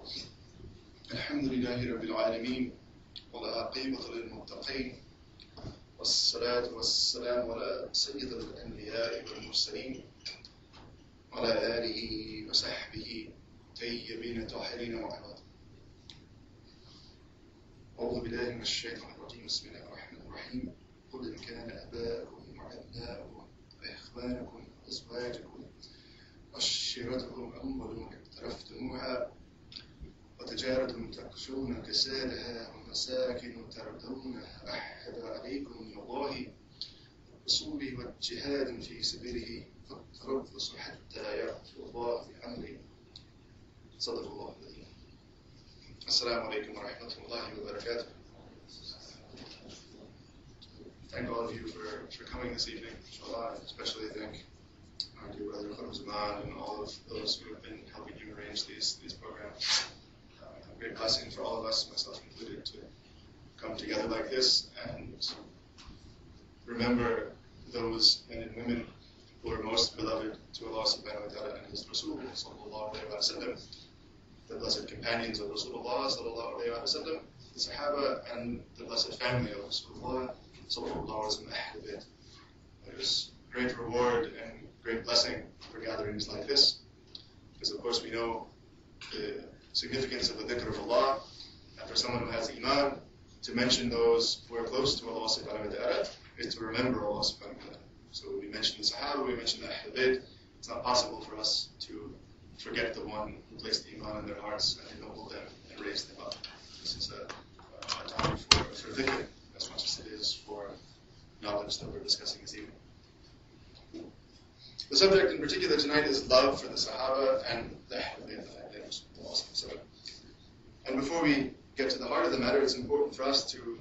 الحمد لله رب العالمين والعاقبة للمتقين والصلاة والسلام على سيد الأنبياء والمرسلين وعلى آله وصحبه طيبين الطاهرين وبعد. أعوذ بالله من الشيطان الرجيم. بسم الله الرحمن الرحيم. قل إن كان آباؤكم وأبناؤكم وإخوانكم وأزواجكم وعشيرتكم أموال اقترفتموها وتجارة تخشون كسادها ومساكن ترضونها أحب عليكم من الله ورسوله وجهاد في سبيله فتربصوا حتى يأتي الله بأمره. صدق الله العظيم. Assalamu alaikum wa rahmatullahi wa barakatuh. Thank all of you for coming this evening, inshallah. Especially thank our dear brother Zaman and all of those who have been helping you arrange these programs. A great blessing for all of us, myself included, to come together like this and remember those men and women who are most beloved to Allah subhanahu wa ta'ala and His Rasul sallallahu alayhi wa sallam, the blessed companions of Rasulullah sallallahu alayhi wa sallam, the Sahabah, and the blessed family of Rasulullah sallallahu alayhi wa sallam. There's great reward and great blessing for gatherings like this, because of course we know the significance of the dhikr of Allah, and for someone who has iman, to mention those who are close to Allah subhanahu wa ta'ala is to remember Allah subhanahu wa ta'ala. So we mentioned the Sahabah, we mentioned the Bayt. It's not possible for us to forget the one who placed the iman in their hearts and ennobled them and raised them up. This is a time for dhikr as much as it is for knowledge that we're discussing this evening. The subject in particular tonight is love for the Sahaba and the Ahlul Bayt. And before we get to the heart of the matter, it's important for us to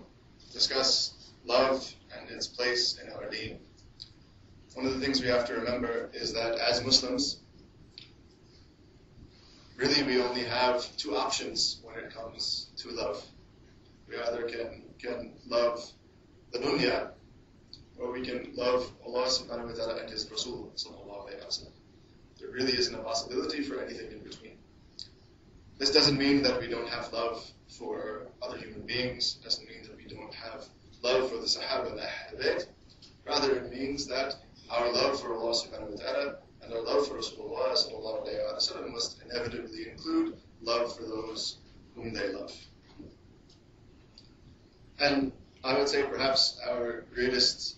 discuss love and its place in our deen. One of the things we have to remember is that as Muslims, really we only have two options when it comes to love. We either can love the dunya, or we can love Allah subhanahu wa ta'ala and His Rasul sallallahu alayhi wa sallam. There really isn't a possibility for anything in between. This doesn't mean that we don't have love for other human beings. It doesn't mean that we don't have love for the Sahaba and the Ahlul Bayt. Rather, it means that our love for Allah subhanahu wa ta'ala and our love for Rasulullah sallallahu alayhi wa sallam must inevitably include love for those whom they love. And I would say perhaps our greatest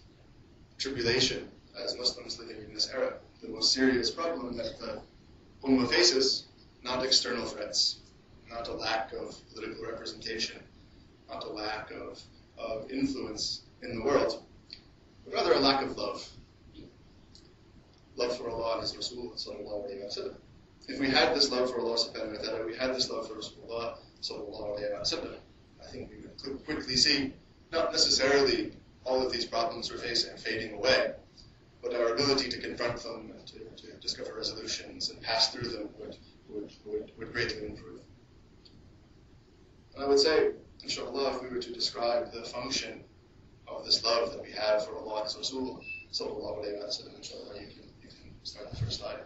tribulation as Muslims living in this era, the most serious problem that the Ummah faces, not external threats, not a lack of political representation, not a lack of influence in the world, but rather a lack of love. Love for Allah and His Rasul sallallahu alayhi wa sallam. If we had this love for Allah subhanahu wa ta'ala, we had this love for Rasulullah sallallahu alayhi wa sallam, I think we would quickly see not necessarily all of these problems we're facing fading away, but our ability to confront them and to discover resolutions and pass through them would greatly improve. And I would say, inshallah, if we were to describe the function of this love that we have for Allah and His Rasul sallallahu alayhi wa sallam, inshallah, you can start the first slide.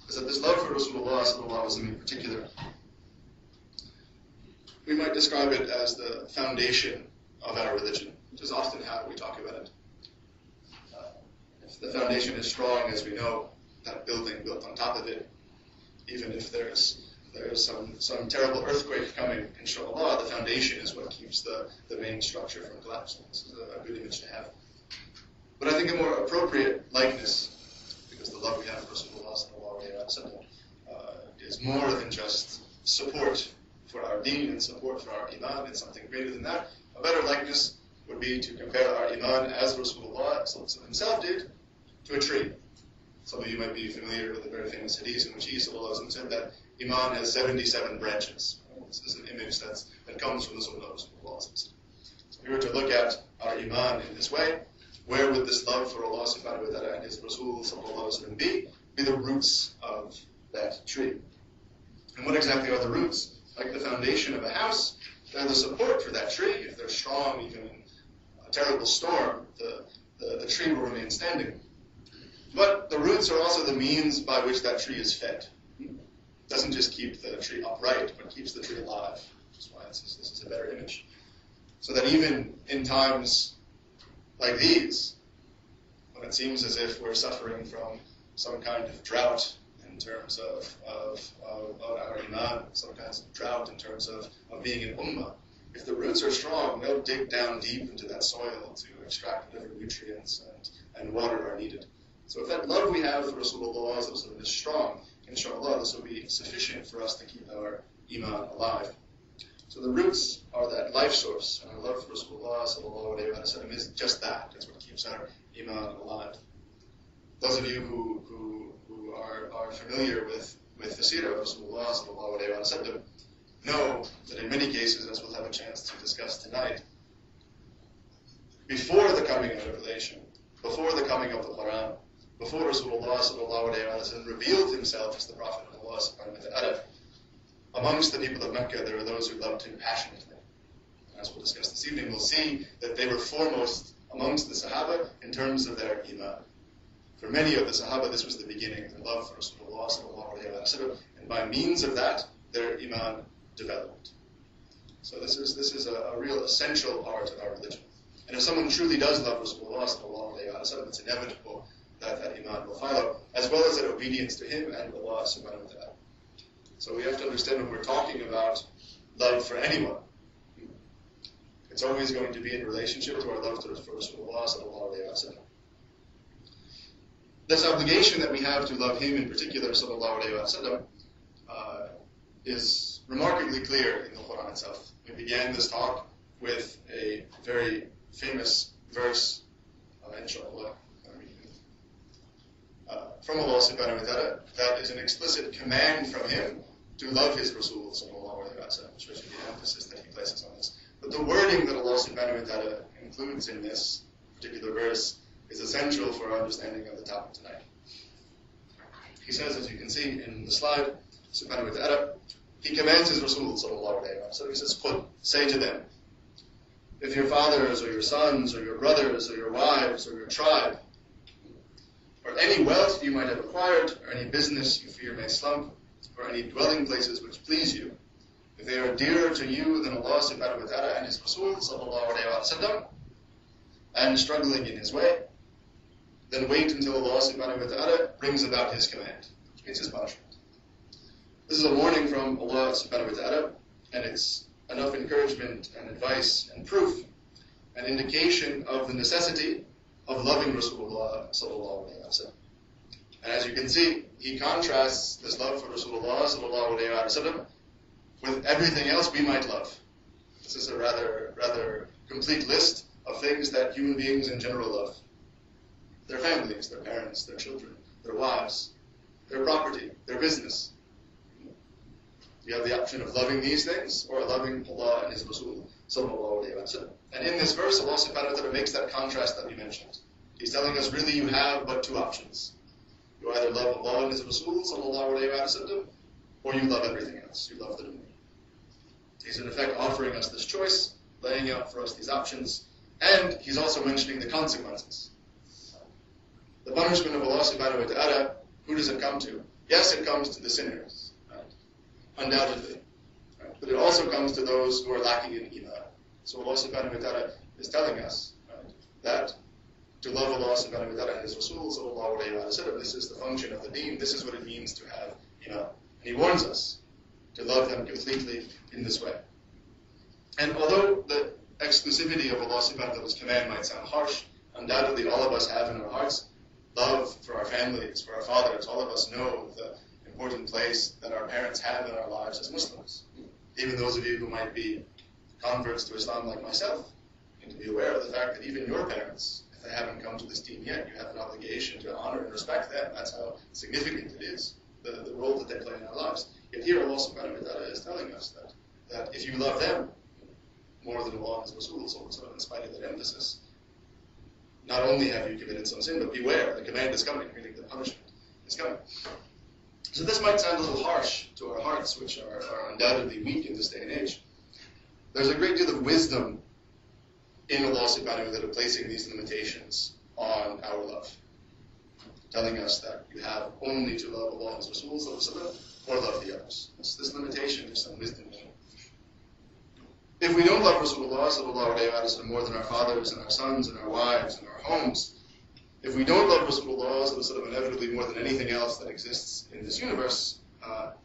Is that this love for Rasulullah sallallahu alayhi wa sallam in particular, we might describe it as the foundation of our religion, which is often how we talk about it. If the foundation is strong, as we know, that building built on top of it, even if there's some terrible earthquake coming, inshallah, the foundation is what keeps the main structure from collapsing. This is a good image to have. But I think a more appropriate likeness, because the love we have for Rasulullah sallallahu alayhi wa sallam is more than just support for our deen and support for our iman. It's something greater than that. A better likeness would be to compare our iman as Rasulullah himself did to a tree. Some of you might be familiar with the very famous hadith in which he said that iman has 77 branches. This is an image that comes from the Sunnah of Rasulullah. So if we were to look at our iman in this way, where would this love for Allah subhanahu wa ta'ala and His Rasul sallallahu alayhi wa sallam be the roots of that tree. And what exactly are the roots? Like the foundation of a house, they're the support for that tree. If they're strong, even in a terrible storm, the tree will remain standing. But the roots are also the means by which that tree is fed. doesn't just keep the tree upright, but keeps the tree alive, which is why this is a better image. So that even in times like these, when it seems as if we're suffering from some kind of drought in terms of our iman, some kinds of drought in terms of being an ummah, if the roots are strong, they'll dig down deep into that soil to extract whatever nutrients and water are needed. So if that love we have for Rasulullah is strong, inshallah, this will be sufficient for us to keep our iman alive. So the roots are that life source, and our love for Rasulullah sallallahu alayhi wa sallam is just that. That's what keeps our iman alive. Those of you who are familiar with the seerah of Rasulullah sallallahu alayhi wa sallam know that in many cases, as we'll have a chance to discuss tonight, before the coming of revelation, before the coming of the Quran, before Rasulullah sallallahu alayhi wa sallam revealed himself as the Prophet of Allah subhanahu wa ta'ala, amongst the people of Mecca, there were those who loved him passionately. As we'll discuss this evening, we'll see that they were foremost amongst the Sahabah in terms of their iman. For many of the Sahabah, this was the beginning, their love for Rasulullah sallallahu alayhi wa sallam, and by means of that, their iman developed. So this is a real essential part of our religion. And if someone truly does love Rasulullah sallallahu alayhi wa sallam, it's inevitable that iman will follow, as well as that obedience to him and Allah subhanahu wa ta'ala. So we have to understand when we're talking about love for anyone, it's always going to be in relationship to our love for Rasulullah sallallahu alayhi wa sallam. This obligation that we have to love him in particular, sallallahu alayhi wa sallam, is remarkably clear in the Quran itself. We began this talk with a very famous verse, inshallah, from Allah subhanahu wa ta'ala, that is an explicit command from him to love his Rasul sallallahu alayhi wa sallam, especially the emphasis that he places on this. But the wording that Allah subhanahu wa ta'ala includes in this particular verse is essential for our understanding of the topic tonight. He says, as you can see in the slide, subhanahu wa ta'ala, he commands his Rasul sallallahu alayhi wa sallam. He says, "Qul, say to them, if your fathers or your sons or your brothers or your wives or your tribe or any wealth you might have acquired or any business you fear may slump or any dwelling places which please you, if they are dearer to you than Allah subhanahu wa ta'ala and his Rasul sallallahu alayhi wa sallam and struggling in his way, then wait until Allah subhanahu wa ta'ala brings about his command, which means his punishment." This is a warning from Allah subhanahu wa ta'ala, and it's enough encouragement and advice and proof, an indication of the necessity of loving Rasulullah sallallahu alayhi wa sallam. And as you can see, he contrasts this love for Rasulullah sallallahu alayhi wa sallam with everything else we might love. This is a rather complete list of things that human beings in general love. Their families, their parents, their children, their wives, their property, their business. You have the option of loving these things or loving Allah and his Rasul sallallahu alayhi wa sallam. And in this verse, Allah subhanahu wa ta'ala makes that contrast that we mentioned. He's telling us really you have but two options. You either love Allah and his Rasul sallallahu alayhi wa sallam, or you love everything else. You love the dunya. He's in effect offering us this choice, laying out for us these options, and he's also mentioning the consequences. The punishment of Allah subhanahu wa ta'ala, who does it come to? Yes, it comes to the sinners, right? Undoubtedly. Right? But it also comes to those who are lacking in iman. So Allah subhanahu wa ta'ala is telling us, right, that to love Allah subhanahu wa ta'ala and his Rasul sallallahu alayhi wa sallam, this is the function of the deen, this is what it means to have iman. And he warns us to love them completely in this way. And although the exclusivity of Allah subhanahu wa ta'ala's command might sound harsh, undoubtedly all of us have in our hearts love for our families, for our fathers. All of us know the important place that our parents have in our lives as Muslims. Even those of you who might be converts to Islam like myself need to be aware of the fact that even your parents, if they haven't come to this deen yet, you have an obligation to honor and respect them. That's how significant it is, the role that they play in our lives. Yet here Allah subhanahu wa ta'ala is telling us that if you love them more than Allah and his Rasul, so in spite of that emphasis, not only have you committed some sin, but beware, the command is coming, meaning the punishment is coming. So this might sound a little harsh to our hearts, which are undoubtedly weak in this day and age. There's a great deal of wisdom in Allah subhanahu wa ta'ala placing these limitations on our love, telling us that you have only to love Allah and his Rasul, or love the others. This limitation is some wisdom in it. If we don't love Rasulullah sallallahu alayhi wa sallam more than our fathers and our sons and our wives and our homes, if we don't love Rasulullah sallallahu alayhi wa sallam inevitably more than anything else that exists in this universe,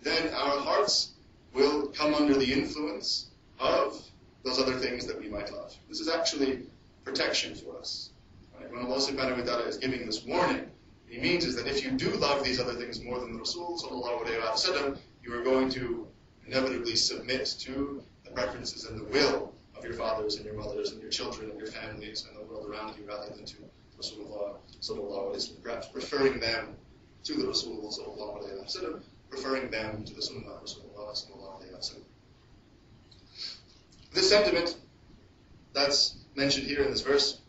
then our hearts will come under the influence of those other things that we might love. This is actually protection for us. Right? When Allah subhanahu wa ta'ala is giving this warning, what He means is that if you do love these other things more than the Rasul sallallahu alayhi wa sallam, you are going to inevitably submit to the preferences and the will of your fathers and your mothers and your children and your families and the world around you rather than to Rasulullah sallallahu alayhi wa sallam, perhaps preferring them to the Rasulullah sallallahu alayhi wa sallam, preferring them to the Sunnah of Rasulullah sallallahu alayhi wa sallam. This sentiment that's mentioned here in this verse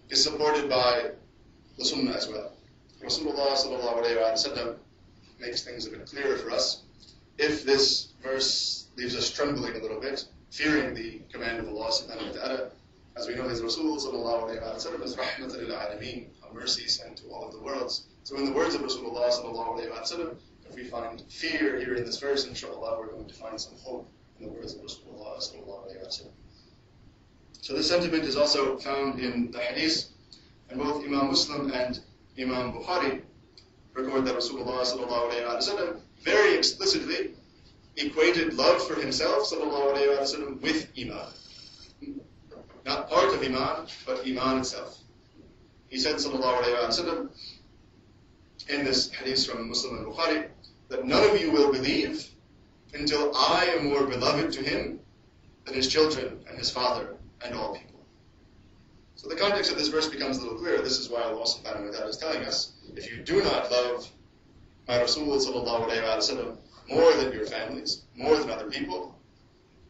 is supported by the Sunnah as well. Rasulullah sallallahu alayhi wa sallam makes things a bit clearer for us. If this verse leaves us trembling a little bit, fearing the command of Allah subhanahu wa ta'ala, as we know His Rasul sallallahu alayhi wa sallam is rahmatan lil alameen, a mercy sent to all of the worlds. So in the words of Rasulullah sallallahu alayhi wa sallam, if we find fear here in this verse, inshallah we're going to find some hope in the words of Rasulullah sallallahu alayhi wa sallam. So this sentiment is also found in the hadith, and both Imam Muslim and Imam Bukhari record that Rasulullah sallallahu alayhi wa sallam very explicitly equated love for himself sallallahu alayhi wa sallam with iman. Not part of iman, but iman itself. He said sallallahu alayhi wa sallam in this hadith from Muslim and Bukhari that none of you will believe until I am more beloved to him than his children and his father and all people. So the context of this verse becomes a little clearer. This is why Allah subhanahu wa ta'ala is telling us, if you do not love my Rasul sallallahu alayhi wa sallam more than your families, more than other people,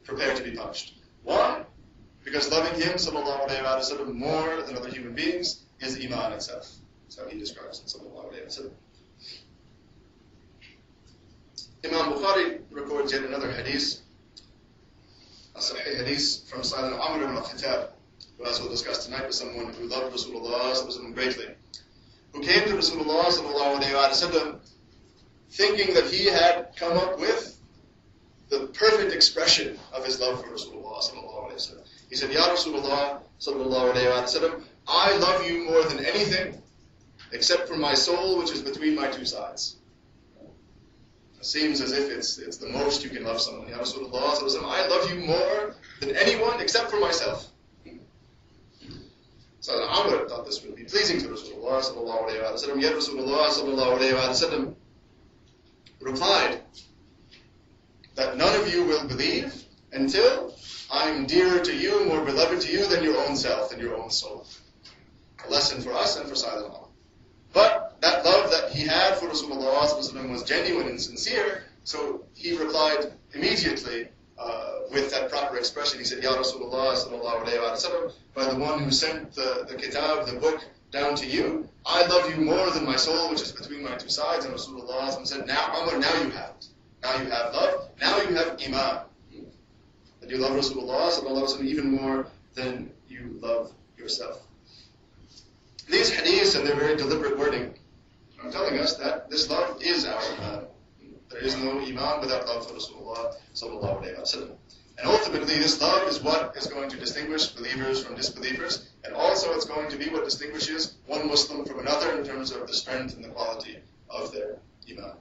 prepare to be punished. Why? Because loving him sallallahu alayhi wa sallam more than other human beings is iman itself. That's how he describes it sallallahu alayhi wa sallam. Imam Bukhari records yet another hadith, a sahih hadith from Sayyidina Amr ibn al-Khattab, who as we'll discuss tonight was someone who loved Rasulullah greatly, who came to Rasulullah sallallahu alayhi wa sallam thinking that he had come up with the perfect expression of his love for Rasulullah sallallahu alayhi wa sallam. He said, Ya Rasulullah sallallahu alayhi wa sallam, I love you more than anything except for my soul which is between my two sides. It seems as if it's the most you can love someone. Ya Rasulullah sallallahu alayhi wa sallam, I love you more than anyone except for myself. So Amr thought this would be pleasing to Rasulullah sallallahu alayhi wa sallam. Yet Rasulullah sallallahu alayhi wa sallam replied that none of you will believe until I am dearer to you, more beloved to you than your own self, than your own soul. A lesson for us and for Sayyidina Umar. But that love that he had for Rasulullah was genuine and sincere, so he replied immediately with that proper expression. He said, Ya Rasulullah sallallahu alayhi wa sallam, by the one who sent the kitab, the book, down to you, I love you more than my soul, which is between my two sides. And Rasulullah said, now Umar, now you have it. Now you have love, now you have iman. That you love Rasulullah sallallahu alayhi wa sallam even more than you love yourself. These hadiths and their very deliberate wording are telling us that this love is our iman. There is no iman without love for Rasulullah sallallahu alayhi wa sallam. And ultimately, this love is what is going to distinguish believers from disbelievers, and also it's going to be what distinguishes one Muslim from another in terms of the strength and the quality of their iman.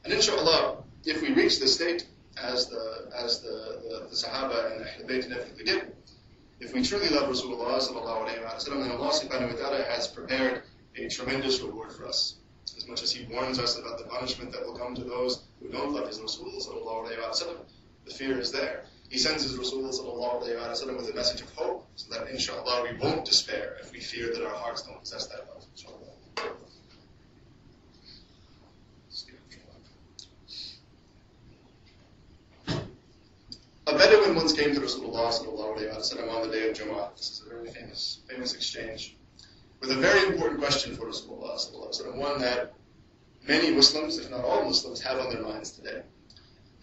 And inshallah, if we reach this state, as the Sahabah and Ahl Bayt inevitably did, if we truly love Rasulullah sallallahu alayhi wa sallam, then Allah subhanahu wa ta'ala has prepared a tremendous reward for us. As much as He warns us about the punishment that will come to those who don't love His Rasul sallallahu alayhi wa sallam, the fear is there. He sends His Rasul sallallahu alayhi wa sallam with a message of hope, so that inshallah we won't despair if we fear that our hearts don't possess that love. Inshallah. A Bedouin once came to Rasulullah sallallahu alayhi wa sallam on the day of Jumu'ah. This is a very famous exchange, with a very important question for Rasulullah sallallahu alayhi wa sallam, one that many Muslims, if not all Muslims, have on their minds today.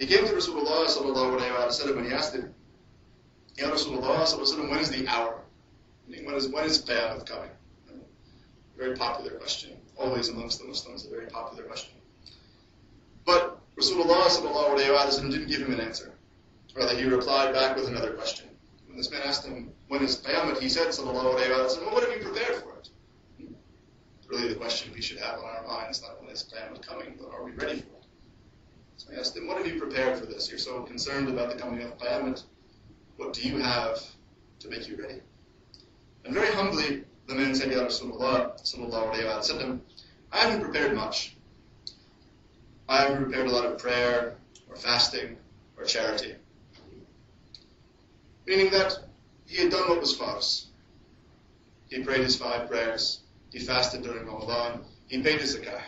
He came to Rasulullah sallallahu alayhi wa sallam and he asked him, Ya Rasulullah sallallahu alayhi wa sallam, when is the hour? When is Qiyamah coming? A very popular question, always amongst the Muslims, a very popular question. But Rasulullah sallallahu alayhi wa sallam didn't give him an answer. Rather, he replied back with another question. When this man asked him, when is Qiyamah, he said, sallallahu alayhi wa sallam, well, what have you prepared for it? Really the question we should have on our minds, not when is Qiyamah coming, but are we ready for it? So I asked him, what have you prepared for this? You're so concerned about the coming of Qiyamah. What do you have to make you ready? And very humbly, the man said, Ya Rasulullah, sallallahu alayhi wa sallam, I haven't prepared much. I haven't prepared a lot of prayer, or fasting, or charity. Meaning that he had done what was farz. He prayed his 5 prayers, he fasted during Ramadan, he paid his zakah.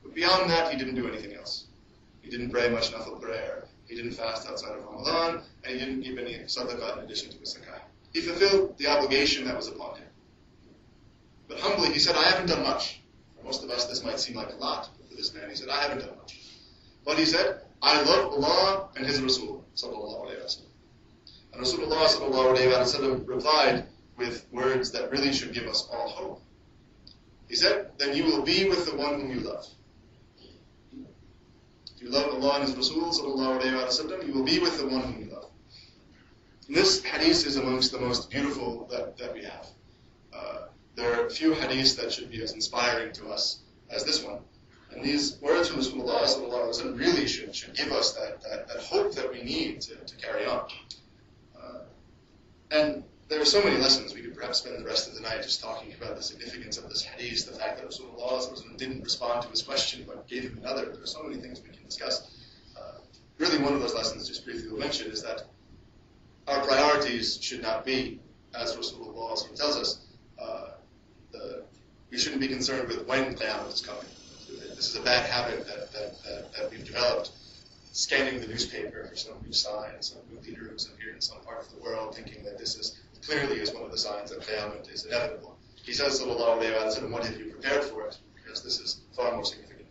But beyond that, he didn't do anything else. He didn't pray much nafil prayer, he didn't fast outside of Ramadan, and he didn't give any sadaqah in addition to his zakah. He fulfilled the obligation that was upon him. But humbly, he said, I haven't done much. For most of us, this might seem like a lot, but for this man, he said, I haven't done much. But he said, I love Allah and His Rasul, sallallahu alayhi wa sallam. And Rasulullah sallallahu alayhi wa sallam replied with words that really should give us all hope. He said, then you will be with the one whom you love. If you love Allah and His Rasul sallallahu alayhi wa sallam, you will be with the one whom you love. And this hadith is amongst the most beautiful that we have. There are few hadiths that should be as inspiring to us as this one. And these words from Rasulullah sallallahu alayhi wa sallam really should give us that hope that we need to carry on. And there are so many lessons. We could perhaps spend the rest of the night just talking about the significance of this hadith, the fact that Rasulullah didn't respond to his question but gave him another. There are so many things we can discuss. Really one of those lessons, just briefly to mention, is that our priorities should not be, as Rasulullah tells us, we shouldn't be concerned with when Qiyamah is coming. This is a bad habit that we've developed, scanning the newspaper for some new sign, some new leader who's appeared in some part of the world, thinking that this is clearly is one of the signs that Qiyamah is inevitable. He says, sallallahu alayhi wa sallam, what have you prepared for it? Because this is far more significant.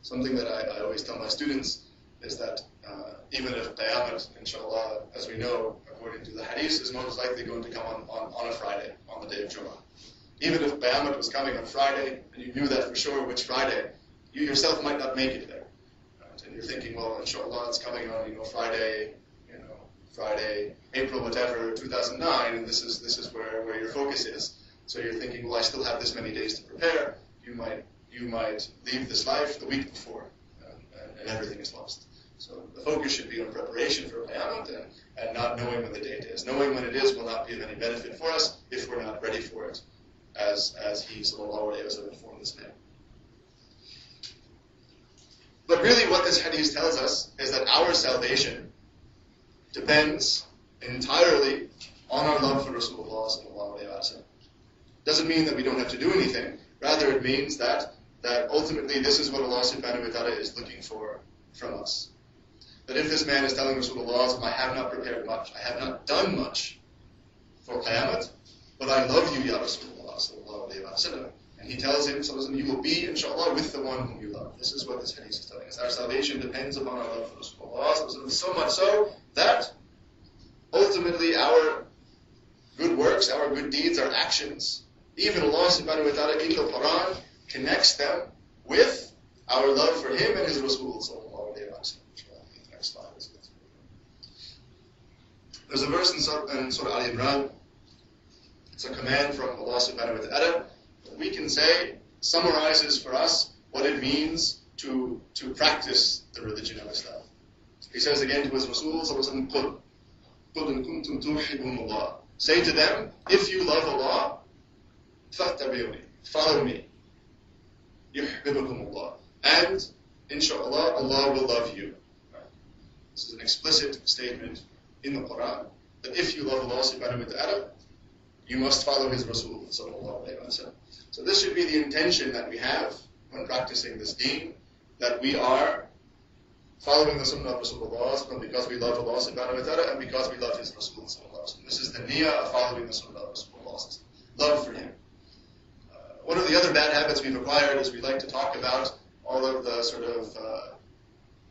Something that I always tell my students is that even if Qiyamah, inshallah, as we know, according to the hadith, is most likely going to come on a Friday, on the day of Jummah. Even if Qiyamah was coming on Friday, and you knew that for sure which Friday, you yourself might not make it there. Right? And you're thinking, well, inshallah, it's coming on, Friday, April, whatever, 2009, and this is where your focus is. So you're thinking, well, I still have this many days to prepare. You might leave this life the week before, and everything is lost. So the focus should be on preparation for Qiyamah and not knowing when the date is. Knowing when it is will not be of any benefit for us if we're not ready for it, as he, sallallahu alayhi wa sallam, informed this man. But really what this hadith tells us is that our salvation depends entirely on our love for Rasulullah sallallahu alayhi wa sallam. Doesn't mean that we don't have to do anything. Rather, it means that ultimately this is what Allah subhanahu wa ta'ala is looking for from us. That if this man is telling Rasulullah, I have not prepared much, I have not done much for Qiyamah, but I love you, Ya Rasulullah sallallahu alayhi wa sallam. And he tells him, you will be, inshallah, with the one whom you love. This is what this hadith is telling us. Our salvation depends upon our love for Rasulullah, so much so that ultimately our good works, our good deeds, our actions, even Allah subhanahu wa ta'ala in the Quran connects them with our love for Him and His Rasul sallallahu alayhi wa sallam. The next slide is it. There's a verse in Surah Al Imran. It's a command from Allah subhanahu wa ta'ala that we can say summarizes for us what it means to practice the religion of Islam. He says again to His Rasul sallallahu alayhi wa sallam, قُلْ إِن كُنْتُمْ تُحِبُّونَ اللَّهَ. Say to them, if you love Allah, فَاتَّبِعُونِي, follow me. يُحْبِبُكُمُ اللَّهُ. And, inshallah, Allah will love you. This is an explicit statement in the Quran, that if you love Allah subhanahu wa ta'ala, you must follow His Rasul sallallahu alayhi wa sallam. So this should be the intention that we have when practicing this deen, that we are following the sunnah of Rasulullah because we love Allah subhanahu wa ta'ala and because we love His Rasul sallallahu alayhi wa sallam. This is the niyyah of following the sunnah of Rasulullah, love for Him. One of the other bad habits we've acquired is we like to talk about all of the sort of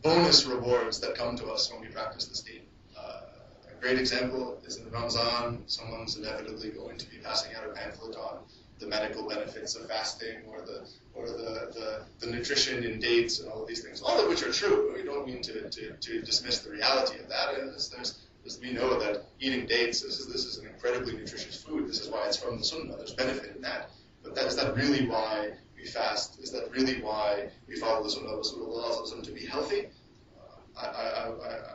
bonus rewards that come to us when we practice this deen. A great example is in Ramzan, someone's inevitably going to be passing out a pamphlet on the medical benefits of fasting or the nutrition in dates and all of these things, all of which are true. We don't mean to dismiss the reality of that. We know that eating dates, this is an incredibly nutritious food. This is why it's from the Sunnah. There's benefit in that. But is that really why we fast? Is that really why we follow the Sunnah of Rasulullah to be healthy? I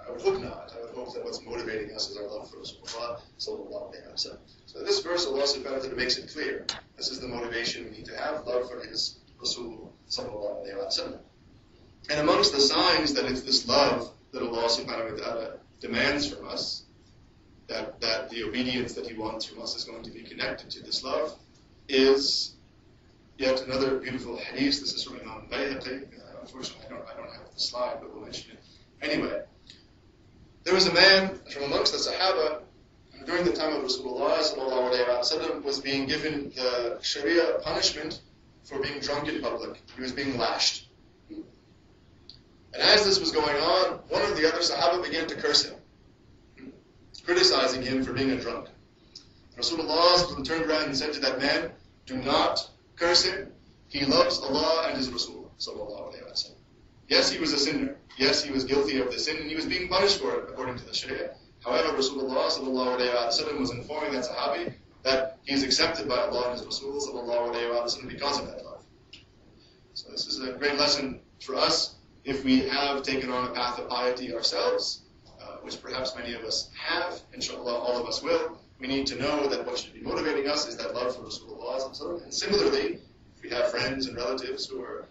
would hope not. I would hope that what's motivating us is our love for Rasulullah sallallahu alaihi wasallam. So this verse, Allah subhanahu wa ta'ala makes it clear. This is the motivation we need to have, love for His Rasul sallallahu alaihi wasallam. And amongst the signs that it's this love that Allah subhanahu wa ta'ala demands from us, that the obedience that He wants from us is going to be connected to this love, is yet another beautiful hadith. This is from Imam Bayt. Unfortunately, I don't have the slide, but we'll mention it. Anyway, there was a man from amongst the Sahabah who during the time of Rasulullah sallallahu alaihi wasallam was being given the Sharia punishment for being drunk in public. He was being lashed. And as this was going on, one of the other Sahaba began to curse him, criticizing him for being a drunk. Rasulullah turned around and said to that man, "Do not curse him. He loves Allah and His Rasul sallallahu alaihi wasallam." Yes, he was a sinner. Yes, he was guilty of the sin, and he was being punished for it according to the Sharia. However, Rasulullah sallallahu alaihi wasallam was informing that Sahabi that he is accepted by Allah and His Rasul sallallahu alaihi wasallam because of that love. So this is a great lesson for us. If we have taken on a path of piety ourselves, which perhaps many of us have, inshallah all of us will, we need to know that what should be motivating us is that love for Rasulullah sallallahu alaihi wasallam. And similarly, if we have friends and relatives who are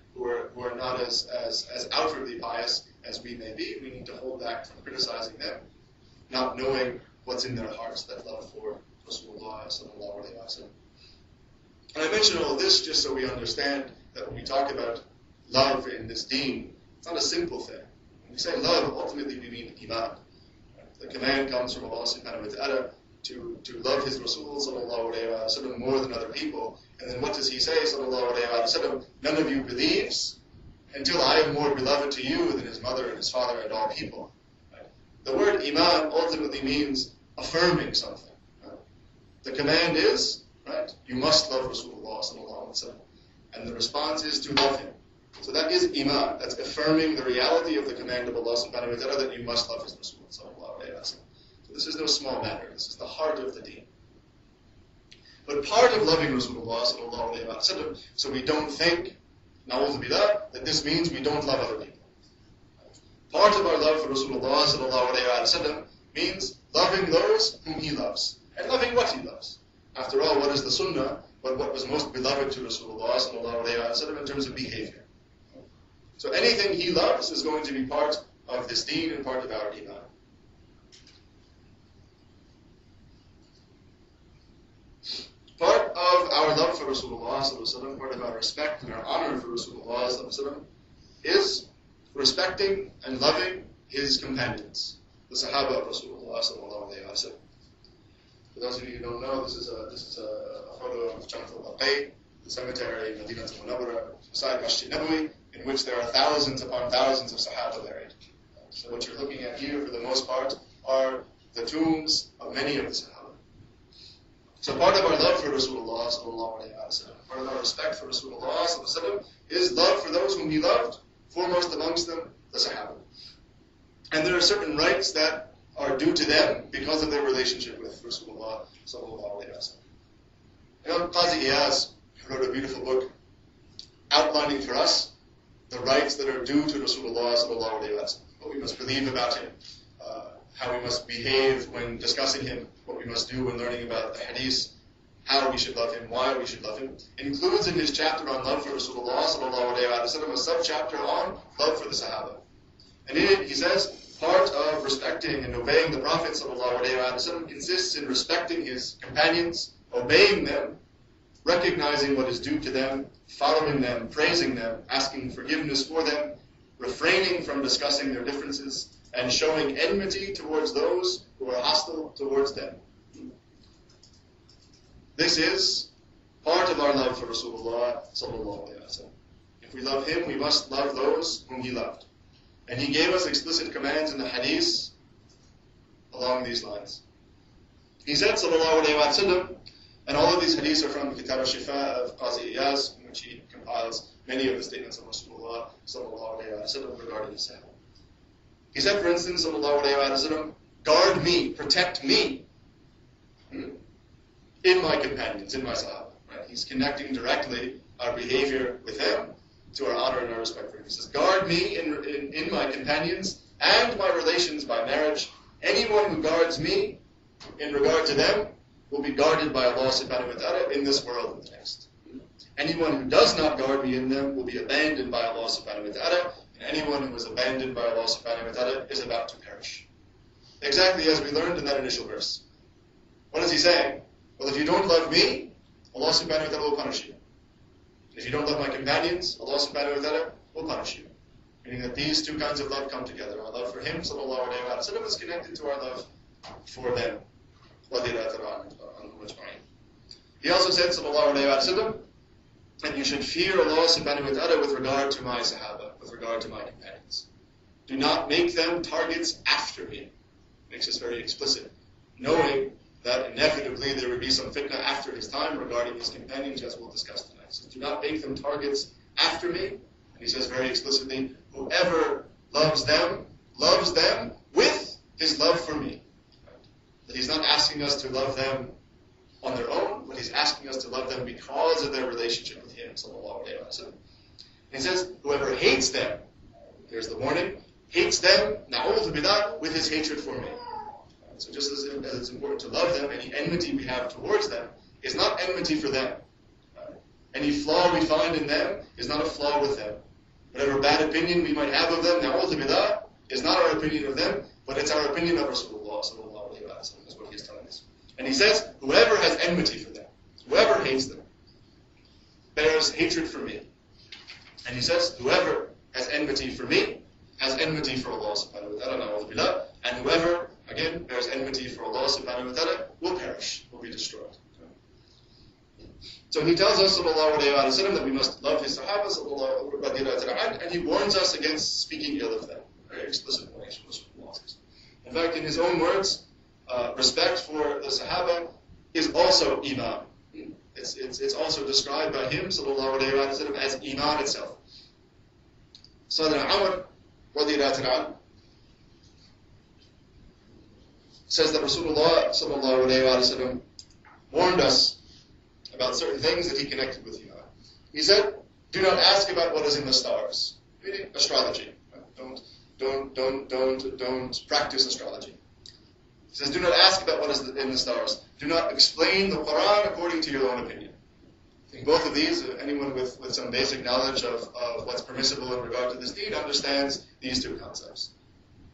not as outwardly pious as we may be, we need to hold back from criticizing them, not knowing what's in their hearts, that love for Rasulullah sallallahu alaihi wasallam. And I mention all of this just so we understand that when we talk about love in this deen, it's not a simple thing. When we say love, ultimately we mean iman. The command comes from Allah subhanahu wa ta'ala to love His Rasul sallallahu alaihi wasallam more than other people. And then what does He say sallallahu alaihi wasallam? None of you believes until I am more beloved to you than his mother and his father and all people. Right? The word iman ultimately means affirming something. Right? The command is, right, you must love Rasulullah sallallahu alaihi wasallam. And the response is to love him. So that is iman. That's affirming the reality of the command of Allah subhanahu wa ta'ala that you must love His Rasul sallallahu alaihi wasallam. So this is no small matter. This is the heart of the deen. But part of loving Rasulullah sallallahu alaihi wasallam, so we don't think, na'udhu billah, that this means we don't love other people. Part of our love for Rasulullah sallallahu alaihi wasallam means loving those whom He loves, and loving what He loves. After all, what is the sunnah, but what was most beloved to Rasulullah sallallahu alaihi wasallam in terms of behavior? So anything He loves is going to be part of this deen and part of our iman. Part of our love for Rasulullah sallallahu alaihi wasallam, part of our respect and our honor for Rasulullah sallallahu alaihi wasallam, is respecting and loving His companions, the Sahabah of Rasulullah sallallahu alaihi wasallam. For those of you who don't know, this is a photo of Jannah Bayt, the cemetery in Medina al-Munawwara, beside Masjid Nabawi, in which there are thousands upon thousands of Sahaba buried. So what you're looking at here, for the most part, are the tombs of many of the Sahaba. So part of our love for Rasulullah sallallahu alaihi wasallam, part of our respect for Rasulullah sallallahu alaihi wasallam, is love for those whom He loved, foremost amongst them, the Sahaba. And there are certain rights that are due to them because of their relationship with Rasulullah sallallahu alaihi wasallam. Imam Qazi Iyaz wrote a beautiful book outlining for us the rights that are due to Rasulullah sallallahu alaihi wasallam, what we must believe about him, how we must behave when discussing him, what we must do when learning about the hadith, how we should love him, why we should love him. Includes in his chapter on love for Rasulullah sallallahu alaihi wasallam a sub-chapter on love for the Sahaba. And in it he says, part of respecting and obeying the Prophet sallallahu alaihi wasallam consists in respecting his companions, obeying them, recognizing what is due to them, following them, praising them, asking forgiveness for them, refraining from discussing their differences, and showing enmity towards those who are hostile towards them. This is part of our love for Rasulullah sallallahu alaihi wasallam. If we love him, we must love those whom he loved. And he gave us explicit commands in the hadith along these lines. He said sallallahu alaihi wasallam, And all of these hadiths are from Kitab al-Shifa of Qazi Iyaz, in which he compiles many of the statements of Rasulullah sallallahu alayhi wa sallam regarding the Sahaba. He said, for instance, sallallahu alayhi wa sallam, guard me, protect me in my companions, in my Sahaba. Right? He's connecting directly our behavior with them to our honor and our respect for him. He says, guard me in my companions and my relations by marriage. Anyone who guards me in regard to them will be guarded by Allah subhanahu wa ta'ala in this world and the next. Anyone who does not guard me in them will be abandoned by Allah subhanahu wa ta'ala, and anyone who is abandoned by Allah subhanahu wa ta'ala is about to perish. Exactly as we learned in that initial verse. What is he saying? Well, if you don't love me, Allah subhanahu wa ta'ala will punish you. If you don't love my companions, Allah subhanahu wa ta'ala will punish you. Meaning that these two kinds of love come together. Our love for him, sallallahu alayhi wa sallam, is connected to our love for them. He also said, sallallahu alayhi wa sallam, that you should fear Allah subhanahu wa ta'ala with regard to my Sahaba, with regard to my companions. Do not make them targets after me. Makes this very explicit. Knowing that inevitably there would be some fitna after his time regarding his companions, as we'll discuss tonight. He says, do not make them targets after me. And he says very explicitly, whoever loves them with his love for me. That he's not asking us to love them on their own, but he's asking us to love them because of their relationship with him, sallallahu alayhi wa sallam. He says, whoever hates them, here's the warning, hates them, na'udhu billah, with his hatred for me. So just as it's important to love them, any enmity we have towards them is not enmity for them. Any flaw we find in them is not a flaw with them. Whatever bad opinion we might have of them, na'udhu billah, is not our opinion of them, but it's our opinion of Rasulullah sallallahu alayhi wa sallam, is what he is telling us. And he says, whoever has enmity for them, whoever hates them, bears hatred for me. And he says, whoever has enmity for me, has enmity for Allah subhanahu wa ta'ala, na'udhu billah, and whoever, again, bears enmity for Allah subhanahu wa ta'ala, will perish, will be destroyed. So he tells us, sallallahu alayhi wa sallam, that we must love his Sahaba, sallallahu alayhi wa sallam, and he warns us against speaking ill of them. Very explicit warning. In fact, in his own words, respect for the Sahaba is also Iman. It's also described by him, sallallahu alayhi wa sallam, as Iman itself. Sayyidina Umar, radiyallahu anhu, says that Rasulullah sallallahu alayhi wa sallam warned us about certain things that he connected with Iman. He said, do not ask about what is in the stars, meaning astrology. Don't practice astrology. He says, do not ask about what is in the stars. Do not explain the Quran according to your own opinion. I think both of these, anyone with some basic knowledge of what's permissible in regard to this deed understands these two concepts.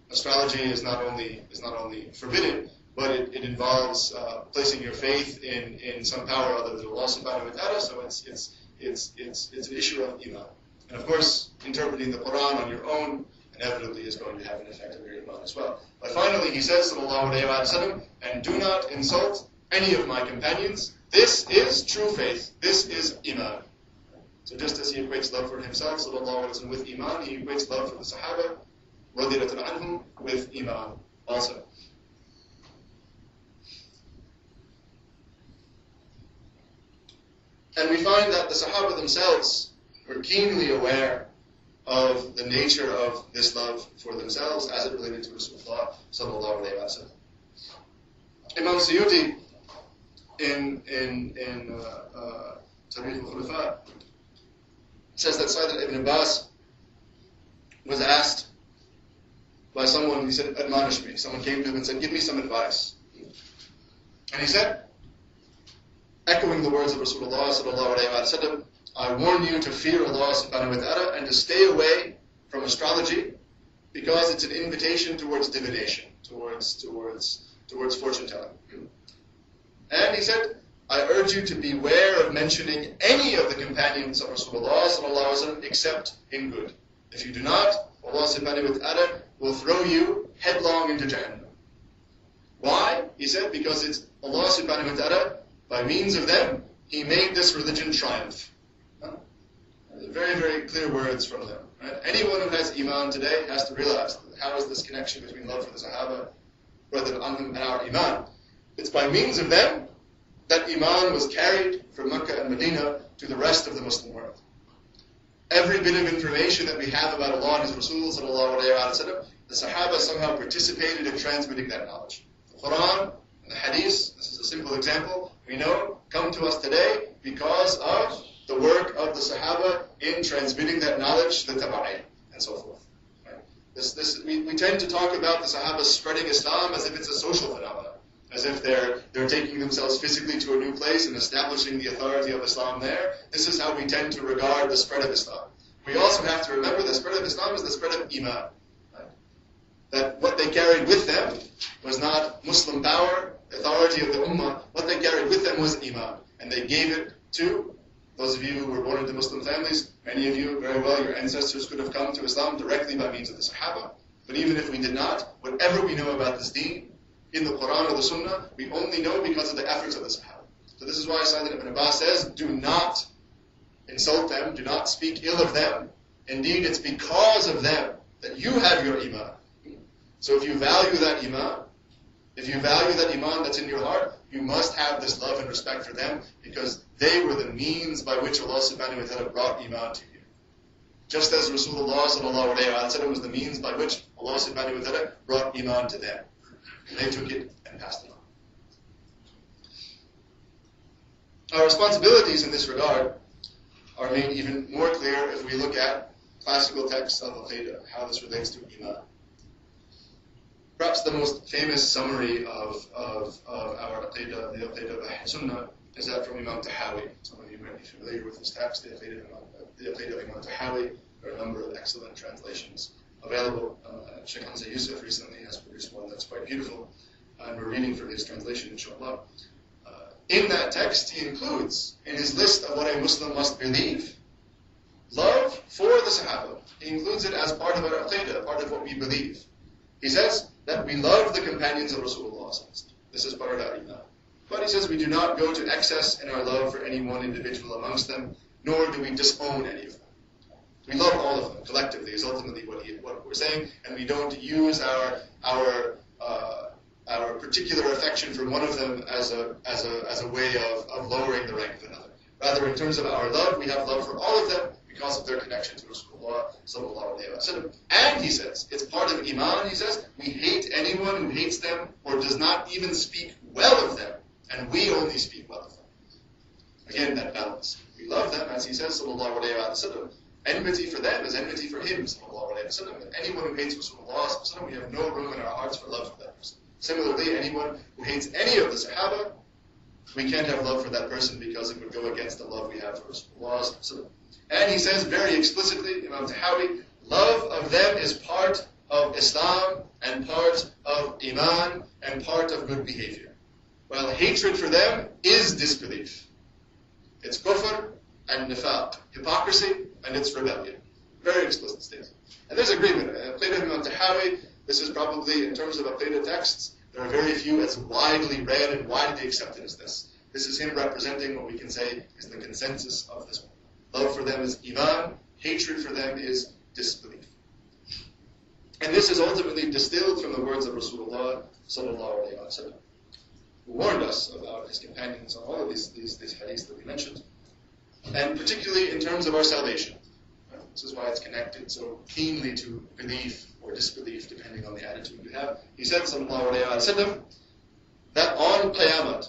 Astrology is not only forbidden, but it involves placing your faith in some power other than Allah subhanahu wa ta'ala, so it's an issue of Iman. And of course, interpreting the Quran on your own inevitably is going to have an effect on your Iman as well. But finally, he says, sallallahu alayhi wa sallam, and do not insult any of my companions. This is true faith. This is Iman. So just as he equates love for himself, sallallahu alayhi wa sallam, with Iman, he equates love for the Sahaba, radhi anhum, with Iman also. And we find that the Sahaba themselves were keenly aware of the nature of this love for themselves as it related to Rasulullah sallallahu alayhi wa sallam. Imam Suyuti in Tarikh al-Khulafa says that Sayyid ibn Abbas was asked by someone, he said, admonish me. Someone came to him and said, give me some advice. And he said, echoing the words of Rasulullah sallallahu alayhi wa sallam, I warn you to fear Allah subhanahu wa ta'ala and to stay away from astrology because it's an invitation towards divination, towards fortune telling. And he said, I urge you to beware of mentioning any of the companions of Rasulullah sallallahu alayhi wa sallam except in good. If you do not, Allah subhanahu wa ta'ala will throw you headlong into Jahannam. Why? He said, because it's Allah subhanahu wa ta'ala, by means of them, He made this religion triumph. Very, very clear words from them. Right? Anyone who has Iman today has to realize how is this connection between love for the Sahaba, radhi anhum, and our Iman. It's by means of them that Iman was carried from Mecca and Medina to the rest of the Muslim world. Every bit of information that we have about Allah and His Rasul, sallallahu alayhi wa sallam, the Sahabah somehow participated in transmitting that knowledge. The Quran and the Hadith, this is a simple example, we know, come to us today because of the work of the Sahaba in transmitting that knowledge to the Tabi'in and so forth. Right? We tend to talk about the Sahaba spreading Islam as if it's a social phenomenon, as if they're taking themselves physically to a new place and establishing the authority of Islam there. This is how we tend to regard the spread of Islam. We also have to remember the spread of Islam is the spread of Iman. Right? That what they carried with them was not Muslim power, authority of the Ummah. What they carried with them was Iman. And they gave it to those of you who were born into Muslim families. Many of you, very well, your ancestors could have come to Islam directly by means of the Sahaba. But even if we did not, whatever we know about this deen, in the Quran or the Sunnah, we only know because of the efforts of the Sahaba. So this is why Sayyidina Ibn Abbas says, do not insult them, do not speak ill of them. Indeed, it's because of them that you have your Iman. So if you value that Iman, that's in your heart, you must have this love and respect for them because they were the means by which Allah subhanahu wa ta'ala brought Iman to you. Just as Rasulullah sallallahu alayhi wa sallam was the means by which Allah subhanahu wa ta'ala brought Iman to them. And they took it and passed it on. Our responsibilities in this regard are made even more clear if we look at classical texts of Aqidah, how this relates to Iman. Perhaps the most famous summary of our Aqidah, the Aqidah of Ahl Sunnah, is that from Imam Tahawi. Some of you might be familiar with this text, the Aqidah of Imam Tahawi. There are a number of excellent translations available. Shaykh Ahmad Yusuf recently has produced one that's quite beautiful, and we're reading from his translation, inshallah. In that text, he includes, in his list of what a Muslim must believe, love for the Sahaba. He includes it as part of our Aqidah, part of what we believe. He says that we love the companions of Rasulullah. This is part of our Iman. But he says we do not go to excess in our love for any one individual amongst them, nor do we disown any of them. We love all of them collectively is ultimately what we're saying, and we don't use our particular affection for one of them as a way of lowering the rank of another. Rather, in terms of our love, we have love for all of them because of their connection to Rasulullah sallallahu alaihi wasallam. And he says, it's part of Iman, he says, we hate anyone who hates them or does not even speak well of them, and we only speak well of them. Again, that balance. We love them, as he says, sallallahu alaihi wasallam. Enmity for them is enmity for him, sallallahu alaihi wasallam. And anyone who hates Rasulullah sallallahu alaihi wasallam, we have no room in our hearts for love for that person. Similarly, anyone who hates any of the Sahaba, we can't have love for that person because it would go against the love we have for Rasulullah sallallahu alaihi wasallam. And he says very explicitly, Imam Tahawi, love of them is part of Islam and part of Iman and part of good behavior. While hatred for them is disbelief. It's kufr and nifaq, hypocrisy and it's rebellion. Very explicit statement. And there's agreement. Aqidah of Imam Tahawi, this is probably, in terms of Aqidah texts, there are very few as widely read and widely accepted as this. This is him representing what we can say is the consensus of this one. Love for them is Iman, hatred for them is disbelief. And this is ultimately distilled from the words of Rasulullah sallallahu alaihi wasallam, who warned us about his companions on all of these hadiths that we mentioned, and particularly in terms of our salvation. This is why it's connected so keenly to belief or disbelief, depending on the attitude we have. He said, sallallahu alaihi wasallam, that on Qiyamah,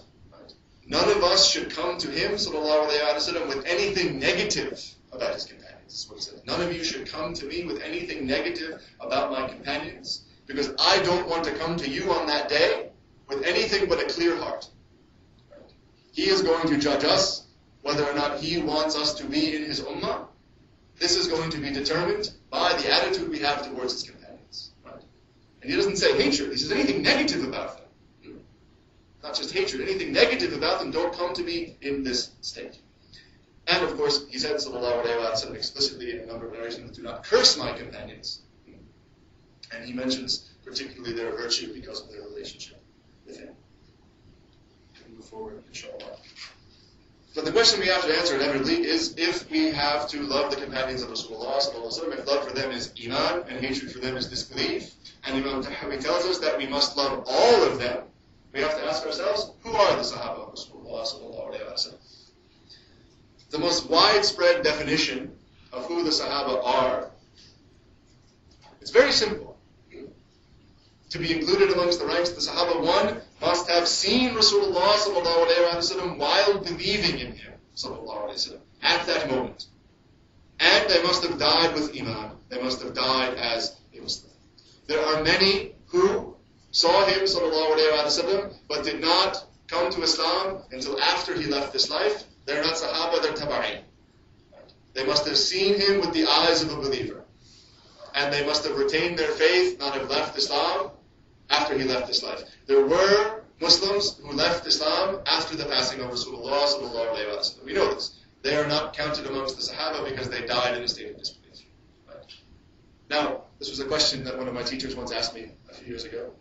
none of us should come to him, sallallahu alaihi wasallam, with anything negative about his companions. This is what he said. None of you should come to me with anything negative about my companions, because I don't want to come to you on that day with anything but a clear heart. He is going to judge us whether or not he wants us to be in his ummah. This is going to be determined by the attitude we have towards his companions. Right? And he doesn't say hatred. He says anything negative about them. Not just hatred, anything negative about them, don't come to me in this state. And of course, he said, sallallahu alaihi wasallam, explicitly in a number of narrations, do not curse my companions. And he mentions particularly their virtue because of their relationship with him. We can move forward, inshallah. But the question we have to answer inevitably is if we have to love the companions of Rasulullah sallallahu alaihi wasallam, if love for them is Iman and hatred for them is disbelief. And Imam Tahawi tells us that we must love all of them we have to ask ourselves, who are the Sahaba of Rasulullah sallallahu alayhi wa sallam? The most widespread definition of who the Sahaba are, it's very simple. To be included amongst the ranks of the Sahaba, one must have seen Rasulullah sallallahu alayhi wa sallam while believing in him sallallahu alayhi wa sallam at that moment. And they must have died with Iman. They must have died as a Muslim. There are many who saw him sallallahu alayhi wa sallam but did not come to Islam until after he left this life. They're not Sahaba, they're Taba'i. They must have seen him with the eyes of a believer. And they must have retained their faith, not have left Islam after he left this life. There were Muslims who left Islam after the passing of Rasulullah sallallahu alayhi wa sallam. We know this. They are not counted amongst the Sahaba because they died in a state of disbelief. Right? Now, this was a question that one of my teachers once asked me a few years ago.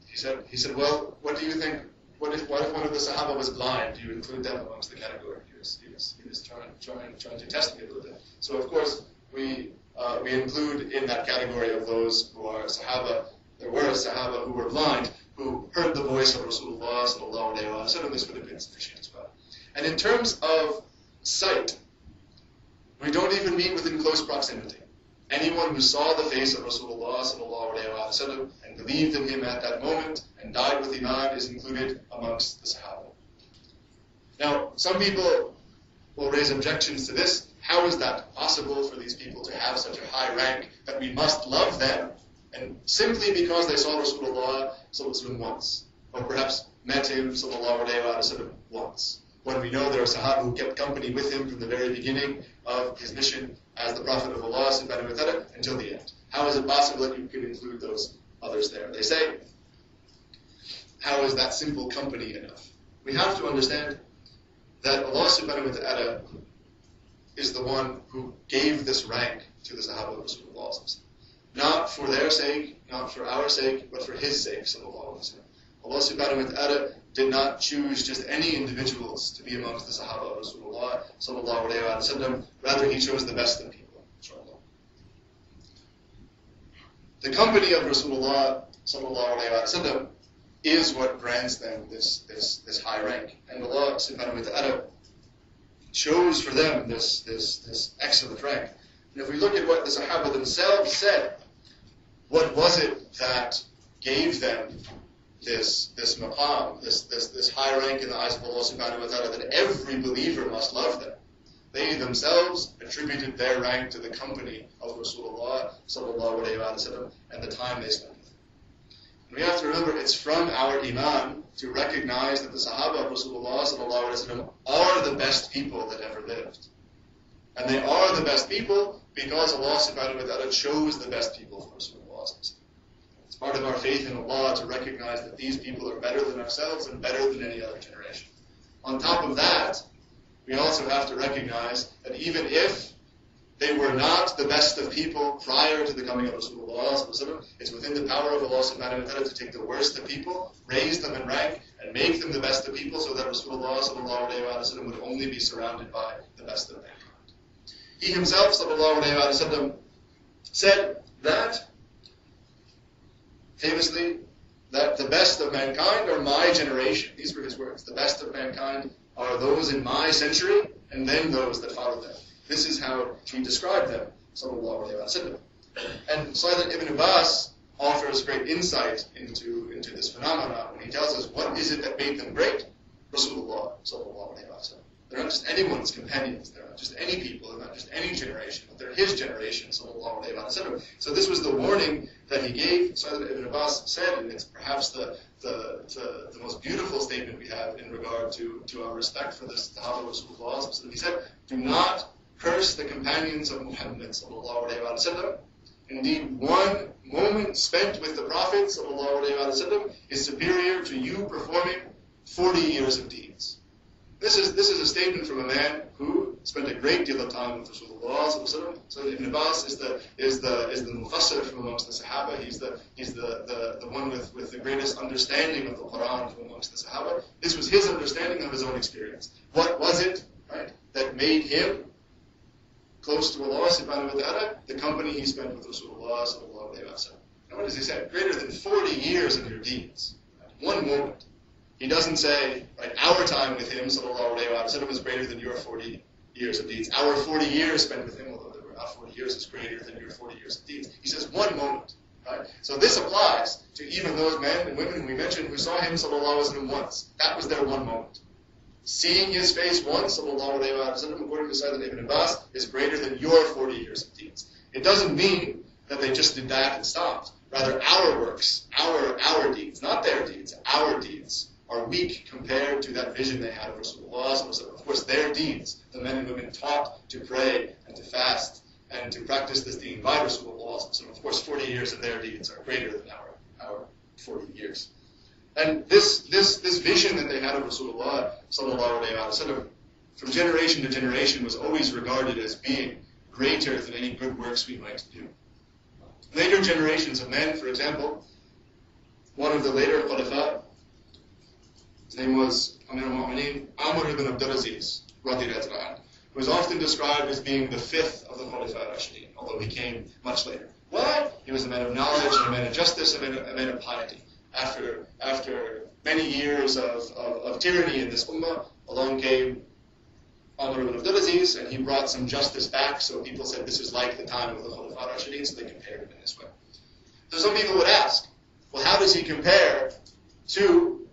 He said, well, what do you think? What if one of the Sahaba was blind? Do you include them amongst the category? He was trying to test me a little bit. So of course we include in that category of those who are Sahaba. There were Sahaba who were blind, who heard the voice of Rasulullah sallallahu alayhi wa sallam. This would have been sufficient as well. And in terms of sight, we don't even mean within close proximity. Anyone who saw the face of Rasulullah sallallahu alayhi wa sallam and believed in him at that moment and died with Iman is included amongst the Sahaba. Now, some people will raise objections to this. How is that possible for these people to have such a high rank that we must love them, and simply because they saw Rasulullah sallallahu alayhi wa sallam once, or perhaps met him sallallahu alayhi wa sallam once, when we know there are Sahaba who kept company with him from the very beginning of his mission as the Prophet of Allah subhanahu wa ta'ala until the end. How is it possible that you could include those others there? They say, how is that simple company enough? We have to understand that Allah subhanahu wa ta'ala is the one who gave this rank to the Sahaba of Rasulullah. Not for their sake, not for our sake, but for His sake, sallallahu alayhi wa sallam. Allah subhanahu wa ta'ala did not choose just any individuals to be amongst the Sahaba of Rasulullah sallallahu alayhi wa sallam. Rather, He chose the best of people. The company of Rasulullah sallallahu alayhi wa sallam is what grants them this high rank. And Allah subhanahu wa ta'ala chose for them this excellent rank. And if we look at what the Sahaba themselves said, what was it that gave them this maqam, this high rank in the eyes of Allah subhanahu wa ta'ala, that every believer must love them? They themselves attributed their rank to the company of Rasulullah sallallahu alayhi wa sallam and the time they spent with him. And we have to remember, it's from our iman to recognize that the Sahaba of Rasulullah sallallahu alayhi wa sallam are the best people that ever lived. And they are the best people because Allah subhanahu wa ta'ala chose the best people for Rasulullah. It's part of our faith in Allah to recognize that these people are better than ourselves and better than any other generation. On top of that, we also have to recognize that even if they were not the best of people prior to the coming of Rasulullah, it's within the power of Allah subhanahu wa ta'ala to take the worst of people, raise them in rank, and make them the best of people so that Rasulullah sallallahu alayhi wa sallam would only be surrounded by the best of mankind. He himself sallallahu alayhi wa sallam said that, famously, that the best of mankind are my generation. These were his words. The best of mankind are those in my century, and then those that follow them. This is how he described them, sallallahu alayhi wa sallam. And Sayyid Ibn Abbas offers great insight into this phenomenon when he tells us what is it that made them great? Rasulullah sallallahu alayhi wa sallam. They're not just anyone's companions. They're not just any people. They're not just any generation. But they're his generation, sallallahu alayhi wa sallam. So this was the warning that he gave. Sayyid Ibn Abbas said, and it's perhaps the most beautiful statement we have in regard to our respect for the Sahaba of Rasulullah. He said, do not curse the companions of Muhammad sallallahu alayhi wa sallam. Indeed, one moment spent with the Prophet sallallahu alayhi wa sallam is superior to you performing 40 years of deeds. This is a statement from a man who spent a great deal of time with Rasulullah sallallahu alayhi wa sallam. So Ibn Abbas is the mufassir from amongst the Sahaba. He's the one with the greatest understanding of the Quran from amongst the Sahaba. This was his understanding of his own experience. What was it, right, that made him close to Allah subhanahu wa ta'ala? The company he spent with Rasulullah sallallahu alayhi wa sallam. And what does he say? Greater than 40 years of your deeds. one moment. He doesn't say, right, our time with him, sallallahu alayhi wa sallam, is greater than your 40 years of deeds. Our 40 years spent with him, although there were not 40 years, is greater than your 40 years of deeds. He says one moment. Right? So this applies to even those men and women we mentioned who saw him, sallallahu alayhi wa sallam, once. That was their one moment. Seeing his face once, sallallahu alayhi wa sallam, according to Sayyidina Ibn Abbas, is greater than your 40 years of deeds. It doesn't mean that they just did that and stopped. Rather, our works, our deeds, not their deeds, our deeds, are weak compared to that vision they had of Rasulullah. Of course, their deeds, the men and women taught to pray and to fast and to practice this deen by Rasulullah. So, of course, 40 years of their deeds are greater than our 40 years. And this vision that they had of Rasulullah sallallahu alayhi wa sallam, from generation to generation, was always regarded as being greater than any good works we might do. Later generations of men, for example, one of the later Khulafa, his name was Amir al-Mu'mineen, Amr ibn Abdulaziz, radhi, who is often described as being the fifth of the Khulafa Rashidin, although he came much later. Why? He was a man of knowledge, a man of justice, a man of piety. After many years of tyranny in this ummah, along came Amr ibn Abdulaziz, and he brought some justice back, so people said this is like the time of the Khulafa Rashidin, so they compared him in this way. So some people would ask, well, how does he compare to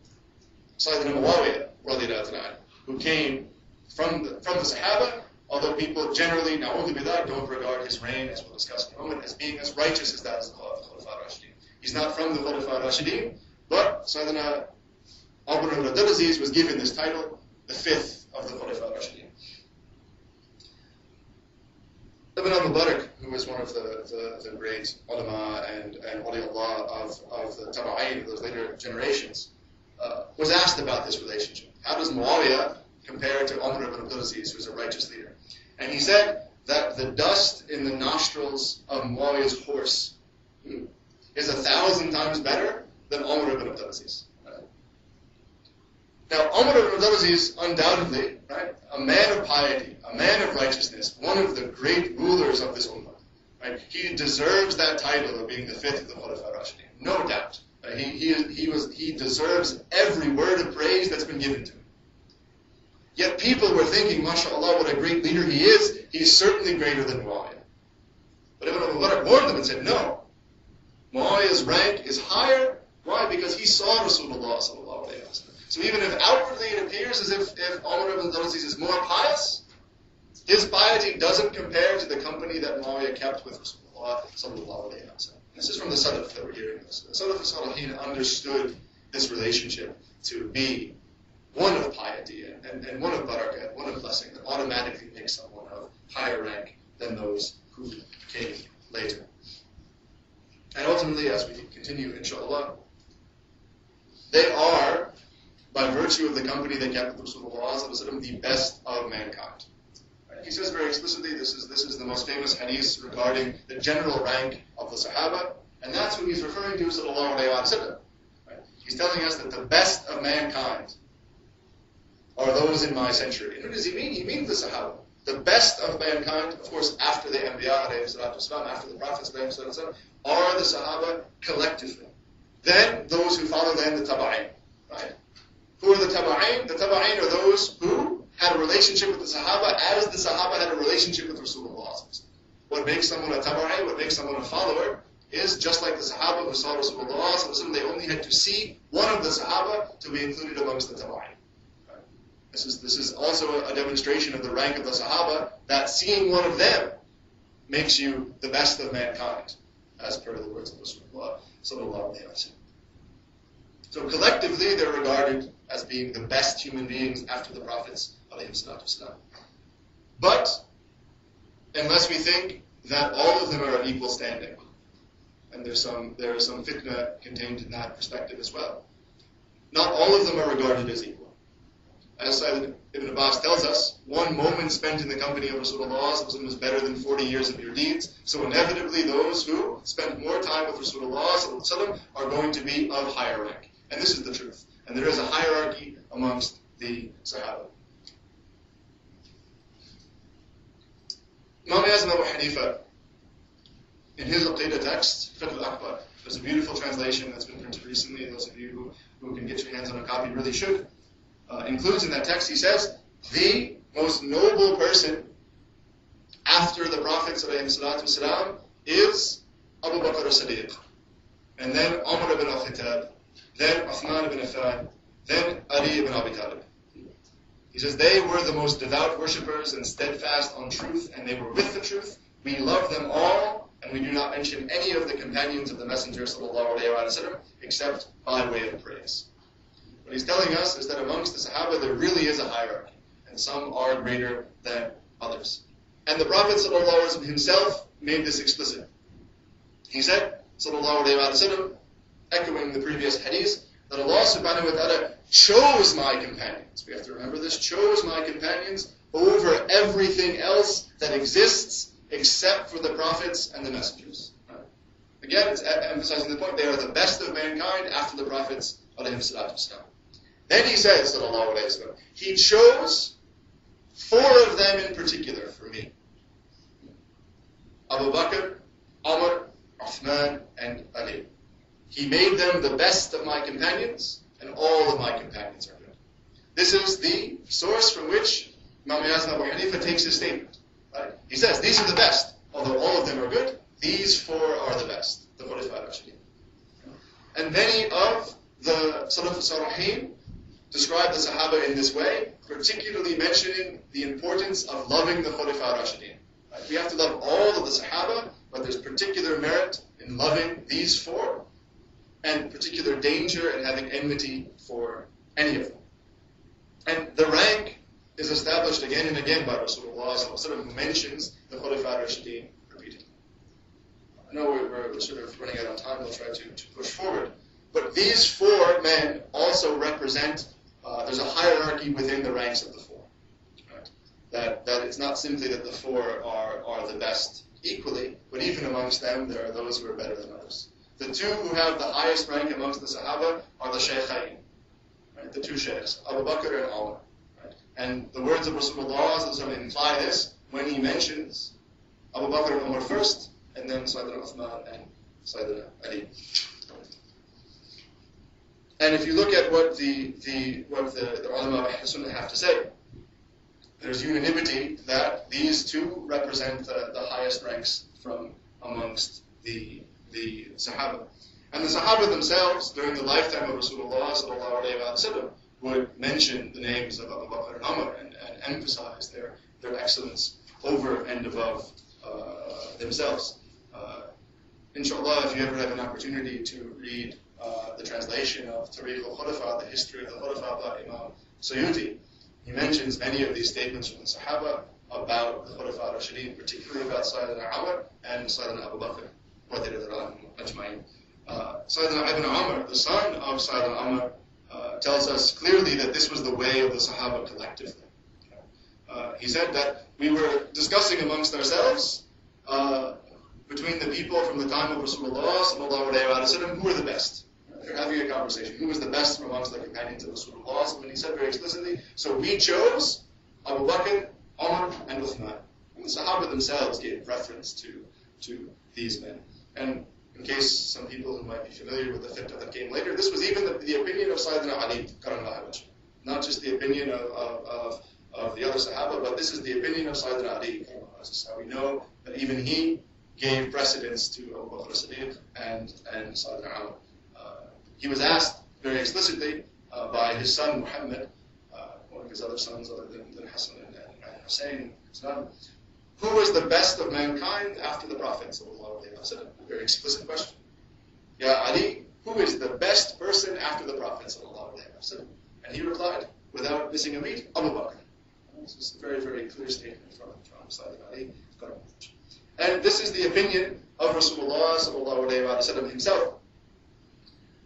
Sayyidina Muawiyah, radiyallahu anhu, who came from the Sahaba, although people generally, na'udhu billah, don't regard his reign, as we'll discuss in a moment, as being as righteous as that of the Khulafa Rashidin. He's not from the Khulafa Rashidin, but Sayyidina Amr ibn Abdulaziz was given this title, the fifth of the Khulafa Rashidin. Ibn al-Mubarak, who was one of the great ulama and awliyaullah of the Tabi'in, of those later generations, was asked about this relationship. How does Muawiyah compare to Amr ibn Abdulaziz, who is a righteous leader? And he said that the dust in the nostrils of Muawiyah's horse is 1,000 times better than Amr ibn Abdulaziz. Now, Amr ibn Abdulaziz, undoubtedly, right, a man of piety, a man of righteousness, one of the great rulers of this ummah, right, he deserves that title of being the fifth of the Khulafa Rashidin, no doubt. He deserves every word of praise that's been given to him. Yet people were thinking, mashallah, what a great leader he is. He's certainly greater than Muawiyah. But Ibn al-Mubarak warned them and said, no. Muawiyah's rank is higher. Why? Because he saw Rasulullah sallallahu alayhi wa sallam. So even if outwardly it appears as if Amr ibn Abdulaziz is more pious, his piety doesn't compare to the company that Muawiyah kept with Rasulullah sallallahu alayhi wa sallam. This is from the Salaf that we're hearing this. The Salaf al-Salihin understood this relationship to be one of piety and one of barakah, one of blessing that automatically makes someone of higher rank than those who came later. And ultimately, as we continue, inshallah, they are, by virtue of the company they kept with Rasulullah, the best of mankind. He says very explicitly, this is the most famous hadith regarding the general rank of the Sahaba, and that's who he's referring to, sallallahu alayhi wa sallam. Right? He's telling us that the best of mankind are those in my century. And what does he mean? He means the Sahaba. The best of mankind, of course, after the Anbiya, after the Prophets, are the Sahaba collectively. Then those who follow them, the Tabi'in. Right? Who are the Tabi'in? The Tabi'in are those who had a relationship with the Sahaba as the Sahaba had a relationship with Rasulullah. What makes someone a Tabi'i, what makes someone a follower, is just like the Sahaba who saw Rasulullah, they only had to see one of the Sahaba to be included amongst the Tabi'in. This is also a demonstration of the rank of the Sahaba, that seeing one of them makes you the best of mankind, as per the words of Rasulullah sallallahu alayhi wa sallam. So collectively, they're regarded as being the best human beings after the Prophets alayhi salatu wasalam. But unless we think that all of them are of equal standing, and there is some fitna contained in that perspective as well, not all of them are regarded as equal. As Ibn Abbas tells us, one moment spent in the company of Rasulullah was better than 40 years of your deeds. So inevitably those who spend more time with Rasulullah are going to be of higher rank. And this is the truth. And there is a hierarchy amongst the Sahaba. Imam Azm Abu Hanifa in his Aqidah text, Fiqh al-Akbar, there's a beautiful translation that's been printed recently. Those of you who can get your hands on a copy really should. Includes in that text, he says, the most noble person after the Prophets ﷺ is Abu Bakr as-Siddiq, and then Umar ibn al-Khattab, then Uthman ibn Affan, then Ali ibn Abi Talib. He says they were the most devout worshippers and steadfast on truth, and they were with the truth. We love them all, and we do not mention any of the companions of the Messenger ﷺ except by way of praise. What he's telling us is that amongst the Sahaba there really is a hierarchy, and some are greater than others. And the Prophet ﷺ himself made this explicit. He said, ﷺ, echoing the previous hadith, that Allah subhanahu wa ta'ala chose my companions. We have to remember this, chose my companions over everything else that exists except for the prophets and the messengers. Right? Again, it's emphasizing the point, they are the best of mankind after the prophets. Then he says, sallallahu alayhi wa sallam, he chose 4 of them in particular for me. Abu Bakr, Umar, Uthman, and Ali. He made them the best of my companions, and all of my companions are good. This is the source from which Imam Yazid Abu Hanifa takes his statement. Right? He says, these are the best. Although all of them are good, these 4 are the best. The Khulafa al-Rashidin. And many of the Salaf al-Salihin describe the Sahaba in this way, particularly mentioning the importance of loving the Khulafa al-Rashidin. Right? We have to love all of the Sahaba, but there's particular merit in loving these 4, and particular danger in having enmity for any of them. And the rank is established again and again by Rasulullah who mentions the Khulafa al-Rashidin repeatedly. I know we're sort of running out of time, we'll try to push forward. But these 4 men also represent, there's a hierarchy within the ranks of the 4. Right? That it's not simply that the 4 are the best equally, but even amongst them there are those who are better than others. The 2 who have the highest rank amongst the Sahaba are the Shaykhain, right? The 2 Shaykhs, Abu Bakr and Umar. Right? And the words of Rasulullah imply this when he mentions Abu Bakr and Umar first, and then Sayyidina Uthman and Sayyidina Ali. And if you look at what the ulama of Ahl Sunnah have to say, there's unanimity that these 2 represent the highest ranks from amongst the Sahaba. And the Sahaba themselves, during the lifetime of Rasulullah ﷺ, would mention the names of Abu Bakr and Umar and emphasize their excellence over and above themselves. Inshallah, if you ever have an opportunity to read the translation of Tariq al-Khulafa, the history of the Khulafa by Imam Suyuti, he mentions many of these statements from the Sahaba about the Khulafa al-Rashidin, particularly about Sayyidina Umar and Sayyidina Abu Bakr. Sayyidina Ibn Umar, the son of Sayyidina Umar, tells us clearly that this was the way of the Sahaba collectively. He said that we were discussing amongst ourselves, between the people from the time of Rasulullah ﷺ, who were the best. They're having a conversation. Who was the best from amongst the companions of Rasulullah? And he said very explicitly, so we chose Abu Bakr, Umar, and Uthman. And the Sahaba themselves gave preference to these men. And in case some people who might be familiar with the fiqh that came later, this was even the opinion of Sayyidina Ali, not just the opinion of the other Sahaba, but this is the opinion of Sayyidina Ali. This is how we know that even he gave precedence to Abu Bakr as-Siddiq and Sayyidina Umar. He was asked very explicitly by his son Muhammad, one of his other sons other than Hassan and Hussein, who was the best of mankind after the Prophet? A very explicit question. Ya Ali, who is the best person after the Prophet? And he replied, without missing a beat, Abu Bakr. This is a very, very clear statement from Sayyidina Ali. And this is the opinion of Rasulullah himself,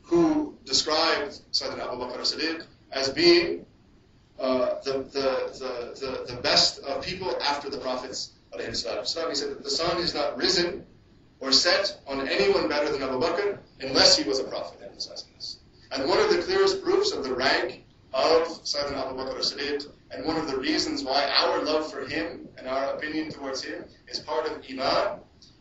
who described Sayyidina Abu Bakr as-Siddiq as being the best of people after the prophets. He said that the sun is not risen or set on anyone better than Abu Bakr unless he was a prophet, emphasizing this. And one of the clearest proofs of the rank of Sayyidina Abu Bakr as-Siddiq, and one of the reasons why our love for him and our opinion towards him is part of Iman,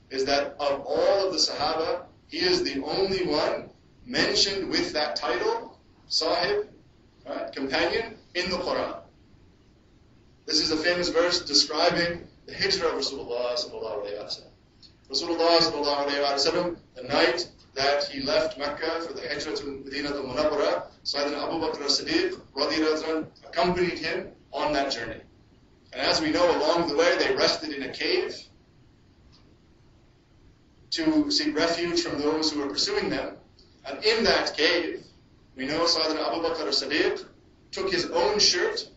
is that of all of the Sahaba, he is the only one mentioned with that title, Sahib, right, companion, in the Quran. This is a famous verse describing the hijrah of Rasulullah sallallahu alayhi wa sallam. Rasulullah sallallahu alayhi wa sallam, the night that he left Mecca for the hijrah to Medina al-Munawwara, Sayyidina Abu Bakr as-Siddiq radiyallahu anhu accompanied him on that journey. And as we know, along the way they rested in a cave to seek refuge from those who were pursuing them. And in that cave, we know Sayyidina Abu Bakr as-Siddiq took his own shirt,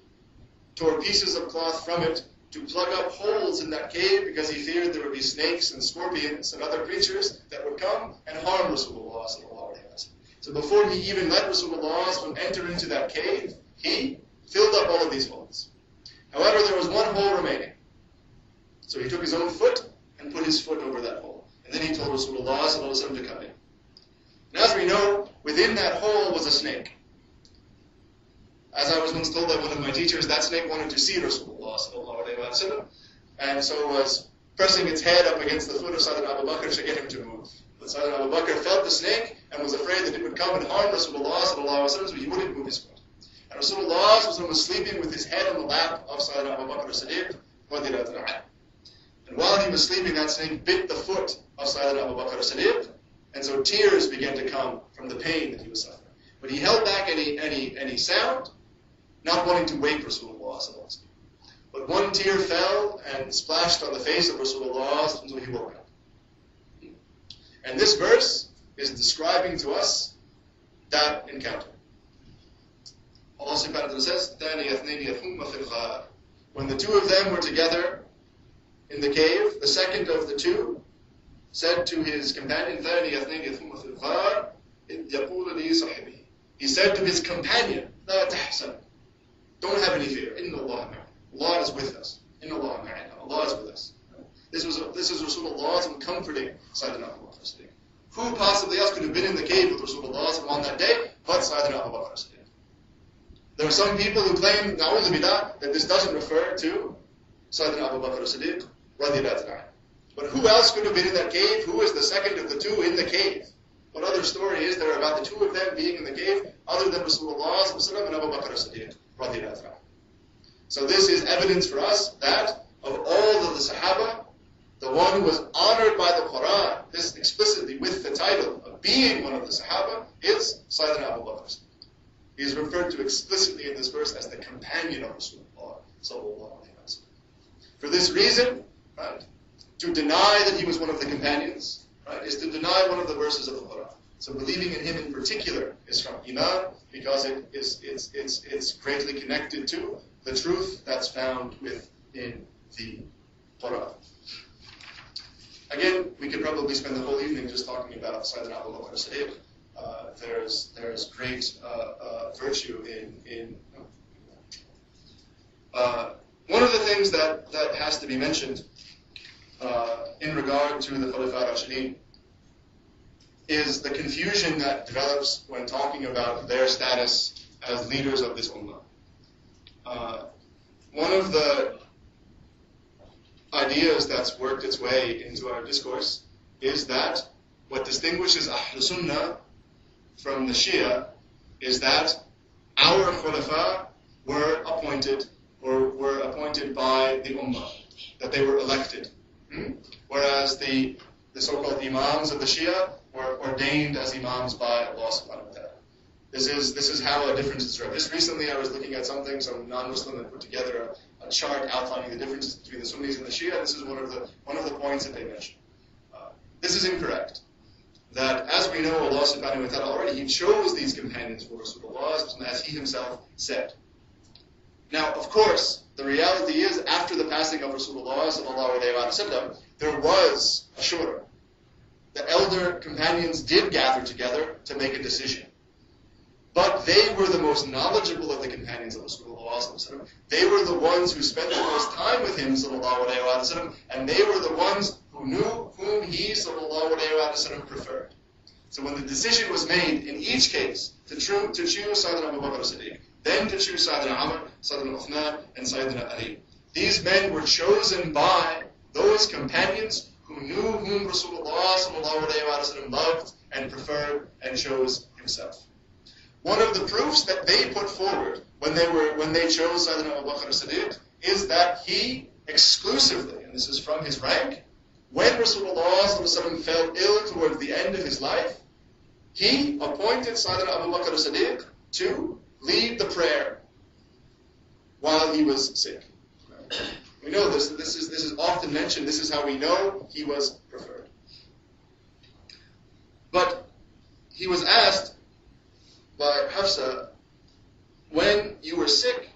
tore pieces of cloth from it to plug up holes in that cave because he feared there would be snakes and scorpions and other creatures that would come and harm Rasulullah sallallahu alaihi wasallam. So before he even let Rasulullah enter into that cave, he filled up all of these holes. However, there was one hole remaining. So he took his own foot and put his foot over that hole. And then he told Rasulullah sallallahu alaihi wasallam to come in. And as we know, within that hole was a snake. As I was once told by one of my teachers, that snake wanted to see Rasulullah sallallahu alaihi wasallam, and so was pressing its head up against the foot of Sayyidina Abu Bakr to get him to move. But Sayyidina Abu Bakr felt the snake and was afraid that it would come and harm Rasulullah sallallahu alaihi wasallam, so he wouldn't move his foot. And Rasulullah sallallahu alaihi wasallam was sleeping with his head on the lap of Sayyidina Abu Bakr as-Siddiq radiyallahu anhu. And while he was sleeping, that snake bit the foot of Sayyidina Abu Bakr as-Siddiq, and so tears began to come from the pain that he was suffering. But he held back any sound, not wanting to wake Rasulullah sallallahu alaihi wasallam. But one tear fell and splashed on the face of Rasulullah until he woke up. And this verse is describing to us that encounter. Allah subhanahu wa ta'ala says, when the two of them were together in the cave, the second of the two said to his companion, he said to his companion, لا تحزن, don't have any fear. Inna Allah ma'ana. Allah is with us. Inna Allah ma'ana. Allah is with us. This is Rasulullah comforting Sayyidina Abu Bakr as-Siddiq. Who possibly else could have been in the cave with Rasulullah on that day but Sayyidina Abu Bakr as-Siddiq? There are some people who claim, na'udhu billah, that this doesn't refer to Sayyidina Abu Bakr as-Siddiq radiyallahu anhu. But who else could have been in that cave? Who is the second of the two in the cave? What other story is there about the two of them being in the cave other than Rasulullah and Abu Bakr as-Siddiq? So this is evidence for us that of all of the Sahaba, the one who was honored by the Quran, this explicitly with the title of being one of the Sahaba, is Sayyidina Abu Bakr. He is referred to explicitly in this verse as the companion of Rasulullah sallallahu alaihi wasallam. For this reason, right, to deny that he was one of the companions, right, is to deny one of the verses of the Quran. So believing in him in particular is from Iman, because it's greatly connected to the truth that's found within the Quran. Again, we could probably spend the whole evening just talking about Sayyidina Abu Bakr as-Siddiq. There's great virtue in one of the things that has to be mentioned in regard to the Khulafa Rashidin is the confusion that develops when talking about their status as leaders of this ummah. One of the ideas that's worked its way into our discourse is that what distinguishes Ahl Sunnah from the Shia is that our Khulafa were appointed by the ummah, that they were elected. Whereas the so-called imams of the Shia were ordained as imams by Allah subhanahu wa ta'ala. This is how a difference is drawn. Just recently I was looking at something, some non-Muslim had put together a chart outlining the differences between the Sunnis and the Shia. This is one of the points that they mentioned. This is incorrect. That as we know, Allah subhanahu wa ta'ala already, He chose these companions for Rasulullah as He Himself said. Now, of course, the reality is after the passing of Rasulullah sallallahu alayhi wa sallam, there was a shura. The elder companions did gather together to make a decision. But they were the most knowledgeable of the companions of Rasulullah. They were the ones who spent the most time with him, and they were the ones who knew whom he preferred. So when the decision was made in each case to choose Sayyidina Abu Bakr as-Siddiq, then to choose Sayyidina Umar, Sayyidina Uthman, and Sayyidina Ali, these men were chosen by those companions who knew whom Rasulullah sallallahu alayhi wa sallam loved and preferred and chose himself. One of the proofs that they put forward when they chose Sayyidina Abu Bakr as-Siddiq is that he exclusively, and this is from his rank, when Rasulullah sallallahu alayhi wa sallam fell ill towards the end of his life, he appointed Sayyidina Abu Bakr as-Siddiq to lead the prayer while he was sick. We know this. This is often mentioned. This is how we know he was preferred. But he was asked by Hafsa, when you were sick,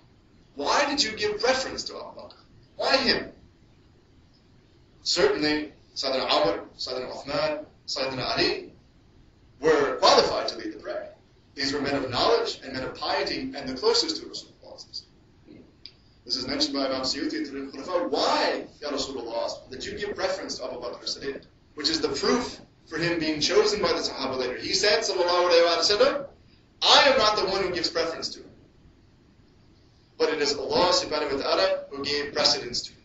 why did you give preference to Abu Bakr? Why him? Certainly, Sayyidina Amr, Sayyidina Uthman, Sayyidina Ali were qualified to lead the prayer. These were men of knowledge and men of piety and the closest to Rasulullah. This is mentioned by Imam Suyuti through the Khulafa. Why, Ya Rasulullah, did you give preference to Abu Bakr as-Siddiq? Which is the proof for him being chosen by the Sahaba later. He said, sallallahu alayhi wa sallam, I am not the one who gives preference to him, but it is Allah subhanahu wa ta'ala who gave precedence to him.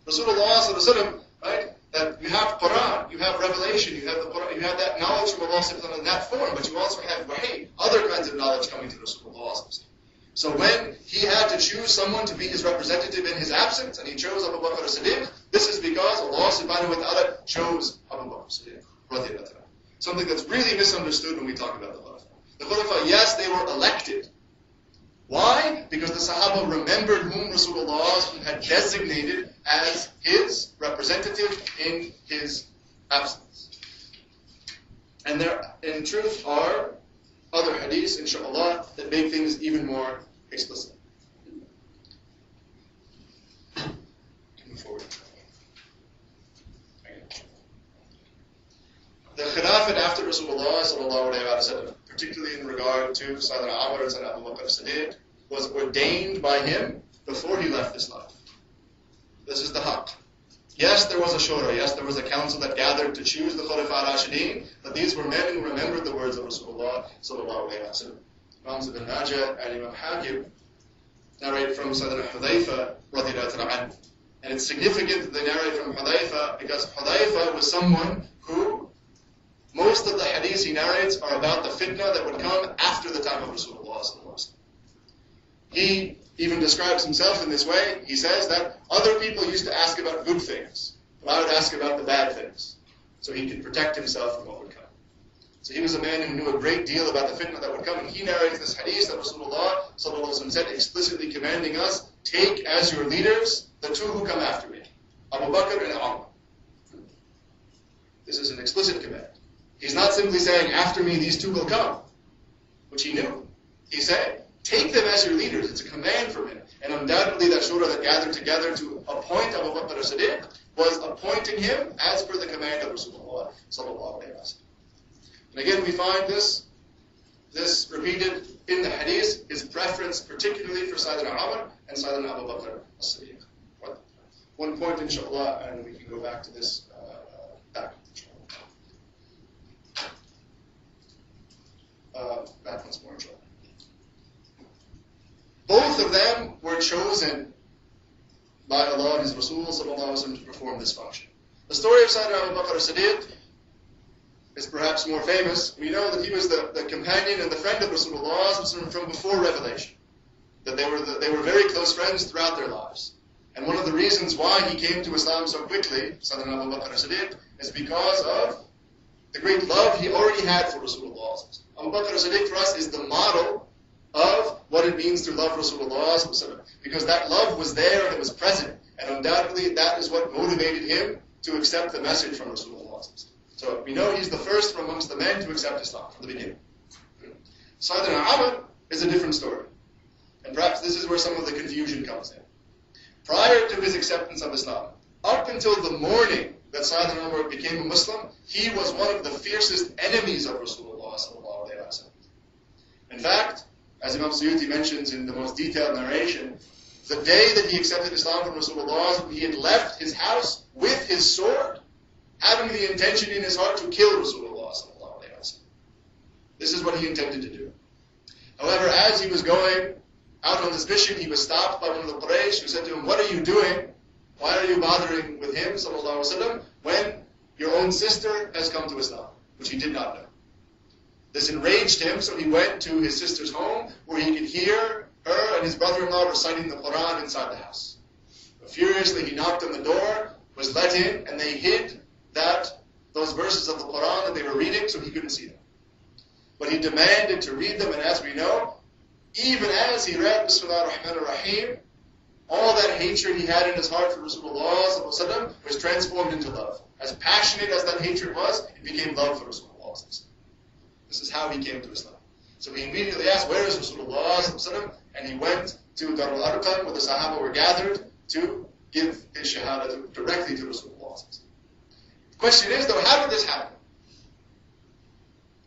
Rasulullah sallallahu alayhi wa sallam, right, that you have Quran, you have revelation, you have the Quran, you have that knowledge from Allah subhanahu wa ta'ala in that form, but you also have wahi, other kinds of knowledge coming to Rasulullah sallallahu alayhi wa sallam. So when he had to choose someone to be his representative in his absence, and he chose Abu Bakr as-Siddiq, this is because Allah subhanahu wa ta'ala chose Abu Bakr as-Siddiq. Something that's really misunderstood when we talk about the Khulafa. The Khulafa, yes, they were elected. Why? Because the Sahaba remembered whom Rasulullah had designated as his representative in his absence. And there, in truth, are other hadiths, inshallah, that make things even more explicit. Move forward. The Khilafat after Rasulullah sallallahu alayhi wa sallam, particularly in regard to Sayyidina Amr and Sayyidina Abu Bakr as-Siddiq, was ordained by him before he left this life. This is the haqq. Yes, there was a shura, yes, there was a council that gathered to choose the Khulafa Rashideen, but these were men who remembered the words of Rasulullah sallallahu alayhi wa sallam. Imam Ibn Majah and Imam Hakim narrate from Sayyidina Hudayfa radiyallahu anhu. And it's significant that they narrate from Hudayfa because Hudayfa was someone who, most of the hadiths he narrates are about the fitna that would come after the time of Rasulullah sallallahu alayhi wa sallam. He even describes himself in this way. He says that other people used to ask about good things, but I would ask about the bad things, so he could protect himself from what would come. So he was a man who knew a great deal about the fitna that would come, and he narrates this hadith that Rasulullah sallallahu alaihi wasallam said, explicitly commanding us, take as your leaders the two who come after me, Abu Bakr and Umar. This is an explicit command. He's not simply saying, after me these two will come, which he knew. He's saying, take them as your leaders. It's a command from him. And undoubtedly that shura that gathered together to appoint Abu Bakr as-Siddiq was appointing him as per the command of Rasulullah sallallahu alayhi wa sallam. And again we find this repeated in the hadith, his preference particularly for Sayyidina Amr and Sayyidina Abu Bakr as-Siddiq. One point inshallah, and we can go back to this back. Back once more inshallah. Both of them were chosen by Allah and His Rasul sallallahu alaihi wasallam to perform this function. The story of Sayyidina Abu Bakr as-Siddiq is perhaps more famous. We know that he was the companion and the friend of Rasulullah from before revelation. That they were very close friends throughout their lives. And one of the reasons why he came to Islam so quickly, Sayyidina Abu Bakr as-Siddiq, is because of the great love he already had for Rasulullah. Abu Bakr as-Siddiq for us is the model of what it means to love Rasulullah, because that love was there and it was present, and undoubtedly that is what motivated him to accept the message from Rasulullah. So we know he's the first from amongst the men to accept Islam from the beginning. Sayyidina Amr is a different story, and perhaps this is where some of the confusion comes in. Prior to his acceptance of Islam, up until the morning that Sayyidina Amr became a Muslim, he was one of the fiercest enemies of Rasulullah sallallahu alaihi wasallam. In fact, as Imam Suyuti mentions in the most detailed narration, the day that he accepted Islam from Rasulullah, he had left his house with his sword, having the intention in his heart to kill Rasulullah sallallahu alaihi wasallam. This is what he intended to do. However, as he was going out on this mission, he was stopped by one of the Quraysh who said to him, "What are you doing? Why are you bothering with him, sallallahu alaihi wasallam, when your own sister has come to Islam, which he did not know? This enraged him, so he went to his sister's home, where he could hear her and his brother-in-law reciting the Quran inside the house. Furiously, he knocked on the door, was let in, and they hid those verses of the Quran that they were reading, so he couldn't see them. But he demanded to read them, and as we know, even as he read Bismillah ar-Rahman ar-Rahim, all that hatred he had in his heart for Rasulullah was transformed into love. As passionate as that hatred was, it became love for Rasulullah. This is how he came to Islam. So he immediately asked, where is Rasulullah? And he went to Darul Arqam, where the Sahabah were gathered, to give his shahada directly to Rasulullah. The question is, though, how did this happen?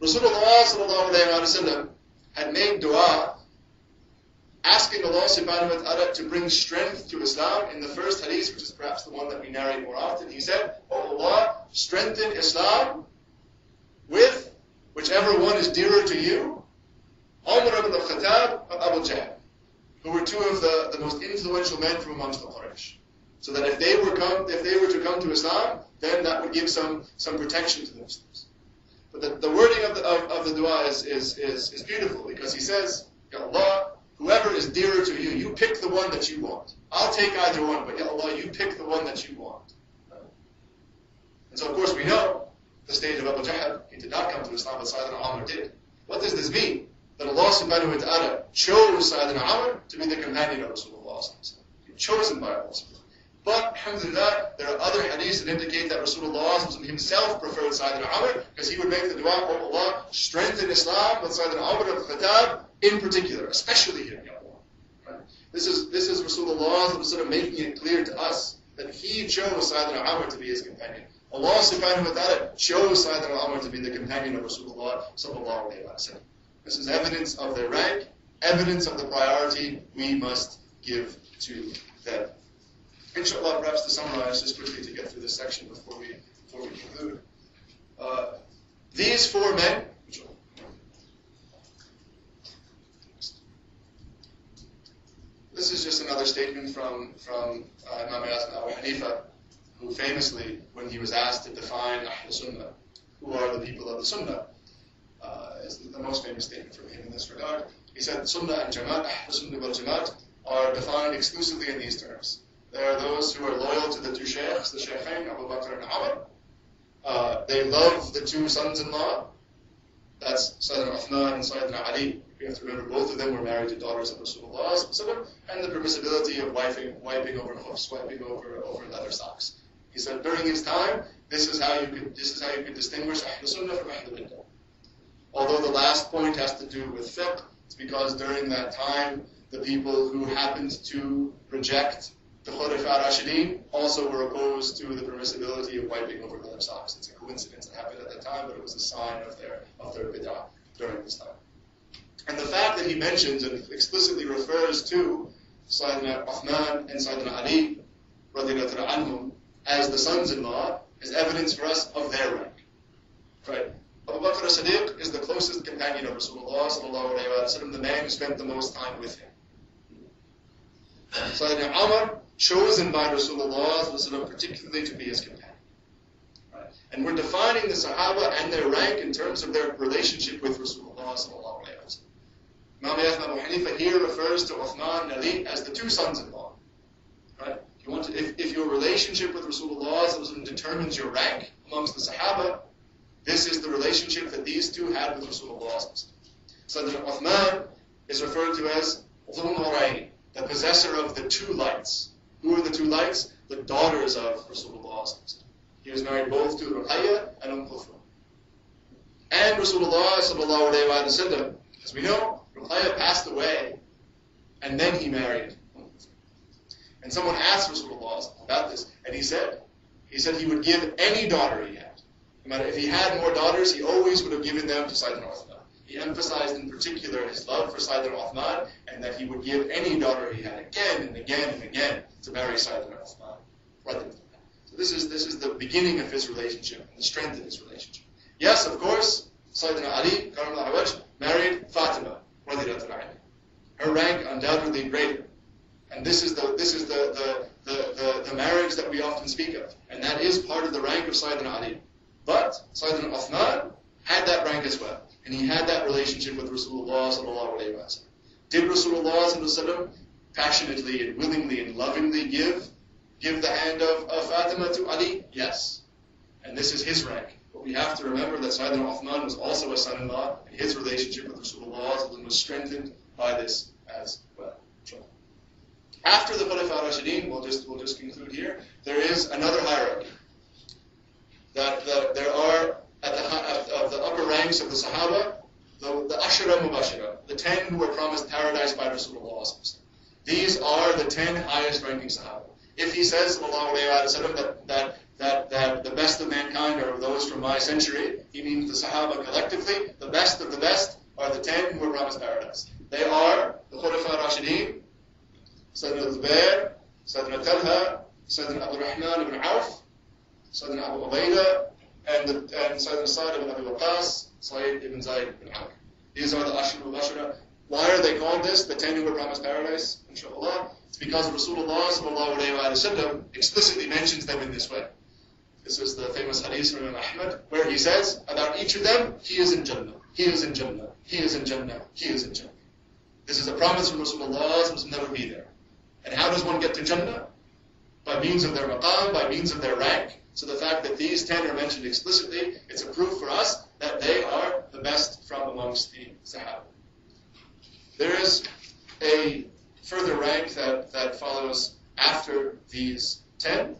Rasulullah had made dua, asking Allah subhanahu wa ta'ala to bring strength to Islam. In the first hadith, which is perhaps the one that we narrate more often, he said, "Oh Allah, strengthen Islam with whichever one is dearer to you, Umar ibn al-Khattab and Abu Jahl, who were two of the most influential men from amongst the Quraysh. So that if they were to come to Islam, then that would give some protection to the Muslims." But the wording of the dua is beautiful, because he says, Ya Allah, whoever is dearer to you, you pick the one that you want. I'll take either one, but Ya Allah, you pick the one that you want. And so of course we know the stage of Abu Jahl. He did not come to Islam, but Sayyidina Umar did. What does this mean? That Allah subhanahu wa ta'ala chose Sayyidina Umar to be the companion of Rasulullah. Chosen by Allah. But, alhamdulillah, there are other hadiths that indicate that Rasulullah himself preferred Sayyidina Umar, because he would make the dua, oh Allah, strengthen Islam with Sayyidina Umar al-Khattab in particular, especially him, Ya Allah. Right? This is Rasulullah making it clear to us that he chose Sayyidina Umar to be his companion. Allah subhanahu wa ta'ala chose Sayyidina Umar to be the companion of Rasulullah sallallahu alayhi wa sallam. This is evidence of their rank, evidence of the priority we must give to them. Inshallah, perhaps to summarize just quickly to get through this section before we conclude. These four men, this is just another statement from Imam Abu Hanifa, who famously, when he was asked to define Ahl Sunnah, who are the people of the Sunnah, is the most famous statement from him in this regard. He said, Sunnah and Jamaat, Ahl Sunnah wal Jamaat, are defined exclusively in these terms. There are those who are loyal to the two sheikhs, the Shaykhain, Abu Bakr and Umar. They love the two sons-in-law. That's Sayyidina Uthman and Sayyidina Ali. You have to remember, both of them were married to daughters of Rasulullah, and the permissibility of wiping over hoofs, wiping over leather socks. He said, during his time, this is how you could distinguish Ahl Sunnah from Ahl Bid'ah. Although the last point has to do with fiqh, it's because during that time, the people who happened to reject the Khulafa Rashidin also were opposed to the permissibility of wiping over leather socks. It's a coincidence that happened at that time, but it was a sign of their bid'ah during this time. And the fact that he mentions and explicitly refers to Sayyidina Uthman and Sayyidina Ali radiyallahu anhum as the sons-in-law is evidence for us of their rank. Right? Abu Bakr as-Siddiq is the closest companion of Rasulullah sallallahu alayhi wa sallam, the man who spent the most time with him. Sayyidina Umar, chosen by Rasulullah particularly to be his companion. Right? And we're defining the Sahaba and their rank in terms of their relationship with Rasulullah sallallahu alayhi wa sallam. Imam Abu Hanifa here refers to Uthman and Ali as the two sons-in-law. Right? If your relationship with Rasulullah determines your rank amongst the Sahaba, this is the relationship that these two had with Rasulullah. So that Uthman is referred to as Dhul Nurayn, the possessor of the two lights. Who are the two lights? The daughters of Rasulullah. He was married both to Ruqayya and Kulthum. And Rasulullah sallallahu alayhi wa sallam, as we know, Ruqayya passed away, and then he married. And someone asked Rasulullah about this, and he said he would give any daughter he had. No matter if he had more daughters, he always would have given them to Sayyidina Uthman. He emphasized in particular his love for Sayyidina Uthman, and that he would give any daughter he had again and again and again to marry Sayyidina Uthman. So this is the beginning of his relationship and the strength of his relationship. Yes, of course, Sayyidina Ali married Fatima. Her rank undoubtedly greater. And this is the marriage that we often speak of. And that is part of the rank of Sayyidina Ali. But Sayyidina Uthman had that rank as well. And he had that relationship with Rasulullah sallallahu alayhi wa sallam. Did Rasulullah sallallahu alayhi wa sallam passionately and willingly and lovingly give the hand of Fatima to Ali? Yes. And this is his rank. But we have to remember that Sayyidina Uthman was also a son-in-law, and his relationship with Rasulullah was strengthened by this as well. After the Khulafa Rashidin, we'll just conclude here, there is another hierarchy. That there are, of the upper ranks of the Sahaba, the Ashara Mubashara, the 10 who were promised paradise by Rasulullah. These are the 10 highest ranking Sahaba. If he says, sallallahu alayhi wa sallam, that the best of mankind are those from my century, he means the Sahaba collectively. The best of the best are the 10 who were promised paradise. They are the Khulafa Rashidin, Sayyidina Zubair, Sayyidina Talha, Sayyidina Abdul Rahman ibn Auf, Sayyidina Abu Ubaidah, and Sayyidina Sa'd ibn Abi Waqqas, Sayyid ibn Zayd ibn Amr. These are the Ashra al-Bashara. Why are they called this? The 10 who were promised paradise, inshallah. It's because Rasulullah sallallahu alayhi wa sallam explicitly mentions them in this way. This is the famous hadith from Imam Ahmad, where he says about each of them, he is in Jannah, he is in Jannah, he is in Jannah, he is in Jannah. This is a promise from Rasulullah to never be there. And how does one get to Jannah? By means of their maqam, by means of their rank. So the fact that these 10 are mentioned explicitly, it's a proof for us that they are the best from amongst the Sahaba. There is a further rank that follows after these 10,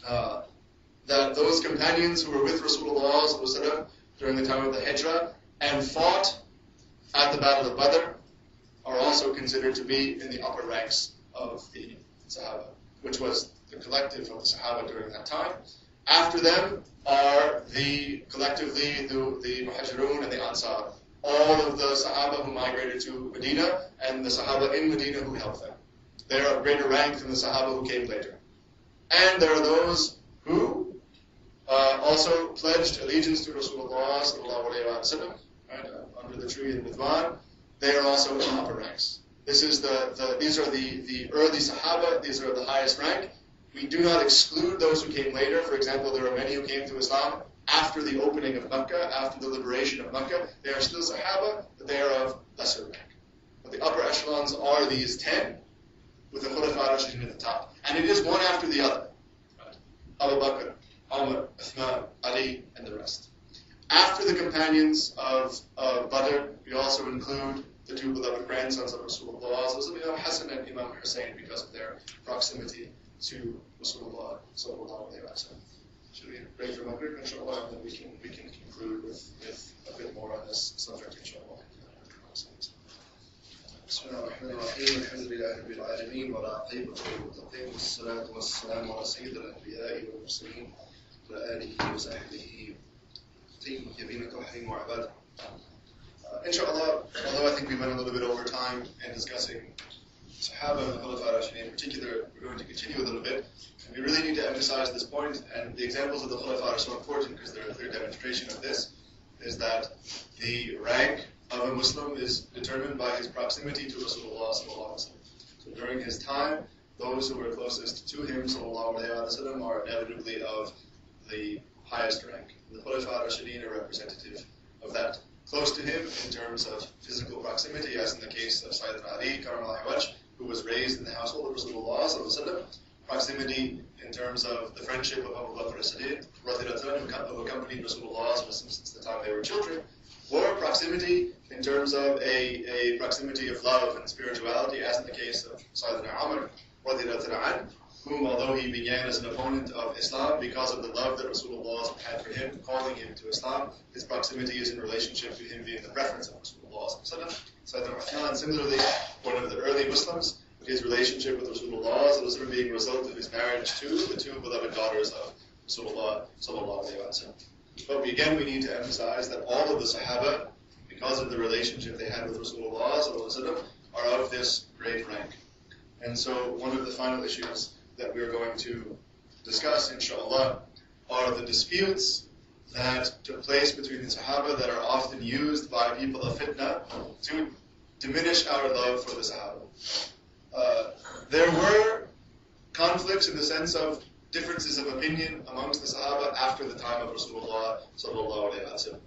that those companions who were with Rasulullah during the time of the Hijrah and fought at the Battle of Badr are also considered to be in the upper ranks of the Sahaba, which was the collective of the Sahaba during that time. After them are collectively the Muhajirun and the Ansar, all of the Sahaba who migrated to Medina and the Sahaba in Medina who helped them. They are of greater rank than the Sahaba who came later. And there are those who also pledged allegiance to Rasulullah sallallahu alayhi wa sallam, right, under the tree in Ridwan. They are also in upper ranks. These are the early Sahaba. These are the highest rank. We do not exclude those who came later. For example, there are many who came to Islam after the opening of Makkah, after the liberation of Makkah. They are still Sahaba, but they are of lesser rank. But the upper echelons are these 10, with the Khulafa Rashidin at the top. And it is one after the other. Right? Abu Bakr, Umar, Uthman, Ali, and the rest. After the companions of Badr, we also include the two beloved grandsons of Rasulullah, Imam Hassan and Imam Hussein, because of their proximity to Rasulullah sallallahu alayhi wa sallam. Should we break for Maghrib, inshallah, and then we can conclude with a bit more on this subject, inshallah. بسم الله الرحمن الرحيم الحمد لله رب العالمين والعاقبة للمتقين والصلاة والسلام على سيد الأنبياء والمرسلين وعلى آله وصحبه طيبين الطاهرين وعباده. Inshallah, although I think we went a little bit over time in discussing Sahaba and the Khulafa Rashidin in particular, we're going to continue a little bit. And we really need to emphasize this point, and the examples of the Khulafa are so important because they're a clear demonstration of this, is that the rank of a Muslim is determined by his proximity to Rasulullah sallallahu alaihi wasallam. So during his time, those who were closest to him sallallahu alaihi wasallam are inevitably of the highest rank. The Khulafa Rashidin are representative of that. Close to him in terms of physical proximity, as in the case of Sayyidina Ali Karamallahu Wajh, who was raised in the household of Rasulullah sallallahu alaihi wasallam. Proximity in terms of the friendship of Abu Bakr as-Siddiq, who accompanied Rasulullah since the time they were children. Or proximity in terms of a proximity of love and spirituality, as in the case of Sayyidina Umar, whom, although he began as an opponent of Islam, because of the love that Rasulullah had for him, calling him to Islam, his proximity is in relationship to him being the preference of Rasulullah. Sayyidina Uthman, similarly, one of the early Muslims, but his relationship with Rasulullah being a result of his marriage to the two beloved daughters of Rasulullah sallallahu alaihi wasallam. But we need to emphasize that all of the Sahaba, because of the relationship they had with Rasulullah sallallahu alaihi wasallam, are of this great rank. And so one of the final issues that we're going to discuss, inshallah, are the disputes that took place between the Sahaba that are often used by people of fitna to diminish our love for the Sahaba. There were conflicts in the sense of differences of opinion amongst the Sahaba after the time of Rasulullah sallallahu alaihi wasallam.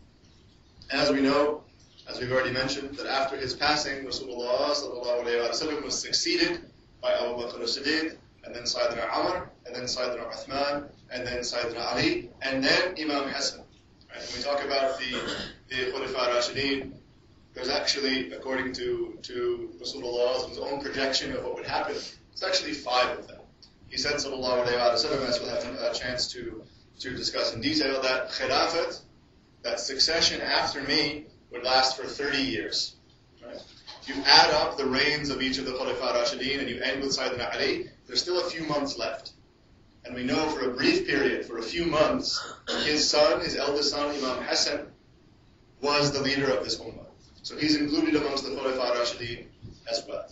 As we know, as we've already mentioned, that after his passing, Rasulullah sallallahu alaihi wasallam was succeeded by Abu Bakr as-Siddiq, and then Sayyidina Umar, and then Sayyidina Uthman, and then Sayyidina Ali, and then Imam Hassan. Right? When we talk about the Khulafa Rashidin, there's actually, according to Rasulullah's own projection of what would happen, it's actually 5 of them. He said, sallallahu alayhi wa sallam, as we'll have a chance to discuss in detail, that khilafat, that succession after me, would last for 30 years. Right? If you add up the reigns of each of the Khulafa Rashidin and you end with Sayyidina Ali, there's still a few months left. And we know for a brief period, for a few months, his son, his eldest son, Imam Hassan, was the leader of this ummah. So he's included amongst the Khulafa Rashidin as well.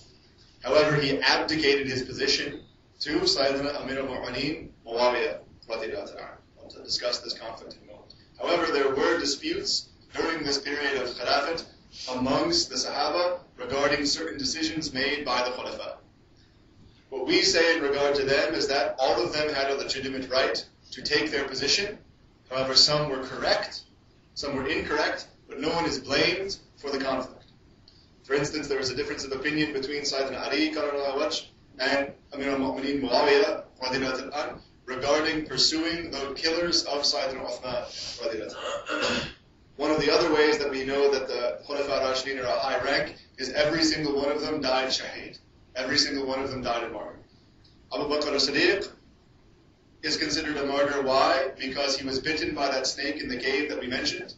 However, he abdicated his position to Sayyidina Amir al-Mu'mineen, Muawiyah, radiyallahu anhu. I'll discuss this conflict in a moment. However, there were disputes during this period of Khilafat amongst the Sahaba regarding certain decisions made by the Khulafa. What we say in regard to them is that all of them had a legitimate right to take their position. However, some were correct, some were incorrect, but no one is blamed for the conflict. For instance, there was a difference of opinion between Sayyidina Ali and Amir al-Mu'mineen Muawiyah radiyallahu anhu regarding pursuing the killers of Sayyidina Uthman radiyallahu anhu. One of the other ways that we know that the Khulafa Rashidin are a high rank is every single one of them died shaheed. Every single one of them died a martyr. Abu Bakr as-Siddiq is considered a martyr. Why? Because he was bitten by that snake in the cave that we mentioned,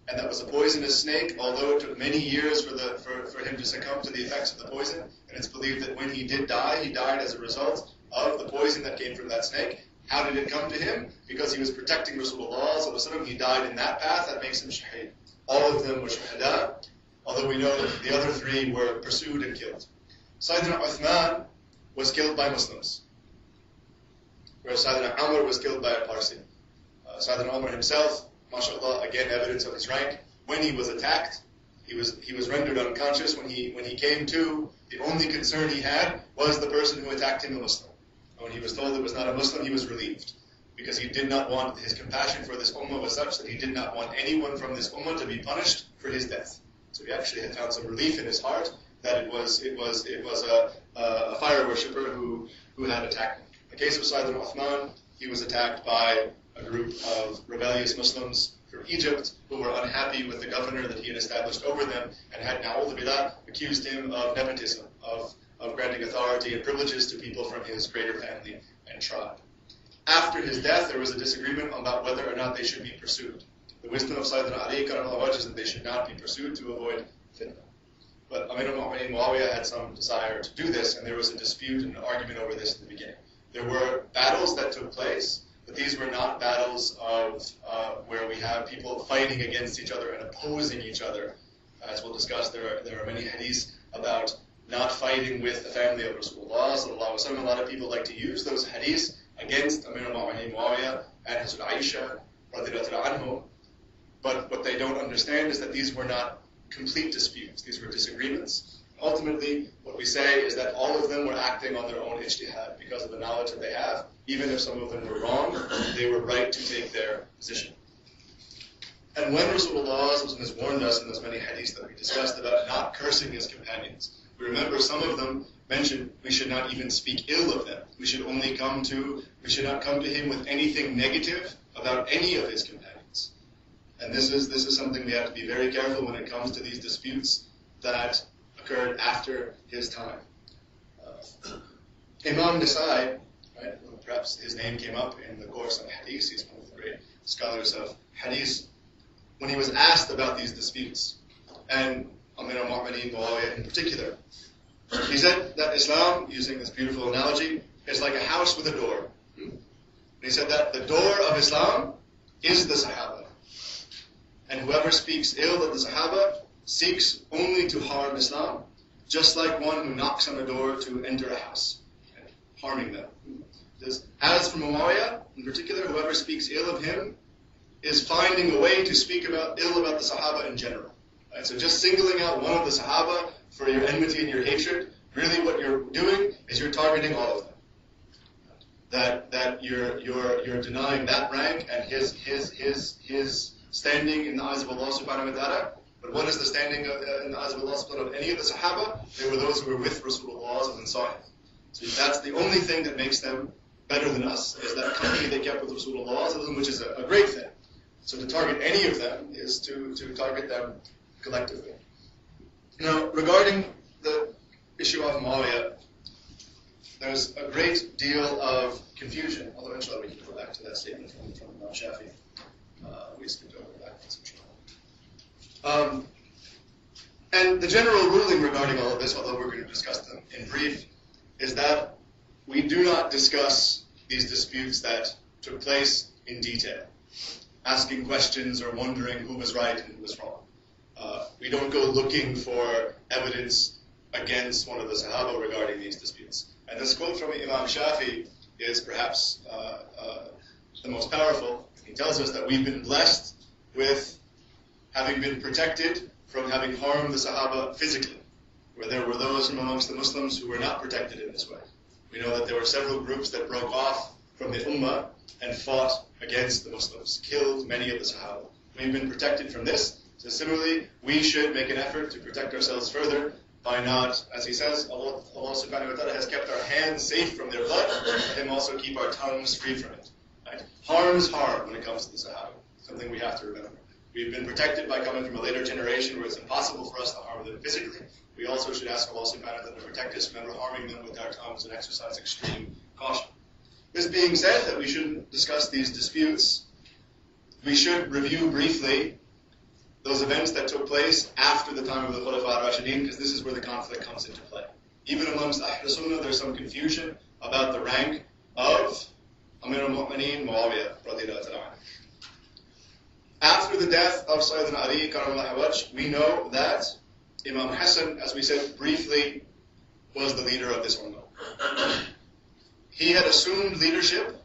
and that was a poisonous snake, although it took many years for him to succumb to the effects of the poison, and it's believed that when he did die, he died as a result of the poison that came from that snake. How did it come to him? Because he was protecting Rasulullah sallallahu alaihi wasallam. He died in that path. That makes him shaheed. All of them were shuhada, although we know that the other 3 were pursued and killed. Sayyidina Uthman was killed by Muslims, whereas Sayyidina Umar was killed by a Parsi. Sayyidina Umar himself, mashallah, again evidence of his rank, when he was attacked, he was rendered unconscious. When he came to, the only concern he had was the person who attacked him, a Muslim. When he was told it was not a Muslim, he was relieved, because he did not want, his compassion for this ummah was such that he did not want anyone from this ummah to be punished for his death. So he actually had found some relief in his heart that it was a fire worshipper who had attacked him. In the case of Sayyidina Uthman, he was attacked by a group of rebellious Muslims from Egypt who were unhappy with the governor that he had established over them and had, na'udhu billah, accused him of nepotism, of granting authority and privileges to people from his greater family and tribe. After his death, there was a disagreement about whether or not they should be pursued. The wisdom of Sayyidina Ali is that they should not be pursued to avoid fitna. But Amir al-Mu'mineen Muawiyah had some desire to do this, and there was a dispute and an argument over this in the beginning. There were battles that took place, but these were not battles of where we have people fighting against each other and opposing each other. As we'll discuss, there are many hadiths about not fighting with the family of Rasulullah sallallahu alaihi wasallam. A lot of people like to use those hadiths against Amir al-Mu'mineen Muawiyah and Hazrat Aisha radhiyallahu anhum. But what they don't understand is that these were not complete disputes. These were disagreements. Ultimately, what we say is that all of them were acting on their own ijtihad because of the knowledge that they have. Even if some of them were wrong, they were right to take their position. And when Rasulullah has warned us in those many hadiths that we discussed about not cursing his companions, we remember some of them mentioned we should not even speak ill of them. We should not come to him with anything negative about any of his companions. And this is something we have to be very careful when it comes to these disputes that occurred after his time. Imam Nasai, right, perhaps his name came up in the course on hadith. He's one of the great scholars of hadith. When he was asked about these disputes, and Amir al-Mu'mineen Muawiyah in particular, he said that Islam, using this beautiful analogy, is like a house with a door. And he said that the door of Islam is the Sahaba. And whoever speaks ill of the Sahaba seeks only to harm Islam, just like one who knocks on a door to enter a house, harming them. As for Muawiyah, in particular, whoever speaks ill of him is finding a way to speak ill about the Sahaba in general. Right? So just singling out one of the Sahaba for your enmity and your hatred Really what you're doing is you're targeting all of them. That you're denying that rank and his standing in the eyes of Allah subhanahu wa ta'ala. But what is the standing in the eyes of Allah subhanahu wa ta'ala of any of the Sahaba? They were those who were with Rasulullah and saw him. So that's the only thing that makes them better than us, is that company they kept with Rasulullah, which is a great thing. So to target any of them is to target them collectively. Now, regarding the issue of Muawiyah, there's a great deal of confusion, although inshallah we can go back to that statement from Imam Shafi. We skipped over that. And the general ruling regarding all of this, although we're going to discuss them in brief, is that we do not discuss these disputes that took place in detail, asking questions or wondering who was right and who was wrong. We don't go looking for evidence against one of the Sahaba regarding these disputes. And this quote from Imam Shafi is perhaps the most powerful. He tells us that we've been blessed with having been protected from having harmed the Sahaba physically, where there were those from amongst the Muslims who were not protected in this way. We know that there were several groups that broke off from the Ummah and fought against the Muslims, killed many of the Sahaba. We've been protected from this. So similarly, we should make an effort to protect ourselves further by not, as he says, Allah subhanahu wa ta'ala has kept our hands safe from their blood, let him also keep our tongues free from it. Right? Harm is harm when it comes to the Sahaba, something we have to remember. We've been protected by coming from a later generation where it's impossible for us to harm them physically. We also should ask Allah subhanahu wa ta'ala to protect us from harming them with our tongues and exercise extreme caution. This being said, that we shouldn't discuss these disputes, we should review briefly those events that took place after the time of the Khulafa al-Rashidin, because this is where the conflict comes into play. Even amongst Ahl Sunnah, there's some confusion about the rank of Amir al-Mu'mineen Muawiyah radiyallahu ta'ala. After the death of Sayyidina Ali karamallahu wajh, we know that Imam Hassan, as we said briefly, was the leader of this ummah. He had assumed leadership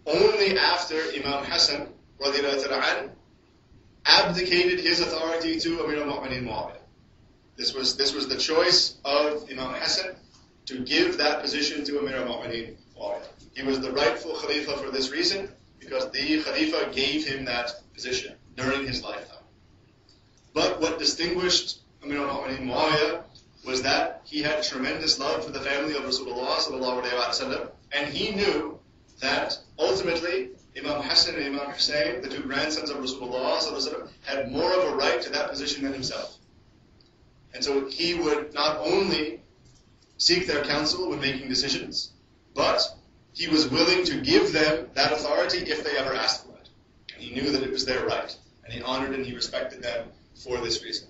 only after Imam Hassan radiyallahu ta'ala abdicated his authority to Amir al-Mu'mineen Muawiyah. This was the choice of Imam Hassan to give that position to Amir al-Mu'mineen Muawiyah. He was the rightful Khalifa for this reason, because the Khalifa gave him that position during his lifetime. But what distinguished Amir al-Mu'mineen Muawiyah was that he had tremendous love for the family of Rasulullah sallallahu alayhi wa sallam, and he knew that ultimately Imam Hassan and Imam Hussein, the two grandsons of Rasulullah sallallahu alayhi wa sallam, had more of a right to that position than himself. And so he would not only seek their counsel when making decisions, but he was willing to give them that authority if they ever asked for it. And he knew that it was their right, and he honored and he respected them for this reason.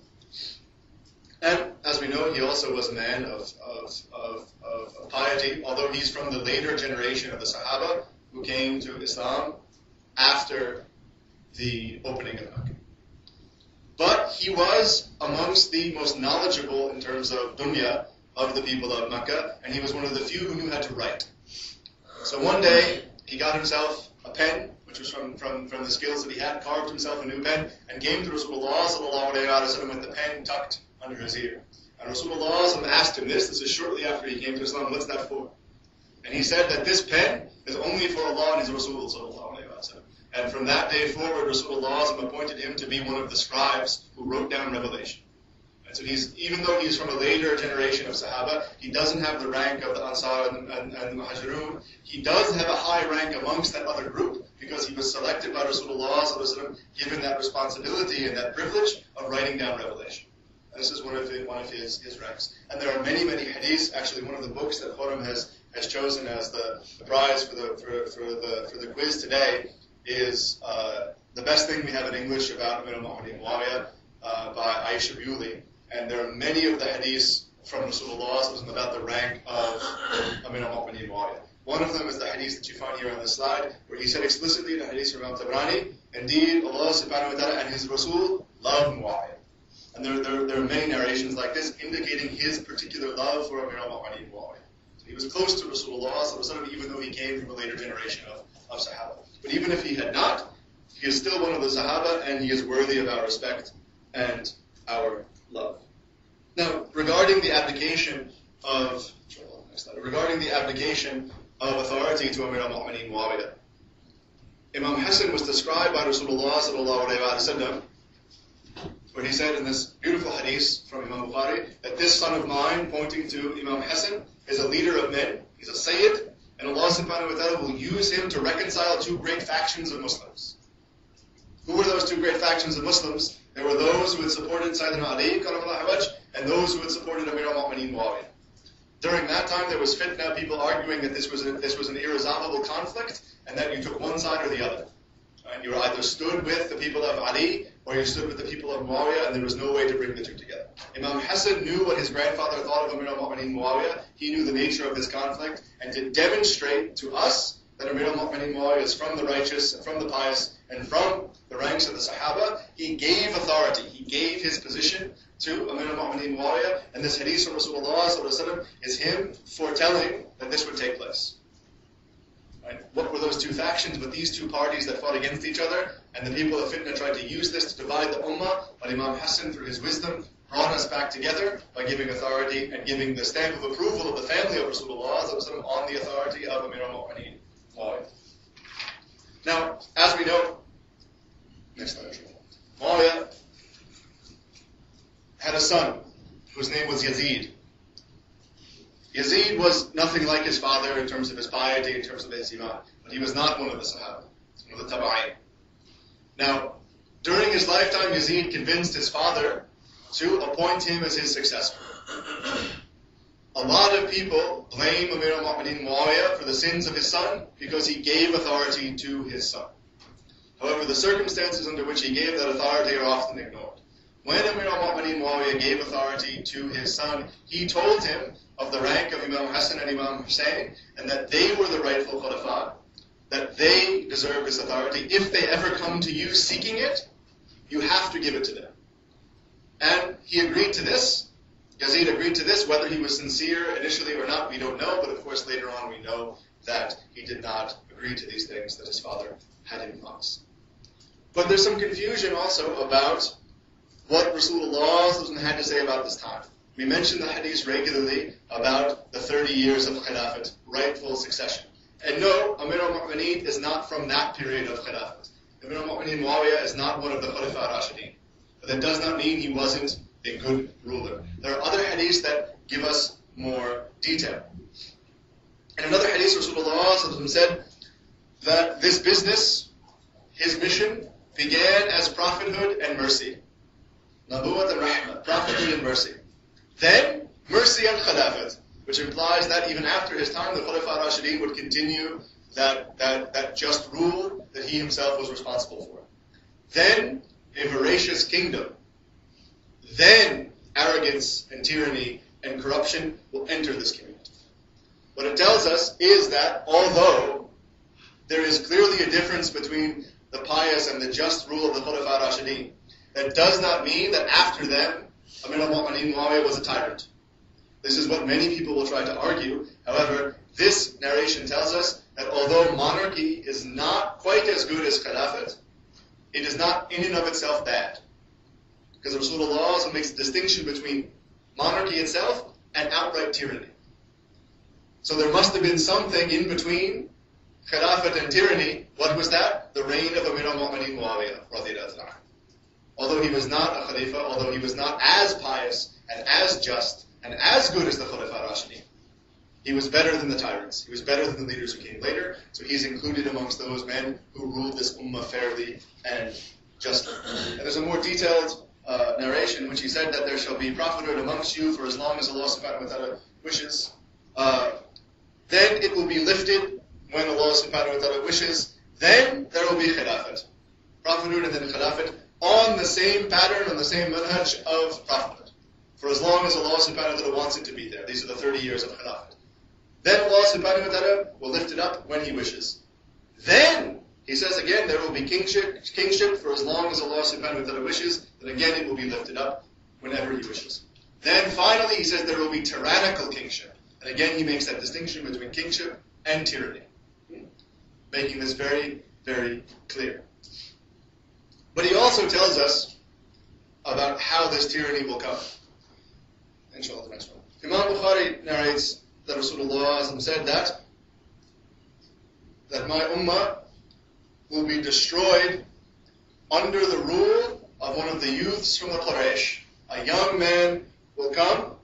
And as we know, he also was a man of piety, although he's from the later generation of the Sahaba who came to Islam after the opening of Makkah. But he was amongst the most knowledgeable in terms of dunya of the people of Makkah, and he was one of the few who knew how to write. So one day, he got himself a pen, which was from the skills that he had, carved himself a new pen, and came to Rasulullah sallallahu alayhi wa sallam with the pen tucked under his ear. And Rasulullah asked him this is shortly after he came to Islam, what's that for? And he said that this pen is only for Allah and His Rasul sallallahu alayhi wa sallam. And from that day forward, Rasulullah appointed him to be one of the scribes who wrote down revelation. And so even though he's from a later generation of Sahaba, he doesn't have the rank of the Ansar and the Muhajirun. He does have a high rank amongst that other group because he was selected by Rasulullah given that responsibility and that privilege of writing down revelation. And this is one of his ranks. And there are many, many hadiths. Actually, one of the books that Khurram has chosen as the prize for the quiz today is the best thing we have in English about Amir al-Mu'mineen Muawiyah by Aisha Bewley. And there are many of the hadiths from Rasulullah about the rank of Amir al-Mu'mineen Muawiyah. One of them is the hadith that you find here on the slide, where he said explicitly in the hadith from Imam Tabrani, indeed Allah subhanahu wa ta'ala and His Rasul love Muawiyah. And there are many narrations like this indicating his particular love for Amir al-Mu'mineen Muawiyah. So he was close to Rasulullah even though he came from a later generation of Sahaba. But even if he had not, he is still one of the Sahaba and he is worthy of our respect and our love. Now, regarding the abdication of authority to Amir al-Mu'mineen Muawiyah, Imam Hassan was described by Rasulullah sallallahu alayhi wa sallam, where he said in this beautiful hadith from Imam Bukhari that this son of mine, pointing to Imam Hassan, is a leader of men, he's a Sayyid, and Allah subhanahu wa ta'ala will use him to reconcile two great factions of Muslims. Who were those two great factions of Muslims? There were those who had supported Sayyidina Ali karamallahu wajh, and those who had supported Amir al-Mu'mineen Muawiyah. During that time there was fitna, people arguing that this was an irresolvable conflict, and that you took one side or the other. Right? You either stood with the people of Ali, or you stood with the people of Muawiyah, and there was no way to bring the two together. Imam Hassan knew what his grandfather thought of Amir al-Mu'mineen Muawiyah. He knew the nature of this conflict, and to demonstrate to us that Amir al-Mu'mineen Muawiyah is from the righteous, and from the pious, and from the ranks of the Sahabah, he gave authority, he gave his position to Amir al-Mu'mineen Muawiyah, and this hadith from Rasulullah sallallahu alaihi wasallam is him foretelling that this would take place. Right? What were those two factions but these two parties that fought against each other? And the people of Fitna tried to use this to divide the Ummah, but Imam Hassan, through his wisdom, brought us back together by giving authority and giving the stamp of approval of the family of Rasulullah on the authority of Amir al-Mu'mineen Muawiyah. Now, as we know, next slide, Muawiyah had a son whose name was Yazid. Yazid was nothing like his father in terms of his piety, in terms of his iman, but he was not one of the Sahaba, one of the Taba'in. Now, during his lifetime, Yazid convinced his father to appoint him as his successor. A lot of people blame Amir al-Mu'mineen Muawiyah for the sins of his son because he gave authority to his son. However, the circumstances under which he gave that authority are often ignored. When Amir al-Mu'mineen Muawiyah gave authority to his son, he told him of the rank of Imam Hassan and Imam Hussein, and that they were the rightful Khulafa, that they deserve this authority. If they ever come to you seeking it, you have to give it to them. And he agreed to this. Yazid agreed to this. Whether he was sincere initially or not, we don't know, but of course later on we know that he did not agree to these things that his father had him promise. But there's some confusion also about what Rasulullah had to say about this time. We mention the hadith regularly about the 30 years of Khilafat, rightful succession. And no, Amir al-Mu'mineen is not from that period of Khilafat. Amir al-Mu'mineen Muawiyah is not one of the Khulafa Rashideen. But that does not mean he wasn't a good ruler. There are other hadiths that give us more detail. In another hadith, Rasulullah said that this business, his mission, began as prophethood and mercy. Nabuwat and Rahmah, prophethood and mercy. Then, mercy and Khilafat, which implies that even after his time, the Khulafa Rashideen would continue that just rule that he himself was responsible for. Then, a voracious kingdom. Then, arrogance and tyranny and corruption will enter this community. What it tells us is that although there is clearly a difference between the pious and the just rule of the Khulafa Rashideen, that does not mean that after them, Amir al-Mu'mineen Muawiyah was a tyrant. This is what many people will try to argue. However, this narration tells us that although monarchy is not quite as good as Khilafat, it is not in and of itself bad. Because Rasulullah also makes a distinction between monarchy itself and outright tyranny. So there must have been something in between Khilafat and tyranny. What was that? The reign of Amir al-Mu'mineen Muawiyah radiyallahu anhu. Although he was not a Khalifa, although he was not as pious and as just and as good as the Khulafa Rashideen, he was better than the tyrants. He was better than the leaders who came later. So he's included amongst those men who ruled this ummah fairly and justly. And there's a more detailed narration in which he said that there shall be prophethood amongst you for as long as Allah subhanahu wa ta'ala wishes. Then it will be lifted when Allah subhanahu wa ta'ala wishes. Then there will be khilafat. Prophethood and then khilafat on the same pattern, on the same manhaj of prophethood. For as long as Allah subhanahu wa ta'ala wants it to be there. These are the 30 years of khilafat. Then Allah subhanahu wa ta'ala will lift it up when He wishes. Then, He says again, there will be kingship for as long as Allah subhanahu wa ta'ala wishes. Then again it will be lifted up whenever He wishes. Then finally He says there will be tyrannical kingship. And again He makes that distinction between kingship and tyranny. Making this very, very clear. But He also tells us about how this tyranny will come. inshallah, the next one. Imam Bukhari narrates that Rasulullah said that my ummah will be destroyed under the rule of one of the youths from the Quraysh. A young man will come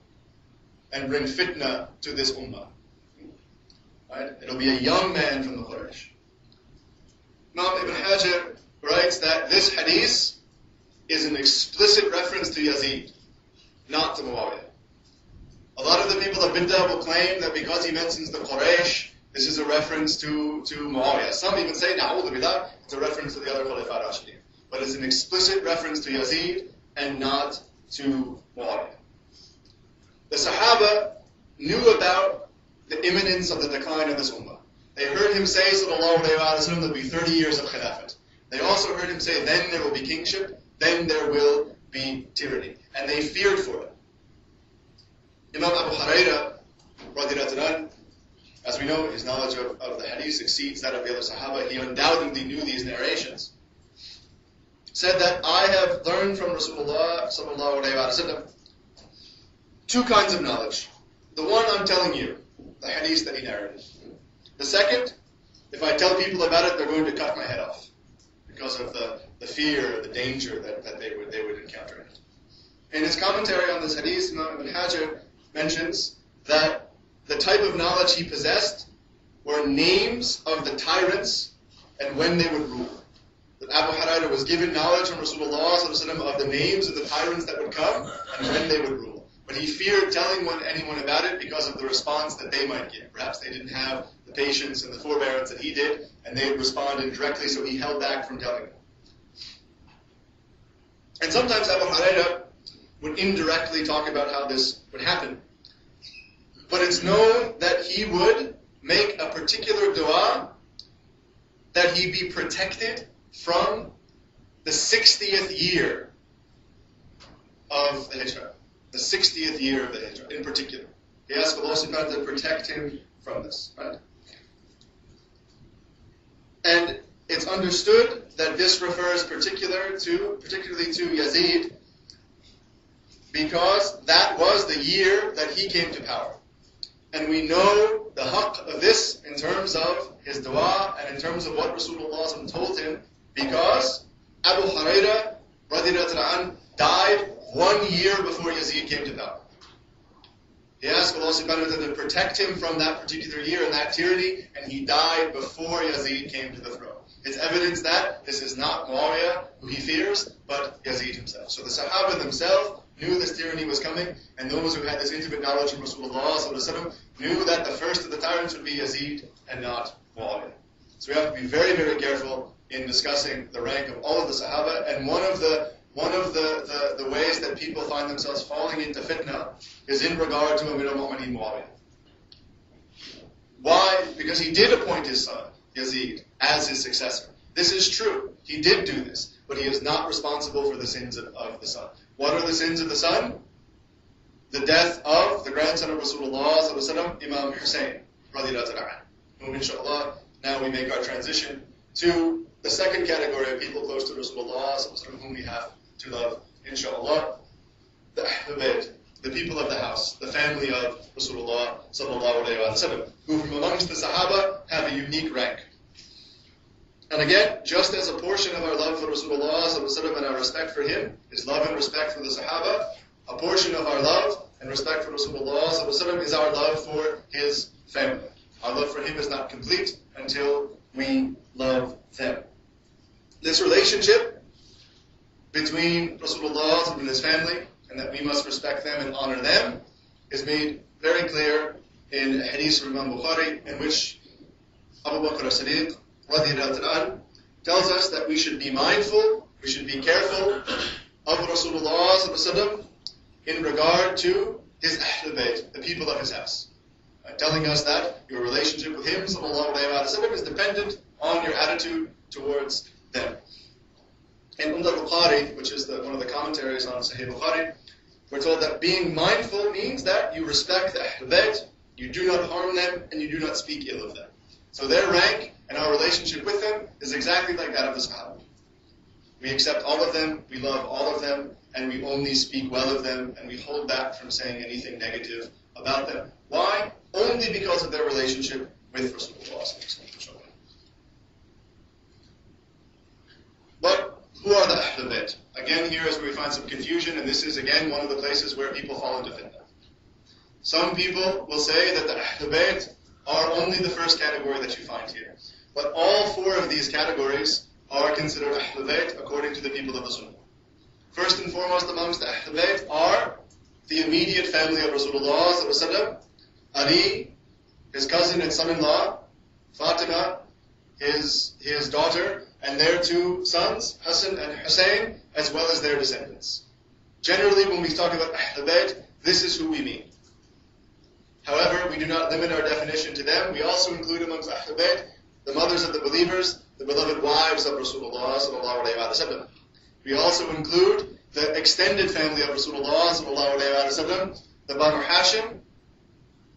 and bring fitna to this ummah. Right? It'll be a young man from the Quraysh. Imam Ibn Hajar writes that this hadith is an explicit reference to Yazid, not to Muawiyah. A lot of the people of Bid'ah will claim that because he mentions the Quraysh, this is a reference to Muawiyah. Some even say, na'udhu billah, it's a reference to the other Khulafa Rashidin. But it's an explicit reference to Yazid and not to Muawiyah. The Sahabah knew about the imminence of the decline of this ummah. They heard him say, sallallahu alayhi wa sallam, there'll be 30 years of khilafat. They also heard him say, then there will be kingship, then there will be tyranny. And they feared for it. Imam Abu Hurairah, radiyallahu anhu, as we know, his knowledge of the hadith exceeds that of the other Sahaba. He undoubtedly knew these narrations. Said that I have learned from Rasulullah sallallahu alayhi wa sallam two kinds of knowledge. The one I'm telling you, the hadith that he narrated. The second, if I tell people about it, they're going to cut my head off because of the fear, the danger that they would encounter in it. In his commentary on this hadith, Imam Ibn Hajar mentions that the type of knowledge he possessed were names of the tyrants and when they would rule. That Abu Hurairah was given knowledge from Rasulullah ﷺ of the names of the tyrants that would come and when they would rule. But he feared telling anyone about it because of the response that they might give. Perhaps they didn't have the patience and the forbearance that he did, and they would respond indirectly, so he held back from telling them. And sometimes Abu Hurairah would indirectly talk about how this would happen. But it's known that he would make a particular dua that he be protected from the 60th year of the Hijrah. The 60th year of the Hijrah, in particular. He asked Allah subhanahu wa ta'ala to protect him from this. Right? And it's understood that this refers particularly to Yazid, because that was the year that he came to power. And we know the haqq of this in terms of his dua and in terms of what Rasulullah told him, because Abu Hurairah radiyallahu anhu died 1 year before Yazid came to power. He asked Allah subhanahu wa ta'ala to protect him from that particular year and that tyranny, and he died before Yazid came to the throne. It's evidence that this is not Muawiyah, who he fears, but Yazid himself. So the Sahaba themselves knew this tyranny was coming, and those who had this intimate knowledge from Rasulullah knew that the first of the tyrants would be Yazid and not Muawiyah. So we have to be very, very careful in discussing the rank of all of the Sahaba, and one of the ways that people find themselves falling into fitna is in regard to Amir al-Mu'mineen Muawiyah. Why? Because he did appoint his son, Yazid, as his successor. This is true. He did do this, but he is not responsible for the sins of the son. What are the sins of the son? The death of the grandson of Rasulullah, Imam Hussein, whom inshallah, now we make our transition to the second category of people close to Rasulullah, whom we have to love, inshallah, the Bayt, the people of the house, the family of Rasulullah sallallahu alayhi wa sallam, who from amongst the Sahaba have a unique rank. And again, just as a portion of our love for Rasulullah sallallahu alayhi wa sallam and our respect for him is love and respect for the Sahaba, a portion of our love and respect for Rasulullah sallallahu alayhi wa sallam is our love for his family. Our love for him is not complete until we love them. This relationship between Rasulullah and his family, and that we must respect them and honor them, is made very clear in a hadith from Imam Bukhari, in which Abu Bakr as-Siddiq radiyallahu anhu tells us that we should be mindful, we should be careful of Rasulullah in regard to his Ahlul Bayt, the people of his house. Telling us that your relationship with him sallallahu alayhi wa sallam is dependent on your attitude towards them. In al-Bukhari, which is one of the commentaries on Sahih Bukhari, we're told that being mindful means that you respect the Ahlul Bayt, you do not harm them, and you do not speak ill of them. So their rank and our relationship with them is exactly like that of the Sahaba. We accept all of them, we love all of them, and we only speak well of them, and we hold back from saying anything negative about them. Why? Only because of their relationship with Rasulullah. But who are the Ahl Bayt? Again, here is where we find some confusion, and this is again one of the places where people fall into fitna. Some people will say that the Ahl Bayt are only the first category that you find here. But all four of these categories are considered Ahl Bayt according to the people of the Sunnah. First and foremost amongst the Ahl Bayt are the immediate family of Rasulullah sallallahu alaihi wasallam, Ali, his cousin and son-in-law, Fatima, his daughter, and their two sons, Hassan and Hussein, as well as their descendants. Generally, when we talk about Ahl Bayt, this is who we mean. However, we do not limit our definition to them. We also include amongst Ahl Bayt the mothers of the believers, the beloved wives of Rasulullah sallallahu alaihi wasallam. We also include the extended family of Rasulullah sallallahu alaihi wasallam, the Banu Hashim,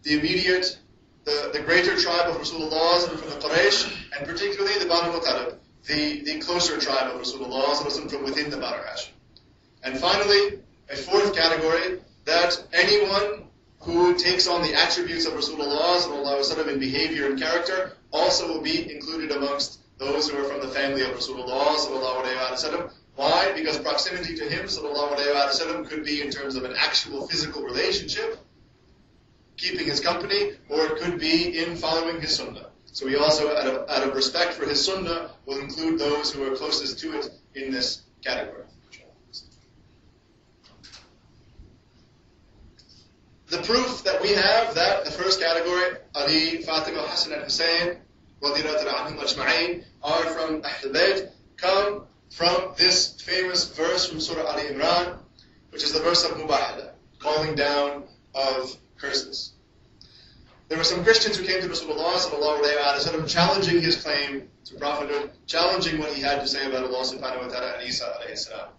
the immediate, the greater tribe of Rasulullah from the Quraysh, and particularly the Banu Muttalib, the closer tribe of Rasulullah from within the Banu Hashim. And finally, a fourth category, that anyone who takes on the attributes of Rasulullah sallallahu alaihi wasallam in behavior and character also will be included amongst those who are from the family of Rasulullah sallallahu alaihi wasallam. Why? Because proximity to him sallallahu alaihi wasallam could be in terms of an actual physical relationship, keeping his company, or it could be in following his sunnah. So we also, out of respect for his sunnah, will include those who are closest to it in this category. The proof that we have that the first category, Ali, Fatima, Hassan and Hussein, radiyallahu anhum ajma'in, are from Ahl Bayt, come from this famous verse from Surah Ali Imran, which is the verse of Mubahala, calling down of curses. There were some Christians who came to Rasulullah sallallahu alaihi wasallam challenging his claim to prophethood, challenging what he had to say about Allah subhanahu wa ta'ala and Isa alayhi salam.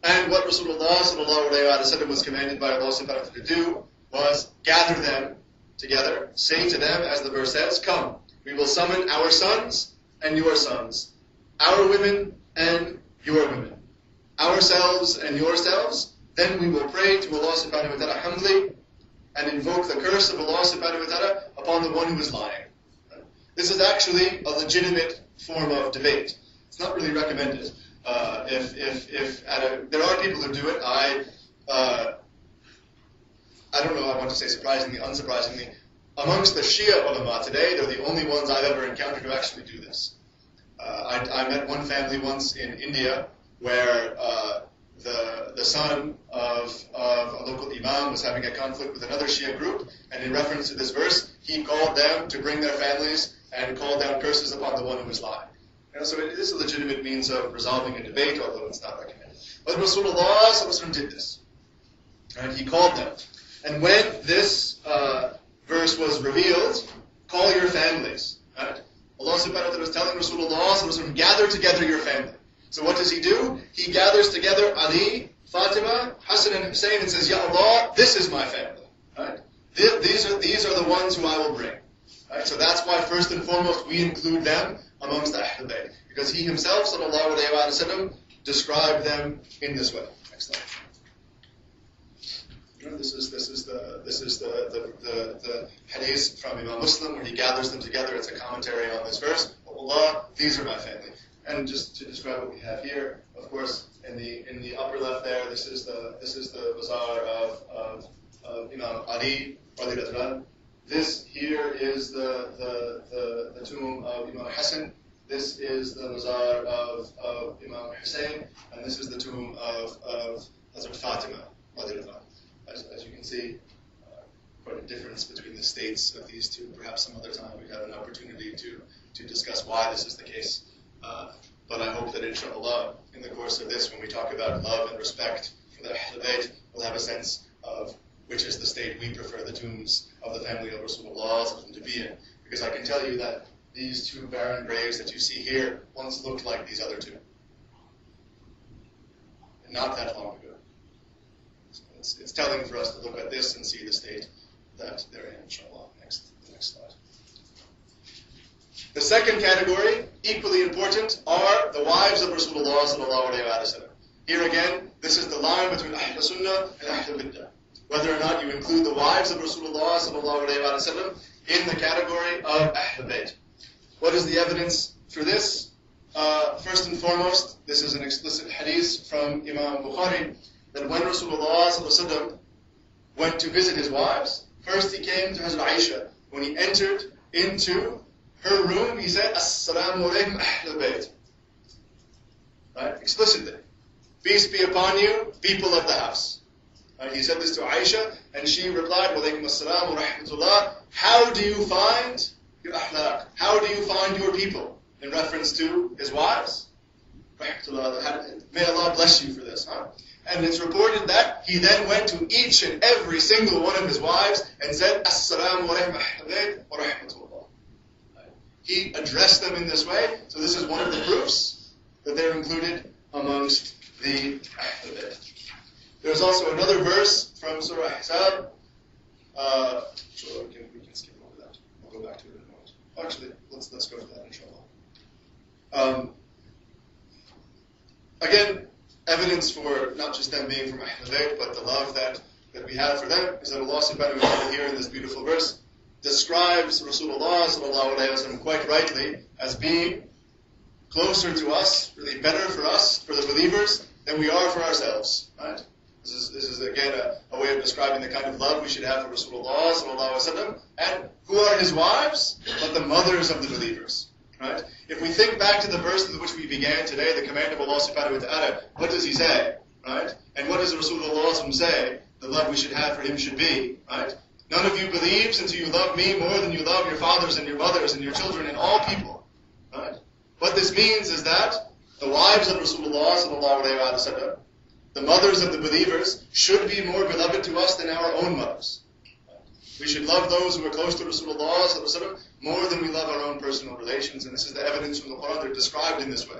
And what Rasulullah sallallahu alaihi wasallam was commanded by Allah subhanahu wa ta'ala to do was gather them together, say to them, as the verse says, come, we will summon our sons and your sons, our women and your women, ourselves and yourselves, then we will pray to Allah subhanahu wa ta'ala humbly and invoke the curse of Allah subhanahu wa ta'ala upon the one who is lying. This is actually a legitimate form of debate. It's not really recommended. There are people who do it. I don't know, I want to say surprisingly, unsurprisingly, amongst the Shia ulama today, they're the only ones I've ever encountered who actually do this. I met one family once in India where the son of a local imam was having a conflict with another Shia group, and in reference to this verse, he called them to bring their families and call down curses upon the one who is lying. So it is a legitimate means of resolving a debate, although it's not recommended. But Rasulullah did this. Right? He called them. And when this verse was revealed, call your families. Right? Allah subhanahu wa ta'ala was telling Rasulullah, gather together your family. So what does he do? He gathers together Ali, Fatima, Hassan and Hussein and says, Ya Allah, this is my family. Right? These are the ones who I will bring. Right? So that's why first and foremost we include them amongst the Ahl Bayt, because he himself, sallallahu alaihi wasallam, described them in this way. Next slide. This is the hadith from Imam Muslim where he gathers them together. It's a commentary on this verse. Allah, these are my family. And just to describe what we have here, of course, in the upper left there, this is the bazaar of Imam Ali radiyallahu anhu. This here is the tomb of Imam Hassan. This is the bazaar of Imam Hussein, and this is the tomb of Hazrat Fatima radiyallahu anhu. As you can see, quite a difference between the states of these two. Perhaps some other time we have an opportunity to discuss why this is the case. But I hope that inshallah, in the course of this, when we talk about love and respect for the Ahl Bayt, we'll have a sense of which is the state we prefer the tombs of the family of Rasulullah to be in. Because I can tell you that these two barren graves that you see here once looked like these other two. And not that long ago. So it's telling for us to look at this and see the state that they're in, inshallah. The next slide. The second category, equally important, are the wives of Rasulullah sallallahu alayhi wa sallam. Here again, this is the line between Ahl Sunnah and Ahl Bid'ah. Whether or not you include the wives of Rasulullah sallallahu alayhi wa sallam in the category of Ahl Bayt. What is the evidence for this? First and foremost, this is an explicit hadith from Imam Bukhari, that when Rasulullah sallallahu alayhi wa sallam went to visit his wives, first he came to Hazrat Aisha. When he entered into her room, he said, Assalamu alaikum Ahl Bayt. Right? Explicitly. Peace be upon you, people of the house. Right? He said this to Aisha, and she replied, Walaikum assalam wa rahmatullah. How do you find your ahlaq? How do you find your people? In reference to his wives. Rahmatullah. May Allah bless you for this. Huh? And it's reported that he then went to each and every single one of his wives and said, Assalamu alaikum Ahl Bayt wa rahmatullah. He addressed them in this way, so this is one of the proofs that they're included amongst the Ahl Bayt. There's also another verse from Surah Ahzab. Sure, we can skip over that. I'll go back to it in a moment. Actually, let's go to that, inshallah. Again, evidence for not just them being from Ahl Bayt, but the love that we have for them is that Allah subhanahu wa ta'ala here in this beautiful verse describes Rasulullah sallallahu alayhi wa sallam quite rightly as being closer to us, really better for us, for the believers, than we are for ourselves. Right? This is again a way of describing the kind of love we should have for Rasulullah sallallahu alayhi wa sallam. And who are his wives? But the mothers of the believers. Right? If we think back to the verse in which we began today, the command of Allah subhanahu wa ta'ala, what does he say? Right? And what does Rasulullah say the love we should have for him should be? Right? None of you believes until you love me more than you love your fathers and your mothers and your children and all people. Right? What this means is that the wives of Rasulullah sallallahu alayhi wa sallam, the mothers of the believers, should be more beloved to us than our own mothers. We should love those who are close to Rasulullah sallallahu alayhi wa sallam more than we love our own personal relations, and this is the evidence from the Quran. They're described in this way.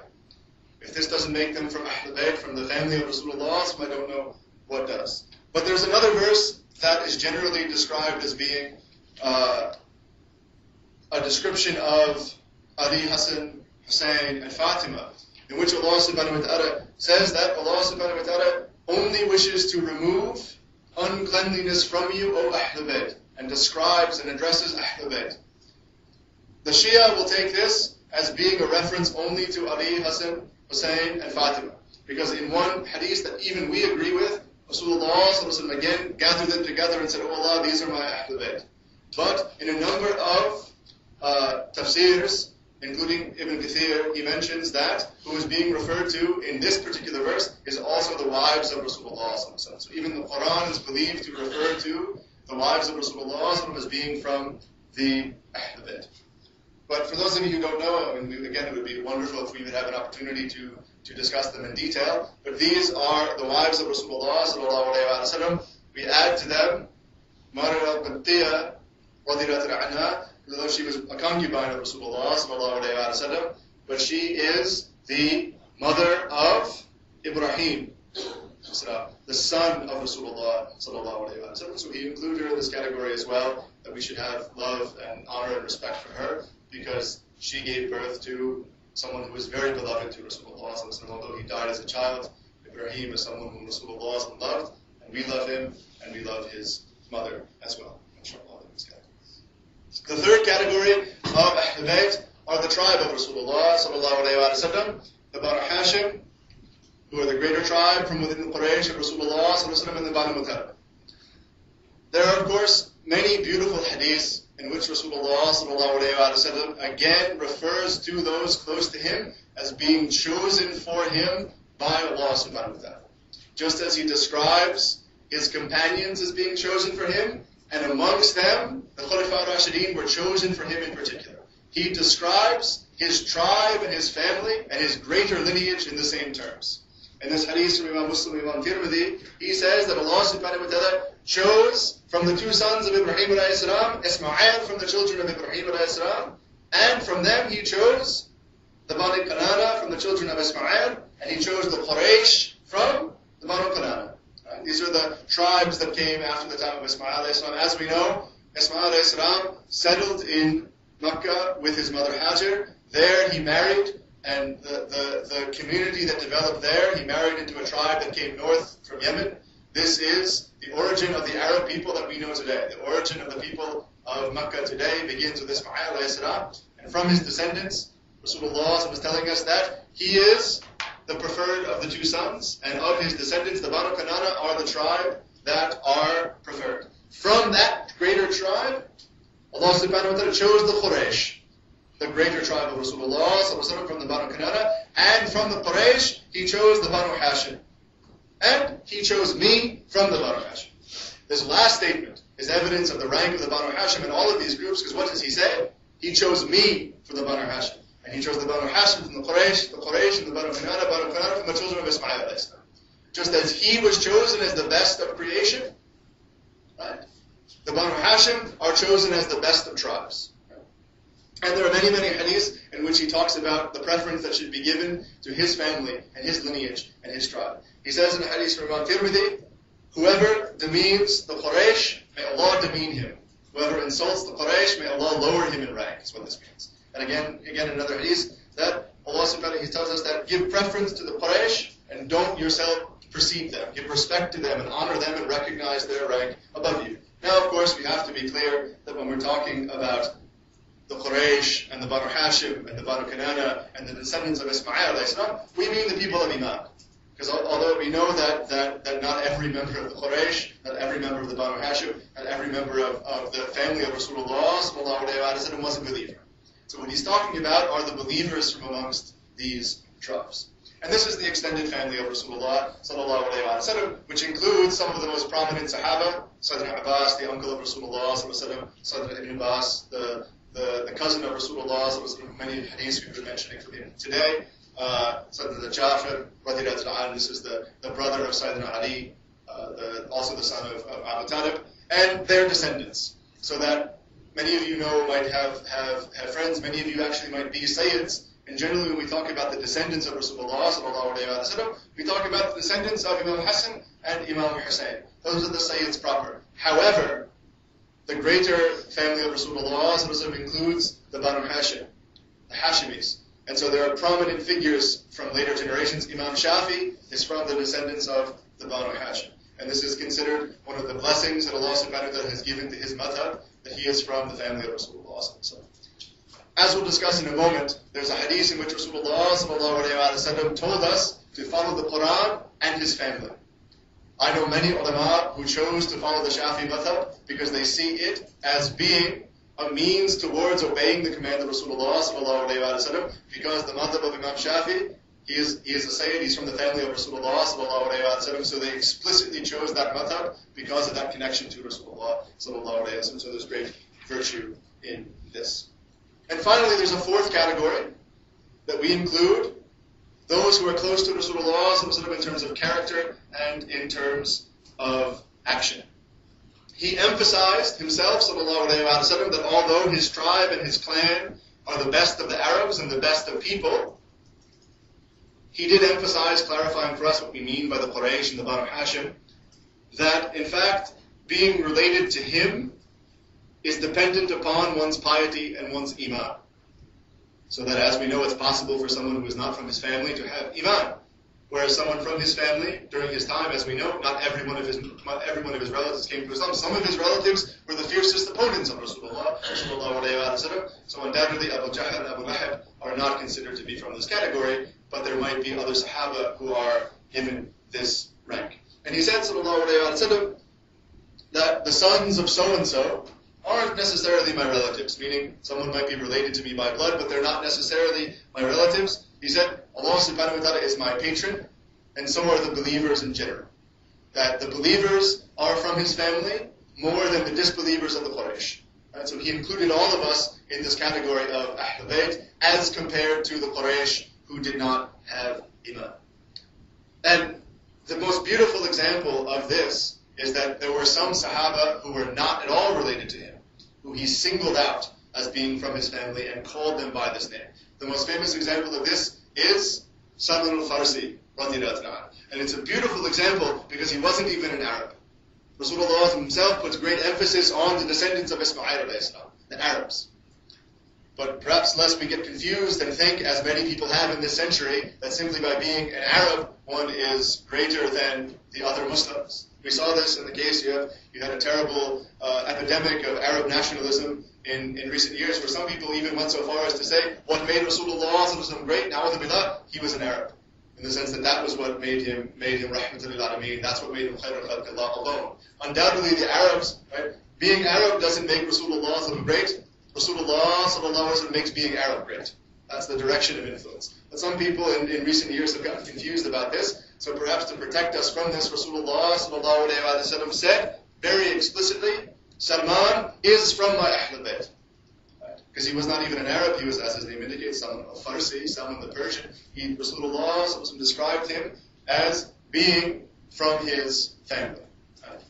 If this doesn't make them from Ahl Bayt, from the family of Rasulullah, so I don't know what does. But there's another verse that is generally described as being a description of Ali, Hassan, Hussein, and Fatima, in which Allah subhanahu wa ta'ala says that Allah subhanahu wa ta'ala only wishes to remove uncleanliness from you, O Ahl Bayt, and describes and addresses Ahl Bayt. The Shia will take this as being a reference only to Ali, Hassan, Hussein, and Fatima, because in one hadith that even we agree with, Rasulullah again gathered them together and said, Oh Allah, these are my Ahl Bayt. But in a number of tafsirs, including Ibn Kathir, he mentions that who is being referred to in this particular verse is also the wives of Rasulullah. So even the Quran is believed to refer to the wives of Rasulullah as being from the Ahl Bayt. But for those of you who don't know, again, it would be wonderful if we would have an opportunity to discuss them in detail. But these are the wives of Rasulullah sallallahu alayhi wa sallam. We add to them Marya al-Qibtiyya radiallahu anha, although she was a concubine of Rasulullah sallallahu alayhi wa sallam, but she is the mother of Ibrahim, the son of Rasulullah sallallahu alayhi wa sallam. So he included her in this category as well, that we should have love and honor and respect for her, because she gave birth to someone who was very beloved to Rasulullah sallallahu alayhi wa sallam. Although he died as a child, Ibrahim is someone whom Rasulullah loved, and we love him, and we love his mother as well. The third category of Ahl Bayt are the tribe of Rasulullah sallallahu alayhi wa sallam, the Banu Hashim, who are the greater tribe from within the Quraysh of Rasulullah sallallahu alayhi wa sallam, and the Banu Muttalib. There are, of course, many beautiful hadiths in which Rasulullah sallallahu alayhi wa sallam again refers to those close to him as being chosen for him by Allah subhanahu wa ta'ala. Just as he describes his companions as being chosen for him, and amongst them, the Khulafa Rashidin were chosen for him in particular. He describes his tribe and his family and his greater lineage in the same terms. In this hadith from Imam Muslim, Imam Tirmidhi, he says that Allah subhanahu wa ta'ala chose from the two sons of Ibrahim alayhi salam, Ismail from the children of Ibrahim alayhi salam, and from them he chose the Bani Kanana from the children of Ismail, and he chose the Quraysh from the Bani Kanana. These are the tribes that came after the time of Ismail alayhi salam. As we know, Ismail alayhi salam settled in Makkah with his mother Hajar. There he married, and the community that developed there, he married into a tribe that came north from Yemen. This is the origin of the Arab people that we know today. The origin of the people of Makkah today begins with Ismail alayhi salam, and from his descendants, Rasulullah was telling us that he is the preferred of the two sons, and of his descendants, the Banu Kanana are the tribe that are preferred. From that greater tribe, Allah subhanahu wa ta'ala chose the Quraysh, the greater tribe of Rasulullah from the Banu Kanana, and from the Quraysh, he chose the Banu Hashim. And he chose me from the Banu Hashim. This last statement is evidence of the rank of the Banu Hashim in all of these groups, because what does he say? He chose me from the Banu Hashim. And he chose the Banu Hashim from the Quraysh and the Banu Kanana from the children of Ismail alayhi salam. Just as he was chosen as the best of creation, right? The Banu Hashim are chosen as the best of tribes. Right? And there are many, many hadiths in which he talks about the preference that should be given to his family and his lineage and his tribe. He says in the hadith from Imam Tirmidhi, whoever demeans the Quraysh, may Allah demean him. Whoever insults the Quraysh, may Allah lower him in rank, is what this means. And again another hadith, that Allah subhanahu wa ta'ala tells us that give preference to the Quraysh and don't yourself precede them. Give respect to them and honor them and recognize their rank above you. Now, of course, we have to be clear that when we're talking about the Quraysh and the Banu Hashim and the Banu Kanana and the descendants of Ismail alayhi salam, we mean the people of Iman. Because although we know that not every member of the Quraysh, not every member of the Banu Hashim, not every member of the family of Rasulullah sallallahu alayhi wa sallam was a believer. So what he's talking about are the believers from amongst these tribes. And this is the extended family of Rasulullah sallallahu alayhi wa sallam, which includes some of the most prominent Sahabah, Sayyidina Abbas, the uncle of Rasulullah sallallahu alayhi wa sallam, Sayyidina Ibn Abbas, the cousin of Rasulullah sallallahu alayhi wa sallam, many hadiths we've been mentioning for him today. Sayyidina Jafar, radhi anhu, this is the brother of Sayyidina Ali, also the son of Abu Talib, and their descendants. So that many of you know, might have friends, many of you actually might be Sayyids. And generally when we talk about the descendants of Rasulullah sallallahu alayhi wa sallam, we talk about the descendants of Imam Hassan and Imam Hussein. Those are the Sayyids proper. However, the greater family of Rasulullah sallallahu alayhi wa sallam includes the Banu Hashim, the Hashimis. And so there are prominent figures from later generations. Imam Shafi is from the descendants of the Banu Hashim. And this is considered one of the blessings that Allah subhanahu wa ta'ala has given to his madhab, that he is from the family of Rasulullah sallallahu alayhi wa sallam. As we'll discuss in a moment, there's a hadith in which Rasulullah sallallahu alayhi wa sallam told us to follow the Quran and his family. I know many ulama who chose to follow the Shafi madhab because they see it as being a means towards obeying the command of Rasulullah sallallahu alayhi wa sallam, because the madhab of Imam Shafi, he is a Sayyid, he's from the family of Rasulullah sallallahu alayhi wa sallam, so they explicitly chose that madhab because of that connection to Rasulullah sallallahu alayhi wa sallam. So there's great virtue in this. And finally, there's a fourth category that we include, those who are close to Rasulullah sallallahu alayhi wa sallam in terms of character and in terms of action. He emphasized himself, sallallahu alayhi wa sallam, that although his tribe and his clan are the best of the Arabs and the best of people, he did emphasize, clarifying for us what we mean by the Quraysh and the Banu Hashim, that in fact, being related to him is dependent upon one's piety and one's iman. So that as we know, it's possible for someone who is not from his family to have iman. Whereas someone from his family, during his time, as we know, not every one of his relatives came to Islam. Some of his relatives were the fiercest opponents of Rasulullah sallallahu alayhi wa sallam. So undoubtedly, Abu Jahl and Abu Lahab are not considered to be from this category, but there might be other Sahaba who are given this rank. And he said, sallallahu alayhi wa sallam, that the sons of so-and-so aren't necessarily my relatives, meaning someone might be related to me by blood, but they're not necessarily my relatives. He said, Allah subhanahu wa ta'ala is my patron, and so are the believers in general. That the believers are from his family more than the disbelievers of the Quraysh. Right? So he included all of us in this category of Ahl Bayt as compared to the Quraysh who did not have Iman. And the most beautiful example of this is that there were some Sahaba who were not at all related to him, who he singled out as being from his family and called them by this name. The most famous example of this is Salman al-Farsi, radiyallahu anhu. And it's a beautiful example because he wasn't even an Arab. Rasulullah himself puts great emphasis on the descendants of Ismail alayhi salam, the Arabs. But perhaps lest we get confused and think, as many people have in this century, that simply by being an Arab, one is greater than the other Muslims. We saw this in the case you had a terrible epidemic of Arab nationalism in recent years, where some people even went so far as to say, what made Rasulullah great, na'udhu billah, he was an Arab. In the sense that that was what made him rahmatul lil alameen, that's what made him khairul khalqillah alone. Undoubtedly the Arabs, right, being Arab doesn't make Rasulullah great. Rasulullah sallallahu alaihi wasallam makes being Arab great. That's the direction of influence. But some people in recent years have gotten confused about this. So perhaps to protect us from this, Rasulullah sallallahu alaihi wasallam said very explicitly, Salman is from my Ahlul Bayt. Because he was not even an Arab, he was, as his name indicates, someone of Farsi, someone the Persian. Rasulullah sallallahu alaihi wasallam described him as being from his family,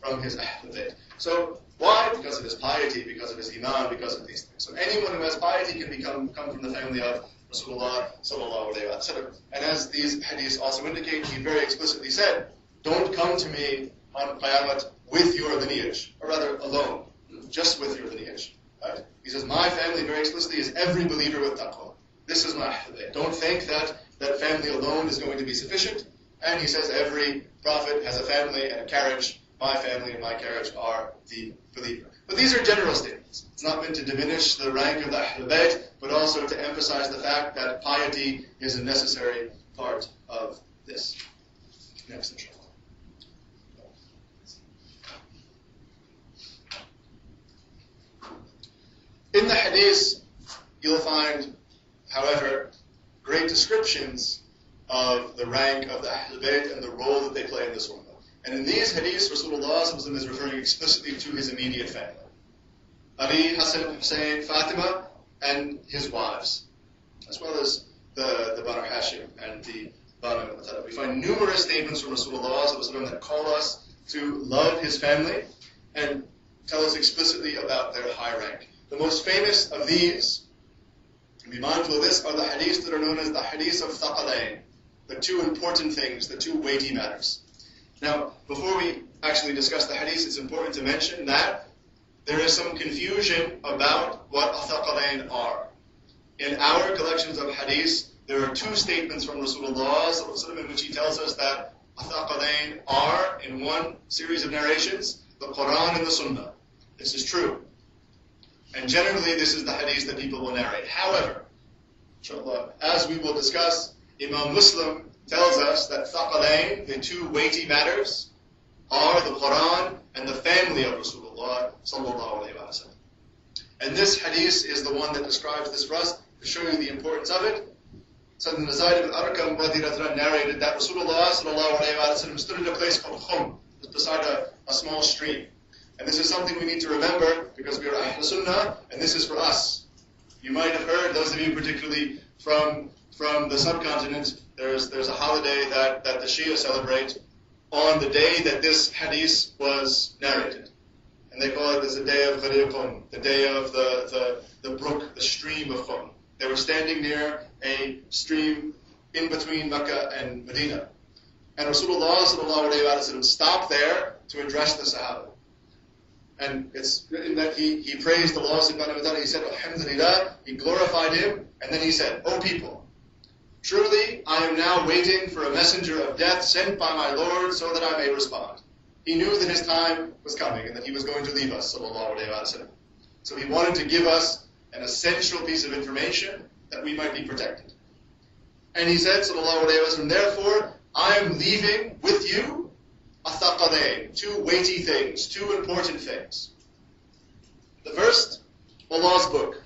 from his Ahlul Bayt. So why? Because of his piety, because of his iman, because of these things. So anyone who has piety can come from the family of Rasulullah sallallahu alaihi wasallam. And as these hadiths also indicate, he very explicitly said, don't come to me on Qiyamah with your lineage, or rather alone, just with your lineage. Right? He says, my family very explicitly is every believer with taqwa. This is my Ahlul Bayt. Don't think that family alone is going to be sufficient. And he says every prophet has a family and a carriage. My family and my carriage are the believer. But these are general statements. It's not meant to diminish the rank of the Ahlul Bayt, but also to emphasize the fact that piety is a necessary part of this. Next, inshallah. In the hadith, you'll find, however, great descriptions of the rank of the Ahlul Bayt and the role that they play in this ummah. And in these hadiths, Rasulullah is referring explicitly to his immediate family. Ali, Hassan, Hussein, Fatima, and his wives, as well as the Banu Hashim and the Banu Muttalib. We find numerous statements from Rasulullah that call us to love his family and tell us explicitly about their high rank. The most famous of these, and be mindful of this, are the hadiths that are known as the hadiths of Thaqalain, the two important things, the two weighty matters. Now, before we actually discuss the hadiths, it's important to mention that there is some confusion about what Thaqalain are. In our collections of hadiths, there are two statements from Rasulullah in which he tells us that Thaqalain are, in one series of narrations, the Quran and the Sunnah. This is true. And generally, this is the hadith that people will narrate. However, inshallah, as we will discuss, Imam Muslim tells us that Thaqalain, the two weighty matters, are the Quran and the family of Rasulullah sallallahu alaihi wasallam. And this hadith is the one that describes this for us, to show you the importance of it. Sayyidina Zayd ibn Arqam narrated that Rasulullah sallallahu alaihi wasallam stood in a place called Khum, beside a small stream. And this is something we need to remember because we are Ahl Sunnah, and this is for us. You might have heard, those of you particularly from the subcontinent, there's a holiday that the Shia celebrate on the day that this hadith was narrated. And they call it as the day of Ghadir Qum, the day of the brook, the stream of Qum. They were standing near a stream in between Mecca and Medina. And Rasulullah sallallahu alaihi wasallam stopped there to address the Sahabah. And it's written that he praised Allah subhanahu wa ta'ala. He said, Alhamdulillah, he glorified him, and then he said, O people, truly I am now waiting for a messenger of death sent by my Lord so that I may respond. He knew that his time was coming and that he was going to leave us, sallallahu alayhi wa sallam. So he wanted to give us an essential piece of information that we might be protected. And he said, sallallahu alayhi wa sallam, therefore I am leaving with you Athaqalain, two weighty things, two important things. The first, Allah's book.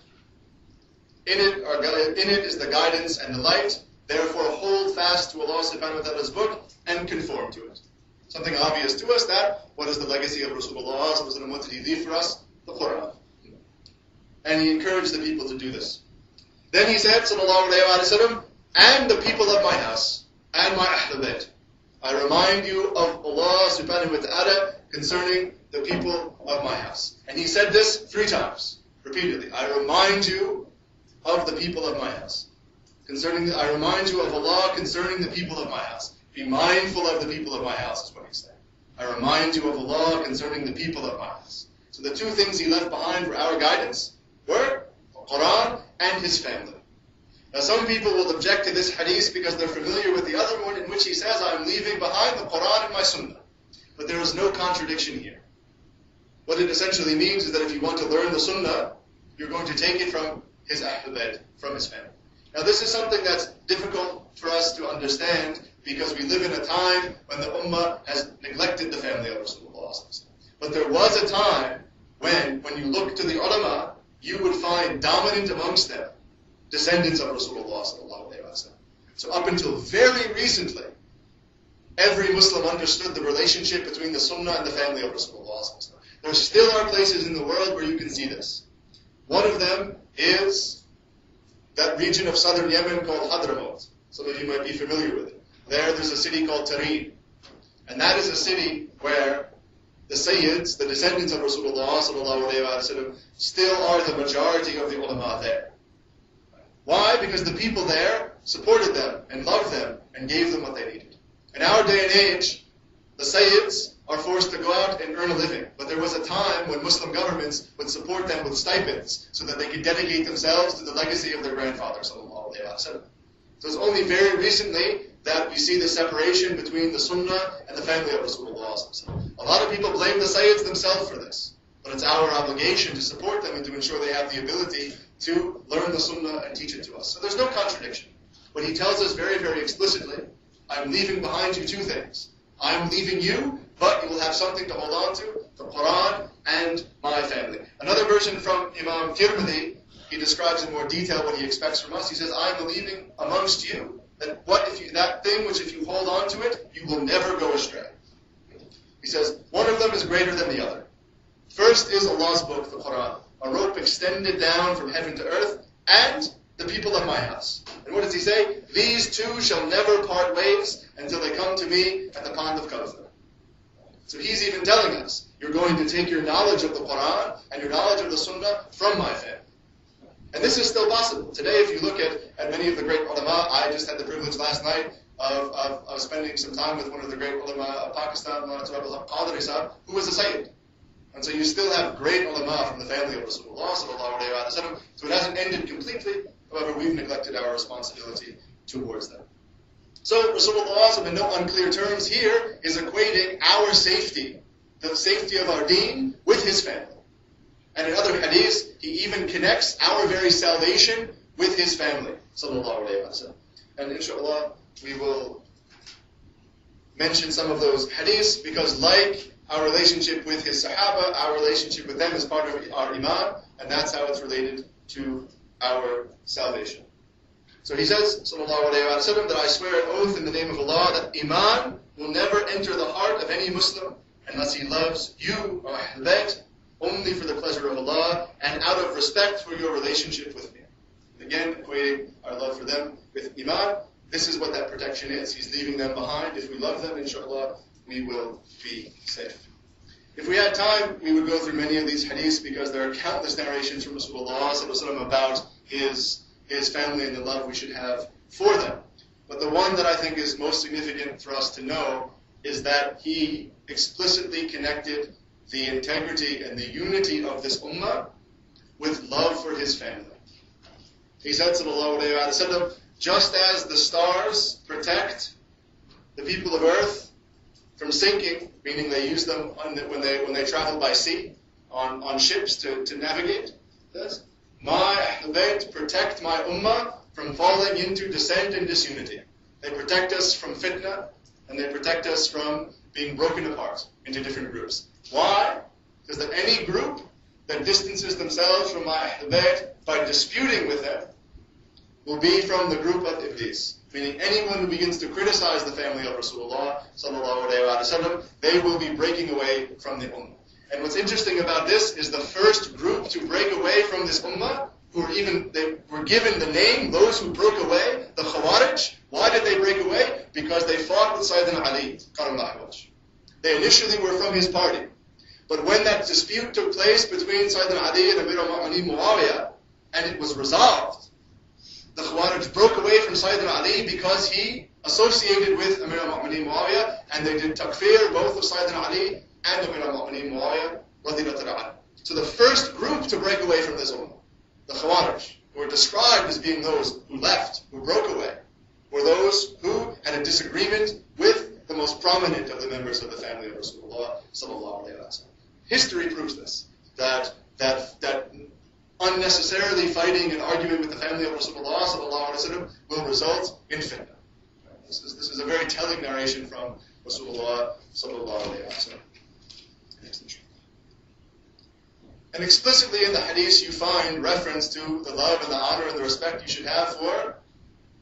In it is the guidance and the light. Therefore, hold fast to Allah subhanahu wa ta'ala's book and conform to it. Something obvious to us that, what is the legacy of Rasulullah? What did he leave for us? The Quran. And he encouraged the people to do this. Then he said, sallallahu alayhi wa sallam, and the people of my house, and my Ahlul Bayt. I remind you of Allah subhanahu wa ta'ala concerning the people of my house. And he said this 3 times, repeatedly. I remind you of the people of my house. I remind you of Allah concerning the people of my house. Be mindful of the people of my house, is what he said. I remind you of Allah concerning the people of my house. So the 2 things he left behind for our guidance were the Quran and his family. Now some people will object to this hadith because they're familiar with the other one in which he says, I'm leaving behind the Quran and my Sunnah. But there is no contradiction here. What it essentially means is that if you want to learn the Sunnah, you're going to take it from his Ahl Bayt, from his family. Now this is something that's difficult for us to understand because we live in a time when the Ummah has neglected the family of Rasulullah. But there was a time when you look to the ulama, you would find dominant amongst them descendants of Rasulullah. So up until very recently, every Muslim understood the relationship between the Sunnah and the family of Rasulullah. There still are places in the world where you can see this. One of them is that region of southern Yemen called Hadramaut. Some of you might be familiar with it. There's a city called Tarim. And that is a city where the Sayyids, the descendants of Rasulullah still are the majority of the ulama there. Why? Because the people there supported them and loved them and gave them what they needed. In our day and age, the Sayyids are forced to go out and earn a living. But there was a time when Muslim governments would support them with stipends so that they could dedicate themselves to the legacy of their grandfather. So it's only very recently that we see the separation between the Sunnah and the family of Rasulullah. A lot of people blame the Sayyids themselves for this. But it's our obligation to support them and to ensure they have the ability to learn the Sunnah and teach it to us. So there's no contradiction. But he tells us very, very explicitly, I'm leaving behind you two things. I'm leaving you, but you will have something to hold on to, the Quran and my family. Another version from Imam Tirmidhi, he describes in more detail what he expects from us. He says, I'm leaving amongst you that thing which if you hold on to it, you will never go astray. He says, one of them is greater than the other. First is Allah's book, the Quran, a rope extended down from heaven to earth, and the people of my house. And what does he say? These two shall never part ways until they come to me at the pond of Kawthar. So he's even telling us, you're going to take your knowledge of the Quran and your knowledge of the Sunnah from my family. And this is still possible. Today, if you look at many of the great ulama, I just had the privilege last night of spending some time with one of the great ulama of Pakistan, who was a Sayyid. And so you still have great ulama from the family of Rasulullah sallallahu alayhi wa sallam. So it hasn't ended completely. However, we've neglected our responsibility towards them. So Rasulullah, in no unclear terms here, is equating our safety, the safety of our deen, with his family. And in other hadiths, he even connects our very salvation with his family, sallallahu alayhi wa sallam. And inshallah, we will mention some of those hadiths, because like our relationship with his Sahabah, our relationship with them is part of our iman, and that's how it's related to our salvation. So he says, sallallahu alayhi wa sallam, that I swear an oath in the name of Allah that iman will never enter the heart of any Muslim unless he loves you, or Ahl Bayt, only for the pleasure of Allah and out of respect for your relationship with me. Again, equating our love for them with iman. This is what that protection is. He's leaving them behind. If we love them, inshallah, we will be safe. If we had time, we would go through many of these hadiths because there are countless narrations from Rasulullah about his family and the love we should have for them. But the one that I think is most significant for us to know is that he explicitly connected the integrity and the unity of this ummah with love for his family. He said, sallallahu alayhi wa sallam, just as the stars protect the people of earth from sinking, meaning they use them when they travel by sea, on ships to navigate, yes? My Ahl Bayt protect my ummah from falling into dissent and disunity. They protect us from fitna, and they protect us from being broken apart into different groups. Why? Because that any group that distances themselves from my Ahl Bayt by disputing with them will be from the group of Iblis. Meaning anyone who begins to criticize the family of Rasulullah sallallahu alayhi wa sallam, they will be breaking away from the ummah. And what's interesting about this is the first group to break away from this ummah, they were given the name, those who broke away, the Khawarij. Why did they break away? Because they fought with Sayyidina Ali, Karamallahu wajh. They initially were from his party. But when that dispute took place between Sayyidina Ali and Amir al-Mu'mineen Muawiyah, and it was resolved, the Khawarij broke away from Sayyidina Ali because he associated with Amir al-Mu'mineen Muawiyah, and they did takfir both of Sayyidina Ali and Amir al-Mu'mineen Muawiyah radiyallahu anhu. So the first group to break away from this ummah, the Khawarij, who are described as being those who left, who broke away, were those who had a disagreement with the most prominent of the members of the family of Rasulullah sallallahu alaihi wasallam. History proves this, that unnecessarily fighting and arguing with the family of Rasulullah sallallahu alaihi wasallam will result in fitna. This is a very telling narration from Rasulullah sallallahu alaihi wasallam. And explicitly in the hadith you find reference to the love and the honor and the respect you should have for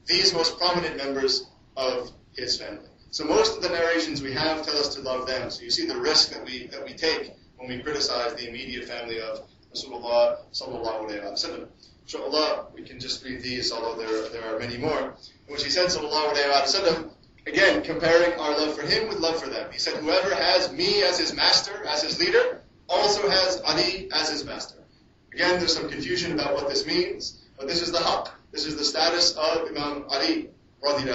these most prominent members of his family. So most of the narrations we have tell us to love them. So you see the risk that we take when we criticize the immediate family of Rasulullah sallallahu alaihi wasallam. Inshallah, we can just read these, although there are many more. In which he said sallallahu alaihi wasallam, again comparing our love for him with love for them. He said, whoever has me as his master, as his leader, also has Ali as his master. Again, there's some confusion about what this means, but this is the haqq. This is the status of Imam Ali radhi,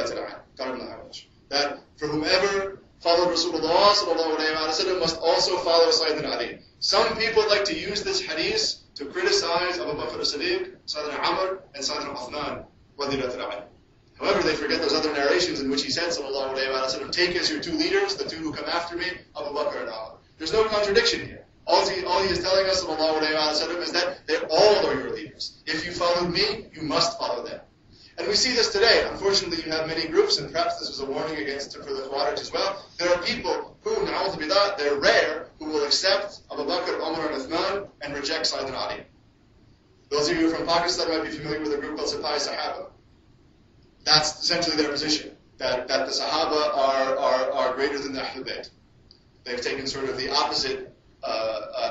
that for whomever followed Rasulullah sallallahu alaihi wasallam must also follow Sayyidina Ali. Some people like to use this hadith to criticize Abu Bakr as-Siddiq, Sayyidina Amr, and Sayyidina Uthman radhi. However, they forget those other narrations in which he said sallallahu alaihi wasallam, take as your two leaders, the two who come after me, Abu Bakr and Amr. There's no contradiction here. All he is telling us sallallahu alaihi wasallam is that they all are your leaders. If you followed me, you must follow them. And we see this today. Unfortunately, you have many groups, and perhaps this was a warning against for the Khawarij as well. There are people who, na'udhu billah, they're rare, who will accept Abu Bakr, Umar, and Uthman and reject Sayyidina Ali. Those of you from Pakistan might be familiar with a group called Sahabah. That's essentially their position, that the Sahabah are greater than the Ahlul Bayt. They've taken sort of the opposite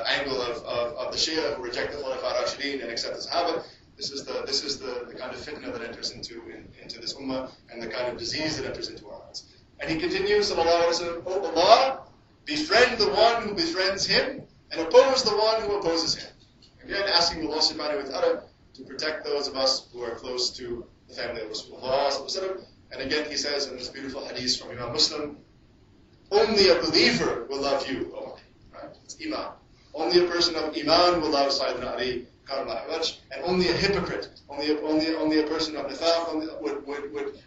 angle of the Shia, who reject the Khulafa Rashidin and accept the Sahabah. This is the kind of fitna that enters into this ummah, and the kind of disease that enters into our hearts. And he continues, sallallahu alaihi wasallam, O Allah, befriend the one who befriends him, and oppose the one who opposes him. Again, asking Allah subhanahu wa ta'ala to protect those of us who are close to the family of Rasulullah sallallahu alaihi wasallam. And again, he says in this beautiful hadith from Imam Muslim, only a believer will love you, O Ali. Right? It's Iman. Only a person of Iman will love Sayyidina Ali, and only a hypocrite, only a person of nifaq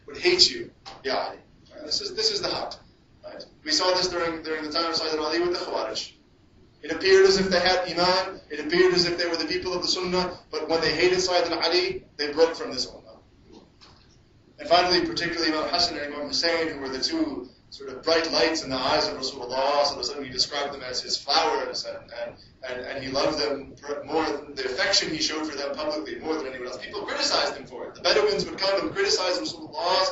would hate you, Ya Ali. Right? This is the haqq. Right? We saw this during the time of Sayyidina Ali with the Khawarij. It appeared as if they had Iman, it appeared as if they were the people of the Sunnah, but when they hated Sayyidina Ali, they broke from this Ummah. And finally, particularly Imam Hassan and Imam Hussein, who were the two sort of bright lights in the eyes of Rasulullah, so he described them as his flowers, and he loved them more than the affection he showed for them publicly, more than anyone else. People criticized him for it. The Bedouins would come and criticize Rasulullah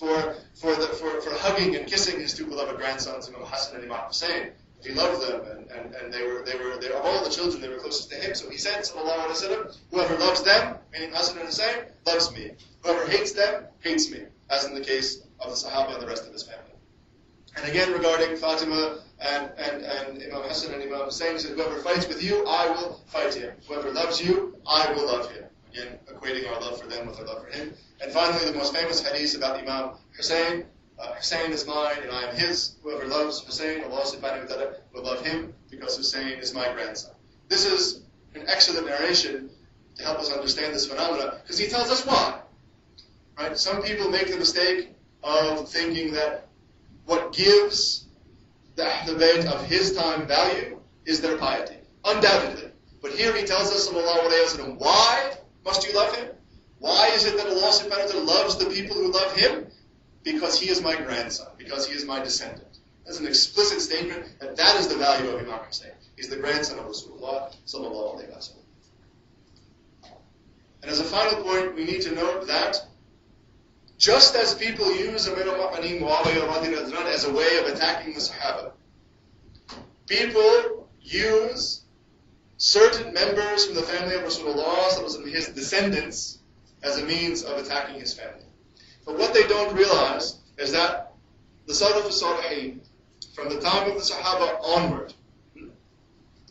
for hugging and kissing his two beloved grandsons, Imam Hassan and Imam Hussein. He loved them, and they were of all the children, they were closest to him. So he said, sallallahu alaihi wasallam, whoever loves them, meaning Hassan and Hussein, loves me. Whoever hates them, hates me, as in the case of the Sahaba and the rest of his family. And again, regarding Fatima and Imam Hassan and Imam Hussein, he said, whoever fights with you, I will fight him. Whoever loves you, I will love him. Again, equating our love for them with our love for him. And finally, the most famous hadith about Imam Hussein, Hussein is mine and I am his. Whoever loves Hussein, Allah subhanahu wa ta'ala will love him because Hussein is my grandson. This is an excellent narration to help us understand this phenomena, because he tells us why. Right? Some people make the mistake of thinking that what gives the Ahlul Bayt of his time value is their piety. Undoubtedly. But here he tells us, sallallahu alayhi wa sallam, why must you love him? Why is it that Allah subhanahu wa ta'ala loves the people who love him? Because he is my grandson, because he is my descendant. That's an explicit statement that is the value of Imam Hussein. He's the grandson of Rasulullah sallallahu alayhi wa sallam. And as a final point, we need to note that just as people use Amir al-Mu'minin Muawiyah radhi as a way of attacking the Sahaba, people use certain members from the family of Rasulullah, his descendants, as a means of attacking his family. But what they don't realize is that the Salaf al-Salihin, from the time of the Sahaba onward,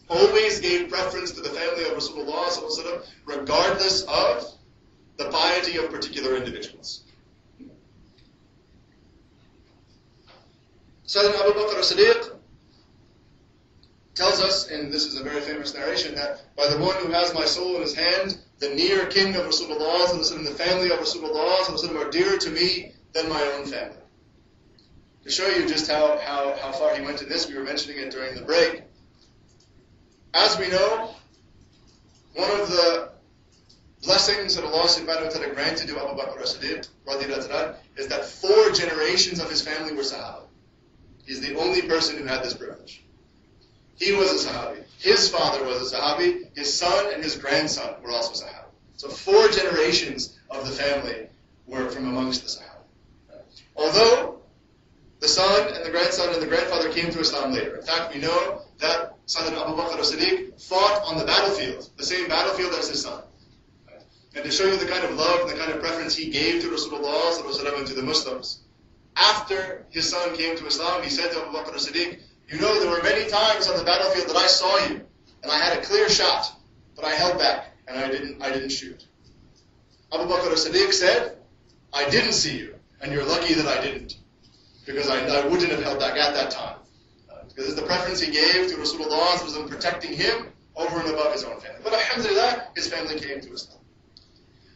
always gave preference to the family of Rasulullah regardless of the piety of particular individuals. Sayyidina Abu Bakr as-Siddiq tells us, and this is a very famous narration, that by the one who has my soul in his hand, the near kin of Rasulullah, the family of Rasulullah are dearer to me than my own family. To show you just how far he went in this, we were mentioning it during the break. As we know, one of the blessings that Allah subhanahu wa ta'ala granted to Abu Bakr as-Siddiq is that 4 generations of his family were Sahabah. He's the only person who had this privilege. He was a Sahabi. His father was a Sahabi. His son and his grandson were also Sahabi. So 4 generations of the family were from amongst the Sahaba. Although the son and the grandson and the grandfather came to Islam later. In fact, we know that Sayyidina Abu Bakr as-Siddiq fought on the battlefield, the same battlefield as his son. And to show you the kind of love and the kind of preference he gave to Rasulullah and to the Muslims, after his son came to Islam, he said to Abu Bakr as-Siddiq, you know, there were many times on the battlefield that I saw you, and I had a clear shot, but I held back, and I didn't shoot. Abu Bakr as-Siddiq said, I didn't see you, and you're lucky that I didn't, because I wouldn't have held back at that time. Because it's the preference he gave to Rasulullah was in protecting him over and above his own family. But alhamdulillah, his family came to Islam.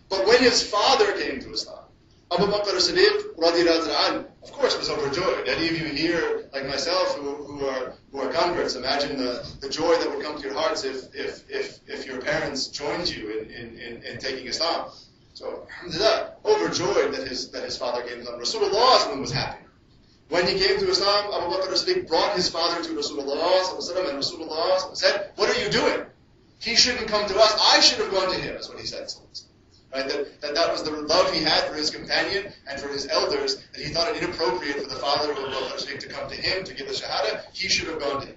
But when his father came to Islam, Abu Bakr as-Siddiq, of course, was overjoyed. Any of you here, like myself, who are converts, imagine the joy that would come to your hearts if your parents joined you in taking Islam. So, alhamdulillah, overjoyed that his father came to Islam. Rasulullah was happy. When he came to Islam, Abu Bakr as-Siddiq brought his father to Rasulullah, and Rasulullah said, what are you doing? He shouldn't come to us. I should have gone to him, is what he said. Right? That was the love he had for his companion and for his elders, that he thought it inappropriate for the father of Abu Bakr as-Siddiq to come to him to give the Shahada. He should have gone to him.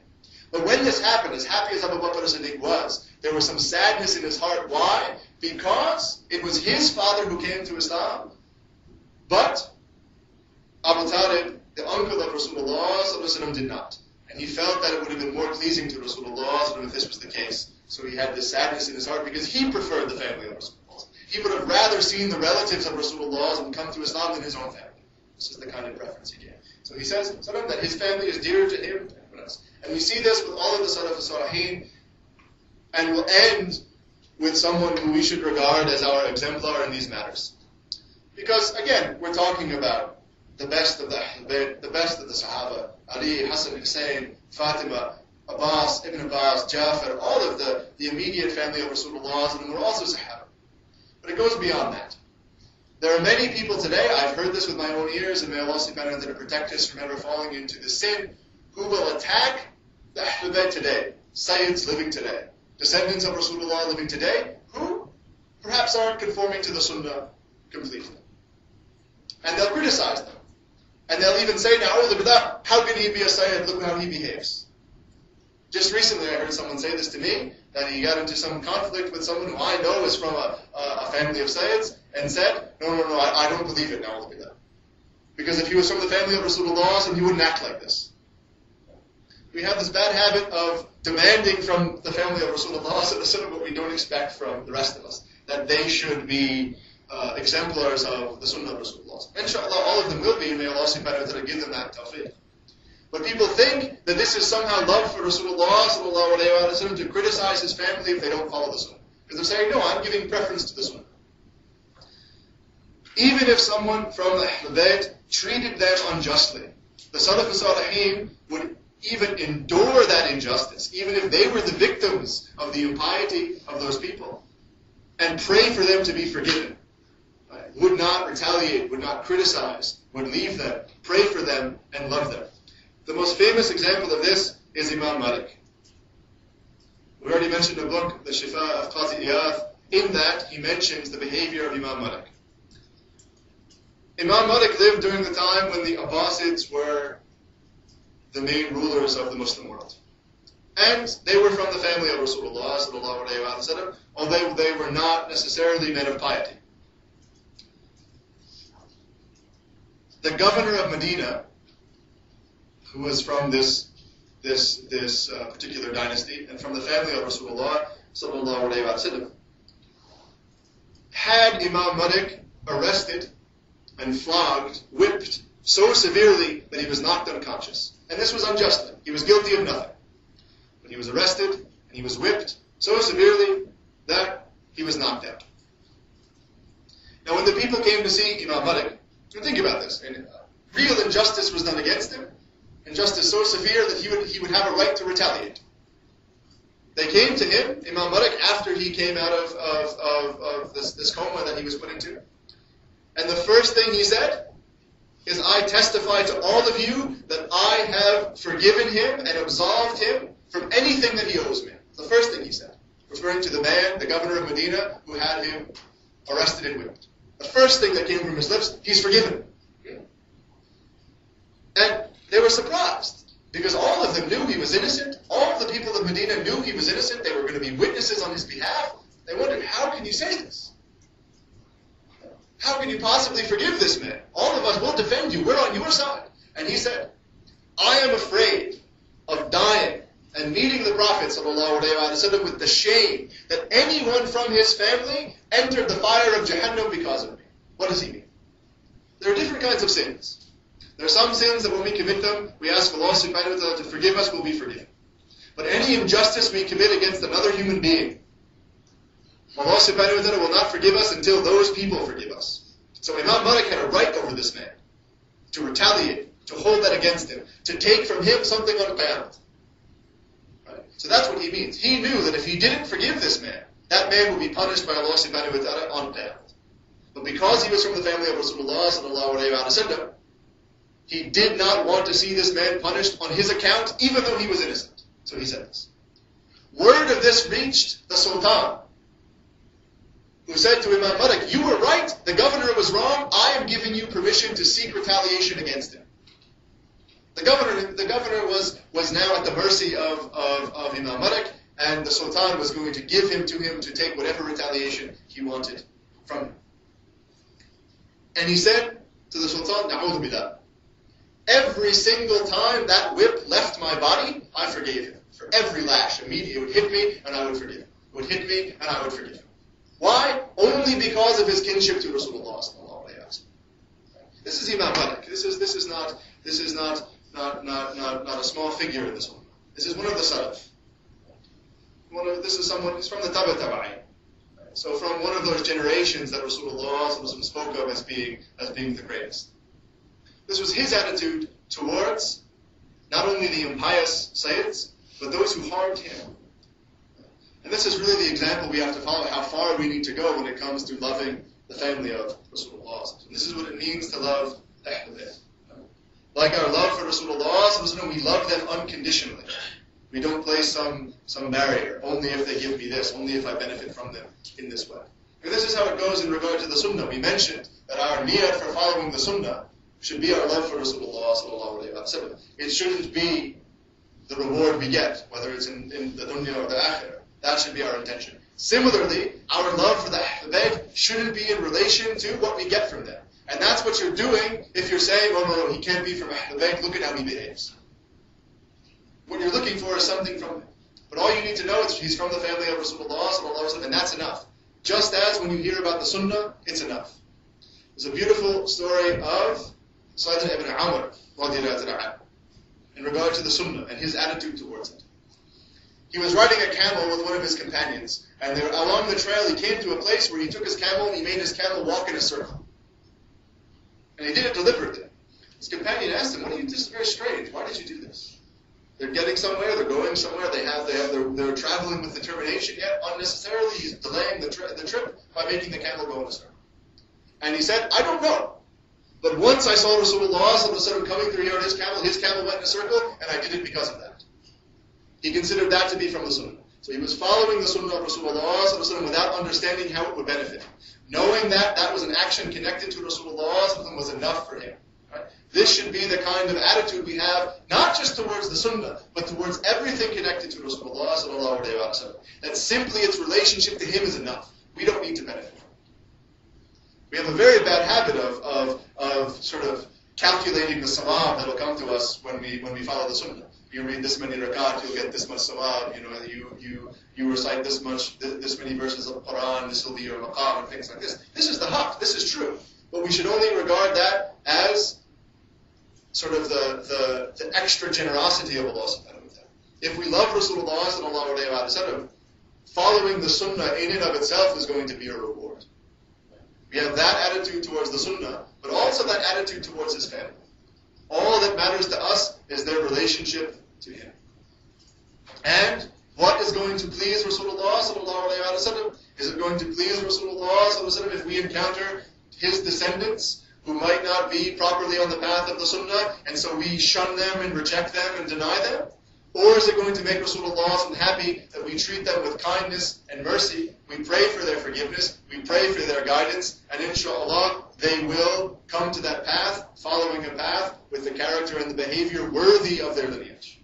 But when this happened, as happy as Abu Bakr as-Siddiq was, there was some sadness in his heart. Why? Because it was his father who came to Islam. But Abu Talib, the uncle of Rasulullah, did not. And he felt that it would have been more pleasing to Rasulullah if this was the case. So he had this sadness in his heart because he preferred the family of Rasulullah. He would have rather seen the relatives of Rasulullah come to Islam than his own family. This is the kind of preference he gave. So he says that his family is dearer to him than everyone else. And we see this with all of the Salaf as-Salihin, and we'll end with someone who we should regard as our exemplar in these matters. Because, again, we're talking about the best of the Ahl Bayt, the best of the Sahaba, Ali, Hassan, Hussein, Fatima, Abbas, Ibn Abbas, Jafar, all of the immediate family of Rasulullah, and we're also Sahaba. But it goes beyond that. There are many people today, I've heard this with my own ears, and may Allah subhanahu wa ta'ala protect us from ever falling into the sin, who will attack the Ahl Bayt today, Sayyids living today, descendants of Rasulullah living today, who perhaps aren't conforming to the Sunnah completely. And they'll criticize them. And they'll even say, Na'udhu billah, how can he be a Sayyid? Look how he behaves. Just recently I heard someone say this to me, that he got into some conflict with someone who I know is from a family of Sayyids, and said, no, I don't believe it, Na'udhu billah. Because if he was from the family of Rasulullah, he wouldn't act like this. We have this bad habit of demanding from the family of Rasulullah what we don't expect from the rest of us, that they should be exemplars of the Sunnah of Rasulullah. Inshallah, all of them will be, and may Allah subhanahu wa ta'ala give them that tawfiq. But people think that this is somehow love for Rasulullah sallallahu alayhi wa sallam to criticize his family if they don't follow the Sunnah. Because they're saying, no, I'm giving preference to the Sunnah. Even if someone from the Ahl Bayt treated them unjustly, the Salaf as-Salihin would even endure that injustice, even if they were the victims of the impiety of those people, and pray for them to be forgiven. Would not retaliate, would not criticize, would leave them, pray for them, and love them. The most famous example of this is Imam Malik. We already mentioned a book, the Shifa of Qadi Iyad. In that, he mentions the behavior of Imam Malik. Imam Malik lived during the time when the Abbasids were the main rulers of the Muslim world. And they were from the family of Rasulullah sallallahu alayhi wa sallam, although they were not necessarily men of piety. The governor of Medina, who was from this particular dynasty and from the family of Rasulullah sallallahu alayhi wa sallam, had Imam Malik arrested and flogged, whipped so severely that he was knocked unconscious. And this was unjustly. He was guilty of nothing. But he was arrested and he was whipped so severely that he was knocked out. Now when the people came to see Imam Malik, think about this, and real injustice was done against him, injustice so severe that he would have a right to retaliate. They came to him, Imam Malik, after he came out of this coma that he was put into. And the first thing he said is, I testify to all of you that I have forgiven him and absolved him from anything that he owes me. The first thing he said, referring to the man, the governor of Medina, who had him arrested and whipped. The first thing that came from his lips, he's forgiven. And they were surprised, because all of them knew he was innocent. All of the people of Medina knew he was innocent. They were going to be witnesses on his behalf. They wondered, how can you say this? How can you possibly forgive this man? All of us will defend you. We're on your side. And he said, I am afraid of dying and meeting the Prophet ﷺ with the shame that anyone from his family entered the fire of Jahannam because of me. What does he mean? There are different kinds of sins. There are some sins that when we commit them, we ask Allah subhanahu wa ta'ala to forgive us, we'll be forgiven. But any injustice we commit against another human being, Allah subhanahu wa ta'ala will not forgive us until those people forgive us. So Imam Malik had a right over this man to retaliate, to hold that against him, to take from him something on Qiyamah. Right? So that's what he means. He knew that if he didn't forgive this man, that man would be punished by Allah subhanahu wa ta'ala on Qiyamah. But because he was from the family of Rasulullah sallallahu alayhi wa sallam, he did not want to see this man punished on his account, even though he was innocent. So he said this. Word of this reached the Sultan, who said to Imam Malik, you were right, the governor was wrong, I am giving you permission to seek retaliation against him. The governor was now at the mercy of Imam Malik, and the Sultan was going to give him to him to take whatever retaliation he wanted from him. And he said to the Sultan, Na'udhu billah, every single time that whip left my body, I forgave him. For every lash, immediately it would hit me and I would forgive him. It would hit me and I would forgive him. Why? Only because of his kinship to Rasulullah sallallahu alaihi wasallam. This is Imam Malik. This is not a small figure in this one. This is one of the Salaf. This is someone who's from the Tabi Tabi'in. So from one of those generations that Rasulullah spoke of as being the greatest. This was his attitude towards not only the impious Sayyids, but those who harmed him. And this is really the example we have to follow, how far we need to go when it comes to loving the family of Rasulullah. And this is what it means to love Ahlul Bayt. Like our love for Rasulullah, we love them unconditionally. We don't place some barrier, only if they give me this, only if I benefit from them in this way. And this is how it goes in regard to the Sunnah. We mentioned that our niyat for following the Sunnah should be our love for Rasulullah sallallahu alaihi wasallam. It shouldn't be the reward we get, whether it's in the dunya or the akhirah. That should be our intention. Similarly, our love for the Ahlul Bayt shouldn't be in relation to what we get from them. And that's what you're doing if you're saying, oh no, he can't be from Ahlul Bayt, look at how he behaves. What you're looking for is something from him. But all you need to know is he's from the family of Rasulullah sallallahu alaihi wasallam, and that's enough. Just as when you hear about the Sunnah, it's enough. There's a beautiful story of Sayyidina ibn Amr in regard to the Sunnah and his attitude towards it. He was riding a camel with one of his companions, and along the trail he came to a place where he took his camel and he made his camel walk in a circle. And he did it deliberately. His companion asked him, this is very strange, why did you do this? They're getting somewhere, they're going somewhere, they're traveling with determination, yet unnecessarily he's delaying the trip by making the camel go in a circle. And he said, I don't know. But once I saw Rasulullah ﷺ coming through here on his camel went in a circle, and I did it because of that. He considered that to be from the Sunnah. So he was following the Sunnah of Rasulullah ﷺ without understanding how it would benefit him. Knowing that that was an action connected to Rasulullah ﷺ was enough for him. Right? This should be the kind of attitude we have, not just towards the Sunnah, but towards everything connected to Rasulullah ﷺ. That simply its relationship to him is enough. We don't need to benefit from it. We have a very bad habit of sort of calculating the sawab that will come to us when we follow the Sunnah. You read this many rakat, you'll get this much sawab. You recite this many verses of the Quran, this will be your maqam and things like this. This is the haqq, this is true. But we should only regard that as sort of the extra generosity of Allah subhanahu wa ta'ala. If we love Rasulullah sallallahu alayhi wa sallam, following the sunnah in and of itself is going to be a reward. We have that attitude towards the sunnah, but also that attitude towards his family. All that matters to us is their relationship to him. And what is going to please Rasulullah sallallahu alayhi wa sallam? Is it going to please Rasulullah sallallahu alayhi wa sallam if we encounter his descendants who might not be properly on the path of the sunnah, and so we shun them and reject them and deny them? Or is it going to make Rasulullah happy that we treat them with kindness and mercy? We pray for their forgiveness, we pray for their guidance, and inshallah they will come to that path, following a path with the character and the behavior worthy of their lineage.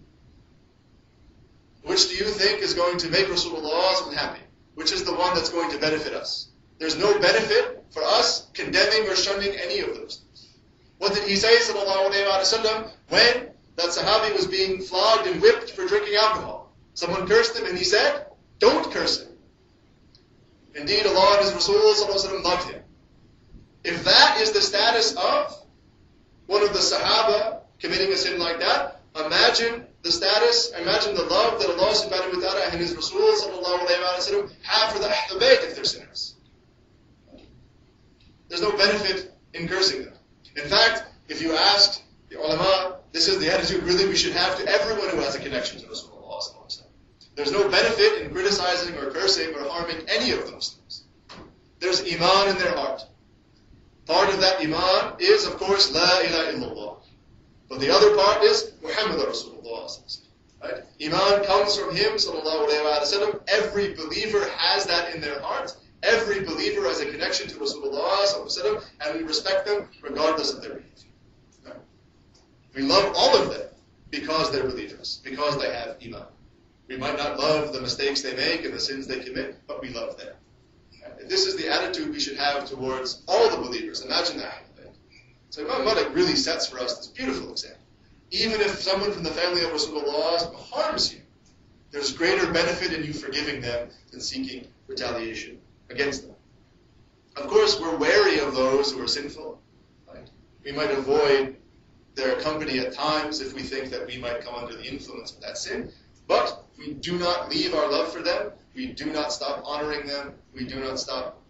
Which do you think is going to make Rasulullah happy? Which is the one that's going to benefit us? There's no benefit for us condemning or shunning any of those things. What did he say, sallallahu alayhi wa sallam, when that Sahabi was being flogged and whipped for drinking alcohol? Someone cursed him and he said, don't curse him. Indeed, Allah and His Rasul sallallahu alayhi wa sallam loved him. If that is the status of one of the Sahaba committing a sin like that, imagine the status, imagine the love that Allah subhanahu wa ta'ala and His Rasul sallallahu alayhi wa sallam have for the Ahl Bayt if they're sinners. There's no benefit in cursing them. In fact, if you asked the ulama, this is the attitude really we should have to everyone who has a connection to Rasulullah sallallahu alayhi wa sallam. There's no benefit in criticizing or cursing or harming any of those things. There's iman in their heart. Part of that iman is, of course, la ilaha illallah. But the other part is Muhammad Rasulullah. Right? Iman comes from him, sallallahu alayhi wa sallam. Every believer has that in their heart. Every believer has a connection to Rasulullah sallallahu alayhi wa sallam, and we respect them regardless of their behavior. Right? We love all of them because they're believers, because they have iman. We might not love the mistakes they make and the sins they commit, but we love them. Right? This is the attitude we should have towards all the believers. Imagine that. So Imam Malik really sets for us this beautiful example. Even if someone from the family of Rasulullah harms you, there's greater benefit in you forgiving them than seeking retaliation against them. Of course, we're wary of those who are sinful. Right? We might avoid their company at times if we think that we might come under the influence of that sin, but we do not leave our love for them. We do not stop honoring them. We do not stop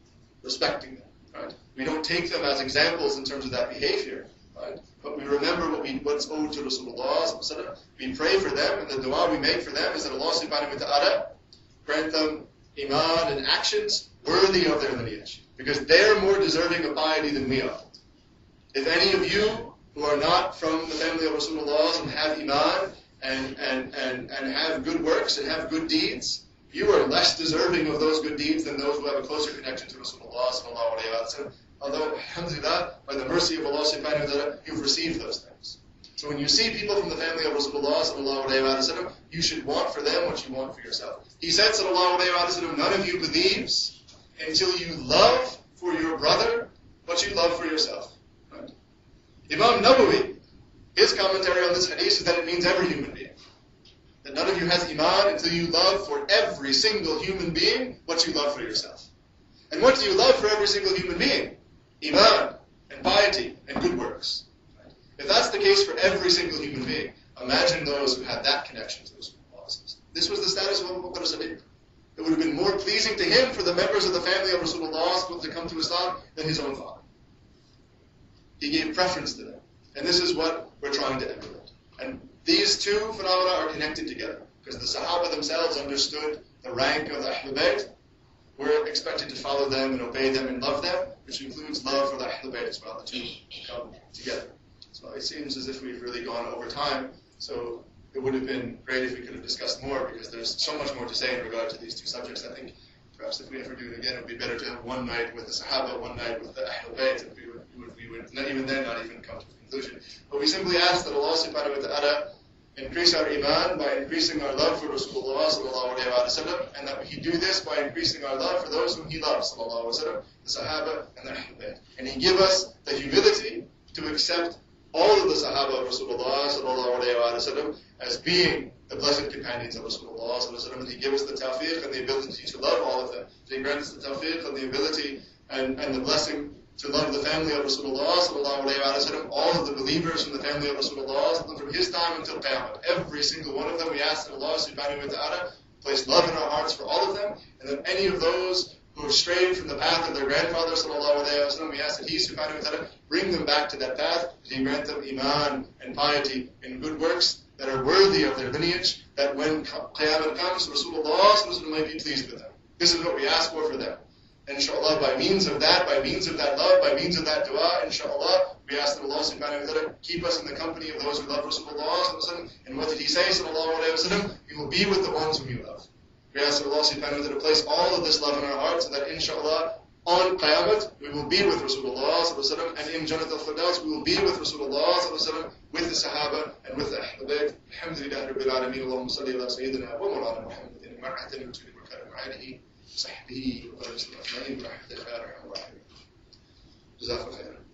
respecting them. Right? We don't take them as examples in terms of that behavior, right? But we remember what's owed to Rasulullah. We pray for them, and the dua we make for them is that Allah subhanahu wa ta'ala grant them iman and actions worthy of their lineage, because they're more deserving of piety than we are. If any of you who are not from the family of Rasulullah and have iman and have good works and have good deeds, you are less deserving of those good deeds than those who have a closer connection to Rasulullah sallallahu alayhi wa sallam. Although, alhamdulillah, by the mercy of Allah subhanahu wa ta'ala, you've received those things. So when you see people from the family of Rasulullah sallallahu alayhi wa sallam, you should want for them what you want for yourself. He said sallallahu alayhi wa sallam, none of you believes until you love for your brother what you love for yourself. Right? Imam Nawawi, his commentary on this hadith is that it means every human being. That none of you has iman until you love for every single human being what you love for yourself. And what do you love for every single human being? Iman and piety and good works. Right? If that's the case for every single human being, imagine those who had that connection to Rasulullah. This was the status of Abu Bakr as-Siddiq. It would have been more pleasing to him for the members of the family of Rasulullah to come to Islam than his own father. He gave preference to them. And this is what we're trying to emulate. And these two phenomena are connected together, because the Sahaba themselves understood the rank of the Ahl Bayt. We're expected to follow them and obey them and love them, which includes love for the Ahl Bayt as well. The two come together. So it seems as if we've really gone over time. So it would have been great if we could have discussed more, because there's so much more to say in regard to these two subjects. I think perhaps if we ever do it again, it would be better to have one night with the Sahaba, one night with the Ahl Bayt, and we would not even then not even come to a conclusion. But we simply ask that Allah subhanahu wa ta'ala increase our iman by increasing our love for Rasulullah sallallahu alayhi wa sallam, and that He do this by increasing our love for those whom He loves, sallallahu alayhi wa sallam, the Sahaba and the Ahl Bayt. And He give us the humility to accept all of the Sahaba of Rasulullah sallallahu alayhi wa sallam as being the blessed companions of Rasulullah sallallahu alayhi wa sallam, and He give us the tawfiq and the ability to love all of them. He grants us the tawfiq and the ability and the blessing to love the family of Rasulullah sallallahu alayhi wa sallam, all of the believers from the family of Rasulullah from his time until Qiyamah. Every single one of them, we ask that Allah subhanahu wa ta'ala place love in our hearts for all of them, and that any of those who have strayed from the path of their grandfather, sallallahu alayhi wa sallam, we ask that He, subhanahu wa ta'ala, bring them back to that path, that He grant them iman and piety and good works that are worthy of their lineage, that when Qiyamah comes, Rasulullah sallallahu might be pleased with them. This is what we ask for them. And inshallah, by means of that love, by means of that dua, inshallah, we ask that Allah subhanahu wa ta'ala keep us in the company of those who love Rasulullah sallallahu alayhi wa sallam. And what did He say, sallallahu alayhi wa sallam? You will be with the ones whom you love. We ask that Allah subhanahu wa ta'ala place all of this love in our hearts, and that inshallah, on Qiyamah, we will be with Rasulullah sallallahu alayhi wa sallam, and in Jannat al-Firdaus, we will be with Rasulullah sallallahu alayhi wa sallam, with the Sahabah, and with the Ahlul Bayt. Alhamdulillah Rabbil Alameen, Allahumma salli ala Sayyidina wa Mawlana Muhammadin, ma'ahatin wa tuli wa karam alihi, sahbihi, wa sallam ajma'in, wa rahmatullahi wa barakatuh. Jazakallah khairan.